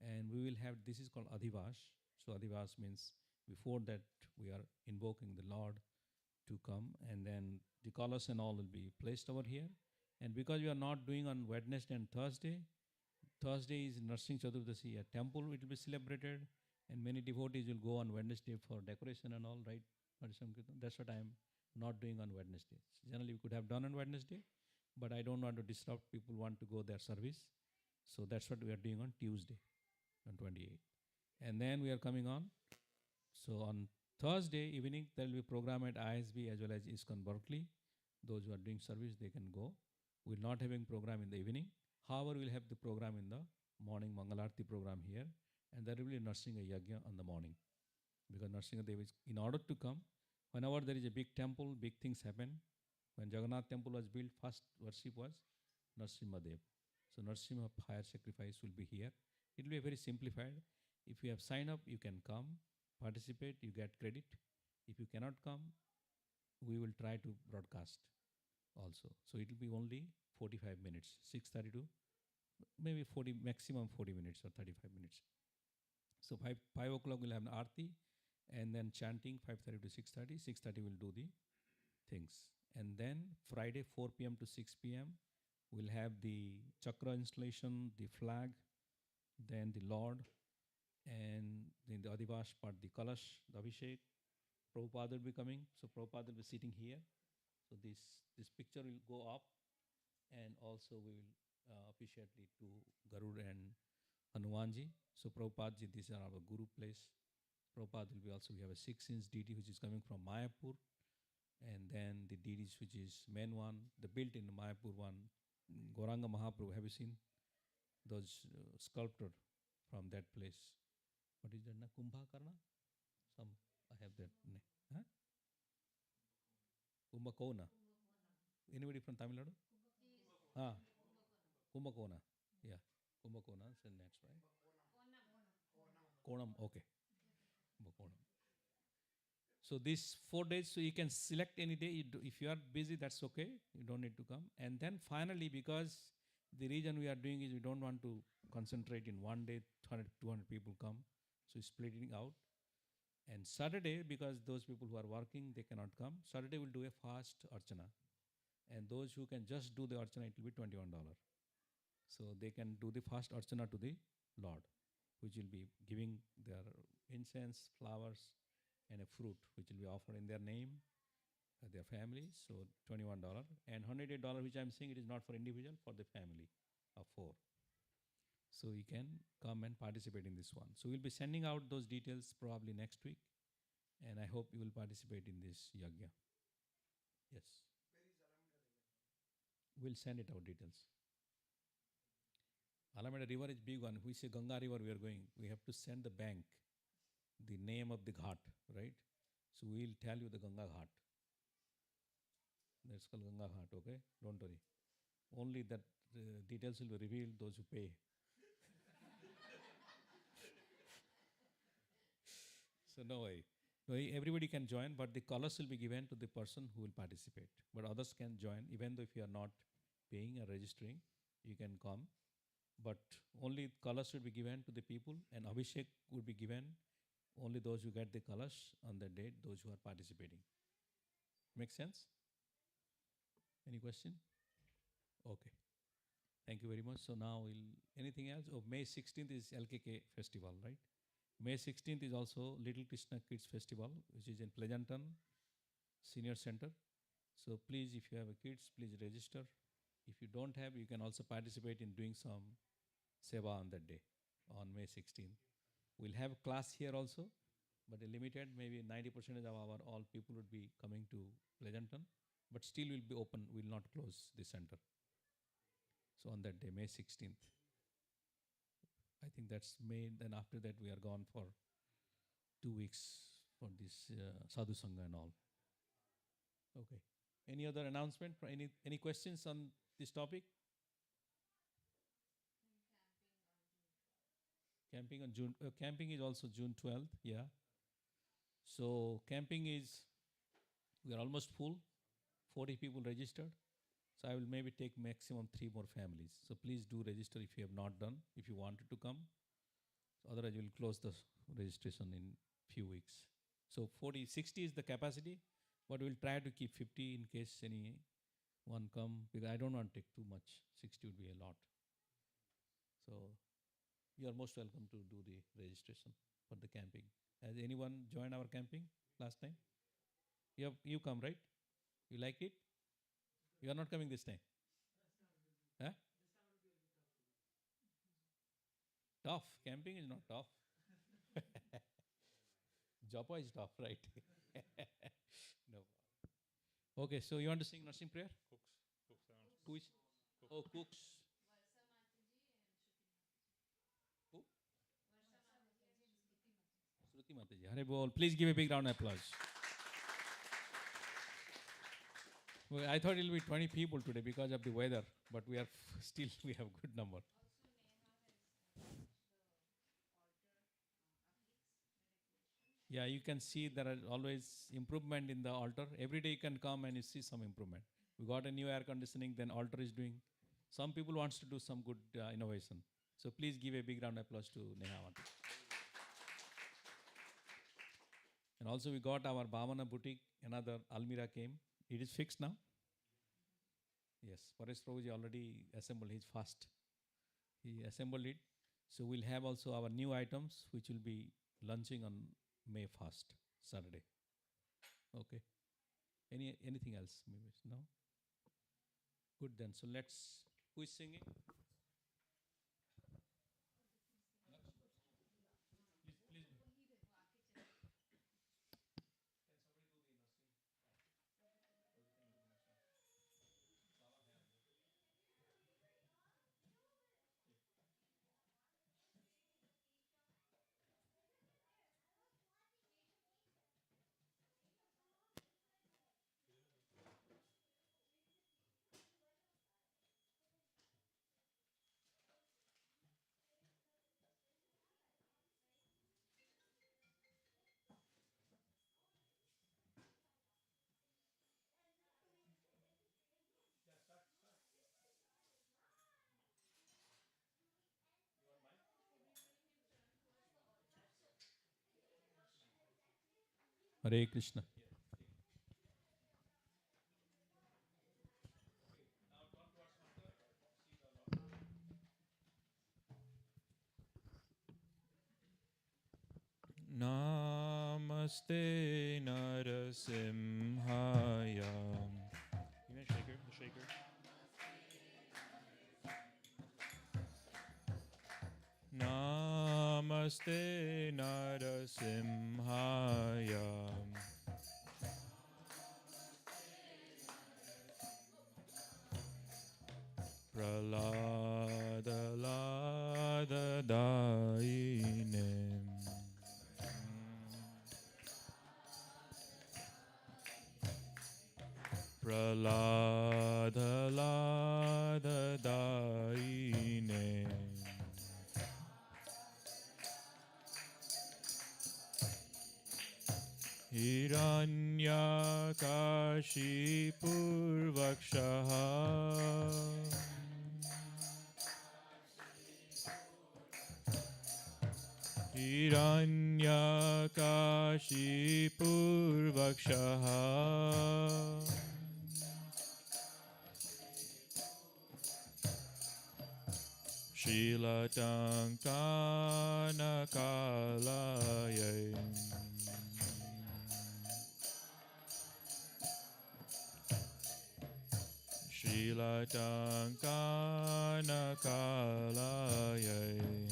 and we will have, this is called Adhivash. So Adhivash means before that we are invoking the Lord to come, and then the colors and all will be placed over here. And because we are not doing on Wednesday and Thursday, Thursday is Narsingh Chaturdasi, a temple, it will be celebrated, and many devotees will go on Wednesday for decoration and all, right? That's what I am not doing on Wednesday. Generally, we could have done on Wednesday, but I don't want to disrupt people want to go their service. So that's what we are doing on Tuesday, on 28th. And then we are coming on. So on Thursday evening, there will be program at ISB as well as ISKCON Berkeley. Those who are doing service, they can go. We're not having program in the evening. However, we'll have the program in the morning, Mangalarti program here. And there will be nursing a yagya on the morning. Because nursing Dev is, in order to come, whenever there is a big temple, big things happen. When Jagannath temple was built, first worship was Narsimha Dev. So Narsimha fire sacrifice will be here. It will be very simplified. If you have signed up, you can come, participate, you get credit. If you cannot come, we will try to broadcast also. So it will be only 45 minutes, 6:30 to maybe 40, maximum 40 minutes or 35 minutes. So 5 o'clock we'll have an Aarti, and then chanting 5:30 to 6:30. 6:30 we'll do the things. And then Friday 4 p.m. to 6 p.m. we'll have the chakra installation, the flag, then the Lord, and then the Adhivash part, the Kalash, the Abhishek. Prabhupada will be coming. So Prabhupada will be sitting here. So this picture will go up, and also we will officially to Garud and Hanumanji. So Prabhupada ji, these are our Guru place. Prabhupada will be also, we have a 6-inch DD which is coming from Mayapur, and then the DDs which is main one, the built in Mayapur one, Gauranga Mahaprabhu. Have you seen those sculptor from that place? What is that? Na Kumbhakarna? Some, I have that. Huh? Kumbhakona. Anybody from Tamil Nadu? Ah, Kumbhakona. Yeah, Kumbhakona. So that's right. Konam. Okay. Kumbhakonam. So these 4 days, so you can select any day. If you are busy, that's okay. You don't need to come. And then finally, because the reason we are doing is we don't want to concentrate in one day, 200 people come. So splitting out. And Saturday, because those people who are working, they cannot come. Saturday we'll do a fast archana. And those who can just do the archana, it will be $21. So they can do the fast archana to the Lord, which will be giving their incense, flowers, and a fruit, which will be offered in their name, their family. So $21. And $108, which I'm saying, it is not for individual, for the family of 4. So you can come and participate in this one. So we'll be sending out those details probably next week. And I hope you will participate in this yagya. Yes. We'll send it out details. Alameda River is big one. We say Ganga River we are going. We have to send the bank the name of the ghat, right? So we'll tell you the Ganga Ghat. That's called Ganga Ghat, okay? Don't worry. Only that details will be revealed those who pay. So no way. No, everybody can join, but the colors will be given to the person who will participate. But others can join, even though if you are not paying or registering, you can come but only colors should be given to the people, and Abhishek would be given only those who get the colors on the date, those who are participating. Make sense? Any question? Okay. Thank you very much. So now anything else? Oh, May 16th is LKK festival, right? May 16th is also Little Krishna Kids Festival, which is in Pleasanton Senior Center. So please, if you have a kids, please register. If you don't have, you can also participate in doing some seva on that day, on May 16th. We'll have a class here also, but a limited, maybe 90% of our all people would be coming to Pleasanton, but still will be open, will not close the center. So on that day, May 16th. I think that's May, then after that we are gone for 2 weeks for this Sadhu Sangha and all. Okay. Any other announcement? Any questions on this topic? Camping on June. Camping is also June 12th. Yeah. So camping is, we are almost full. 40 people registered. So I will maybe take maximum 3 more families. So please do register if you have not done, if you wanted to come. Otherwise, we will close the registration in few weeks. So 60 is the capacity, but we'll try to keep 50 in case anyone come, because I don't want to take too much. 60 would be a lot. So you are most welcome to do the registration for the camping. Has anyone joined our camping last time? You come, right? You like it? You are not coming this time? Huh? Tough. Camping is not tough. Japa is tough, right? No. Okay, so you want to sing nursing prayer? Cooks. Who is? Oh, cooks. Who? Shruti Mataji. Hare Bol. Please give a big round of applause. Well, I thought it will be 20 people today because of the weather, but we have good number. Yeah, you can see there are always improvement in the altar. Every day you can come and you see some improvement. We got a new air conditioning, then altar is doing. Some people wants to do some good innovation. So please give a big round of applause to Neha. And also we got our Bhavana boutique, another Almira came. It is fixed now? Yes, Paresh Prabhuji already assembled, he's fast. He assembled it. So we'll have also our new items, which will be launching on May 1st, Saturday. Okay. Anything else? Maybe no? Good then. So who is singing? Hare Krishna. Namaste Narasimhaya. You mean shaker? The shaker? Namaste Narasimhaya. Pralada Lada Dainem. Pralada Lada Dainem. Hiranyakashipurvakshaha Hiranyakashipurvakshaha Shilatankanakalaye Shilatankanakalaye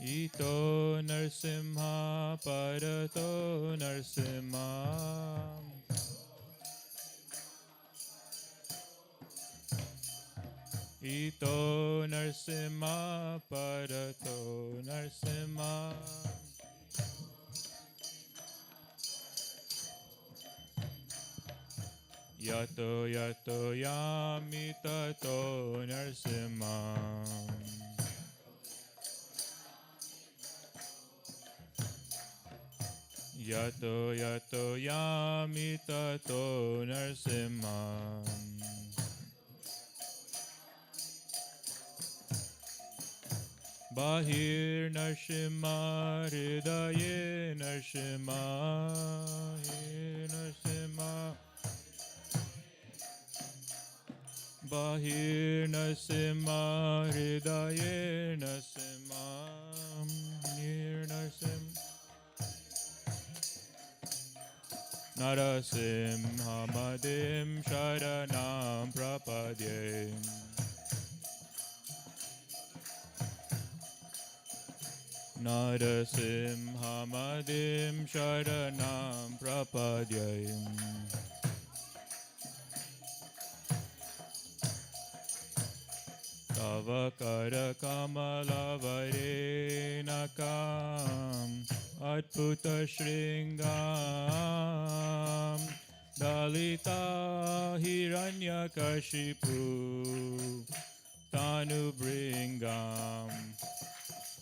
Ito Narsimha Parato Narsimha Ito Narsimha Parato Narsimha Yato Yato Yami Tato Narsimha Yato Yato Yami Tato Narsimha Bahir Narsimha Hridaye Narsimha Narsimha Bahir Narsimha Hridaye Narsimha Narsimha Narasimhamadim Sharanam Prapadye Narasimhamadim Sharanam Prapadye Tava Kara Kamala Varenakam Adbhuta Shringam Dalita Hiranyakashipu Tanu Bringam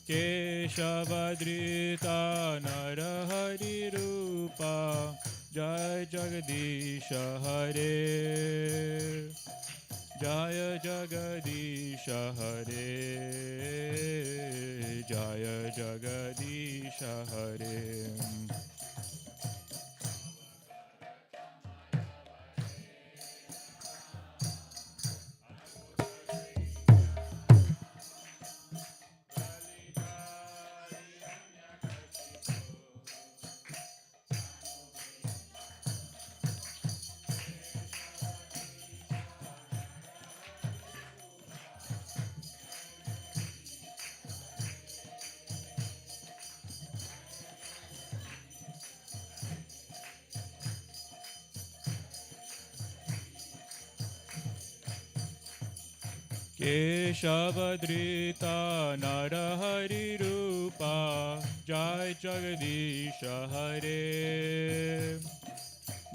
Keshavadrita Narahari Rupa Jai Jagadisha Hare Jaya Jagadisha Hare Jaya Jagadisha Hare Keshavadrita Narahari Rupa Jai Jagadisha Hare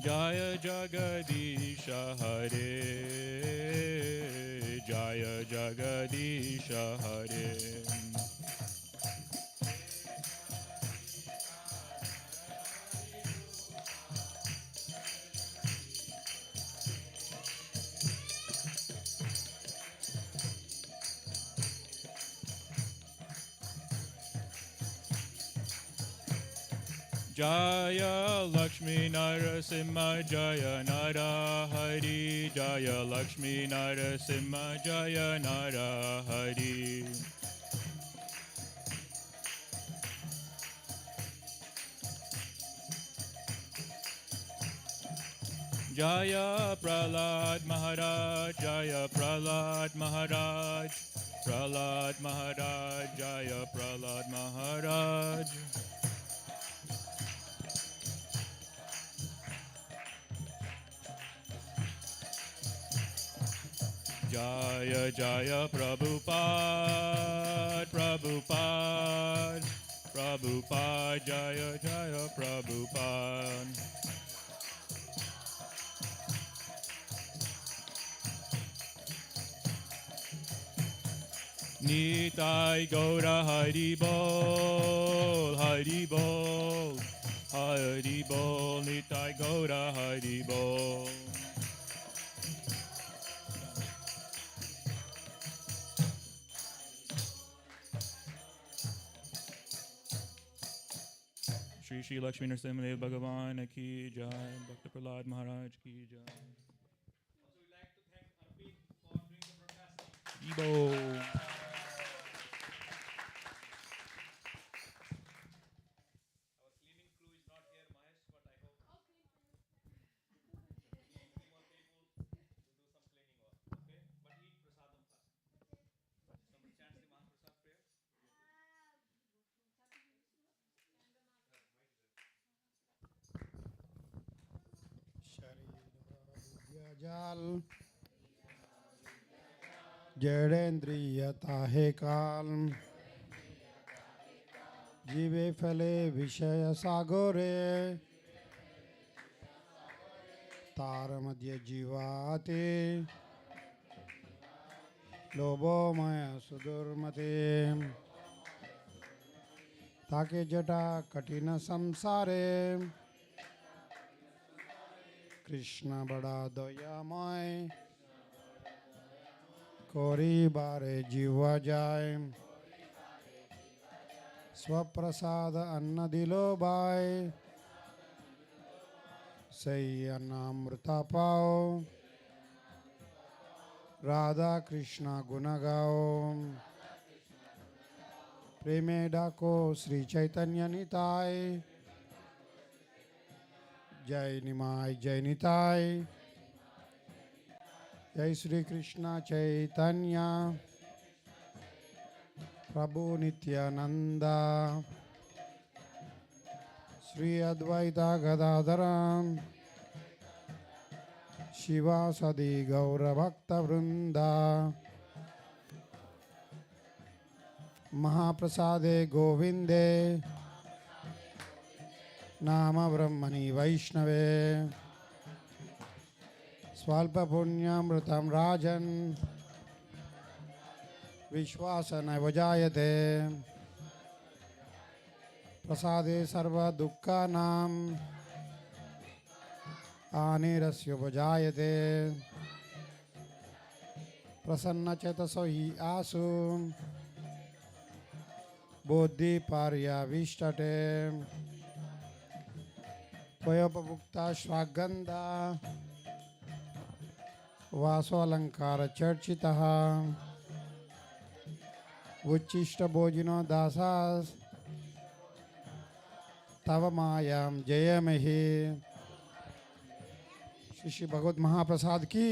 Jaya Jagadisha Hare Jaya Jagadisha Hare Jaya Lakshmi Narasimha Jaya Narahari Jaya Lakshmi Narasimha Jaya Narahari Jaya Prahlad Maharaj Jaya Prahlad Maharaj Prahlad Maharaj Jaya Prahlad Maharaj Jaya Jaya Prabhupada Prabhupada Prabhupada Jaya Jaya Prabhupada Nitai Gaura Hari Bol Hari Bol Hari Bol Nitai Gaura Hari Bol Shri Shri Lakshmi Nrsimhadev Bhagavan Ki Jai. Bhakta Prahlad Maharaj Ki Jai. Ibo. जाल जड़ेन्द्रियता है काल जीवे फले विषय सागरे तार मध्य जीवाते लोभोमय सुदुर्मते ताके जटा कठिन संसारे कृष्ण बड़ा दयामय कोरी बारे जीवा जाए स्वप्रसाद अन्न दिलो बाय सही अन्नामृता पाओ राधा कृष्ण गुण गाओ प्रेमे डाको श्री चैतन्य निताय जय निमाय जय निताय जय श्री कृष्ण चैतन्य प्रभु नित्यानंद श्री अद्वैता गदाधर शिवासदि गौर भक्त वृंदा महाप्रसादे गोविंदे नाम ब्रह्मणि वैष्णवे स्वल्प पुण्यमृतं राजन् विश्वास नैव जायते प्रसादे सर्व दुःखानां हानिरस्योपजायते प्रसन्नचेतसो हि आसु बुद्धि पर्यविष्टते त्वयोपभुक्ता श्वागन्धा वासोऽलङ्कार चर्चितः उच्छिष्ट भोजिनो दासास् तव मायां जयमहि। श्री श्री भगवत महाप्रसाद की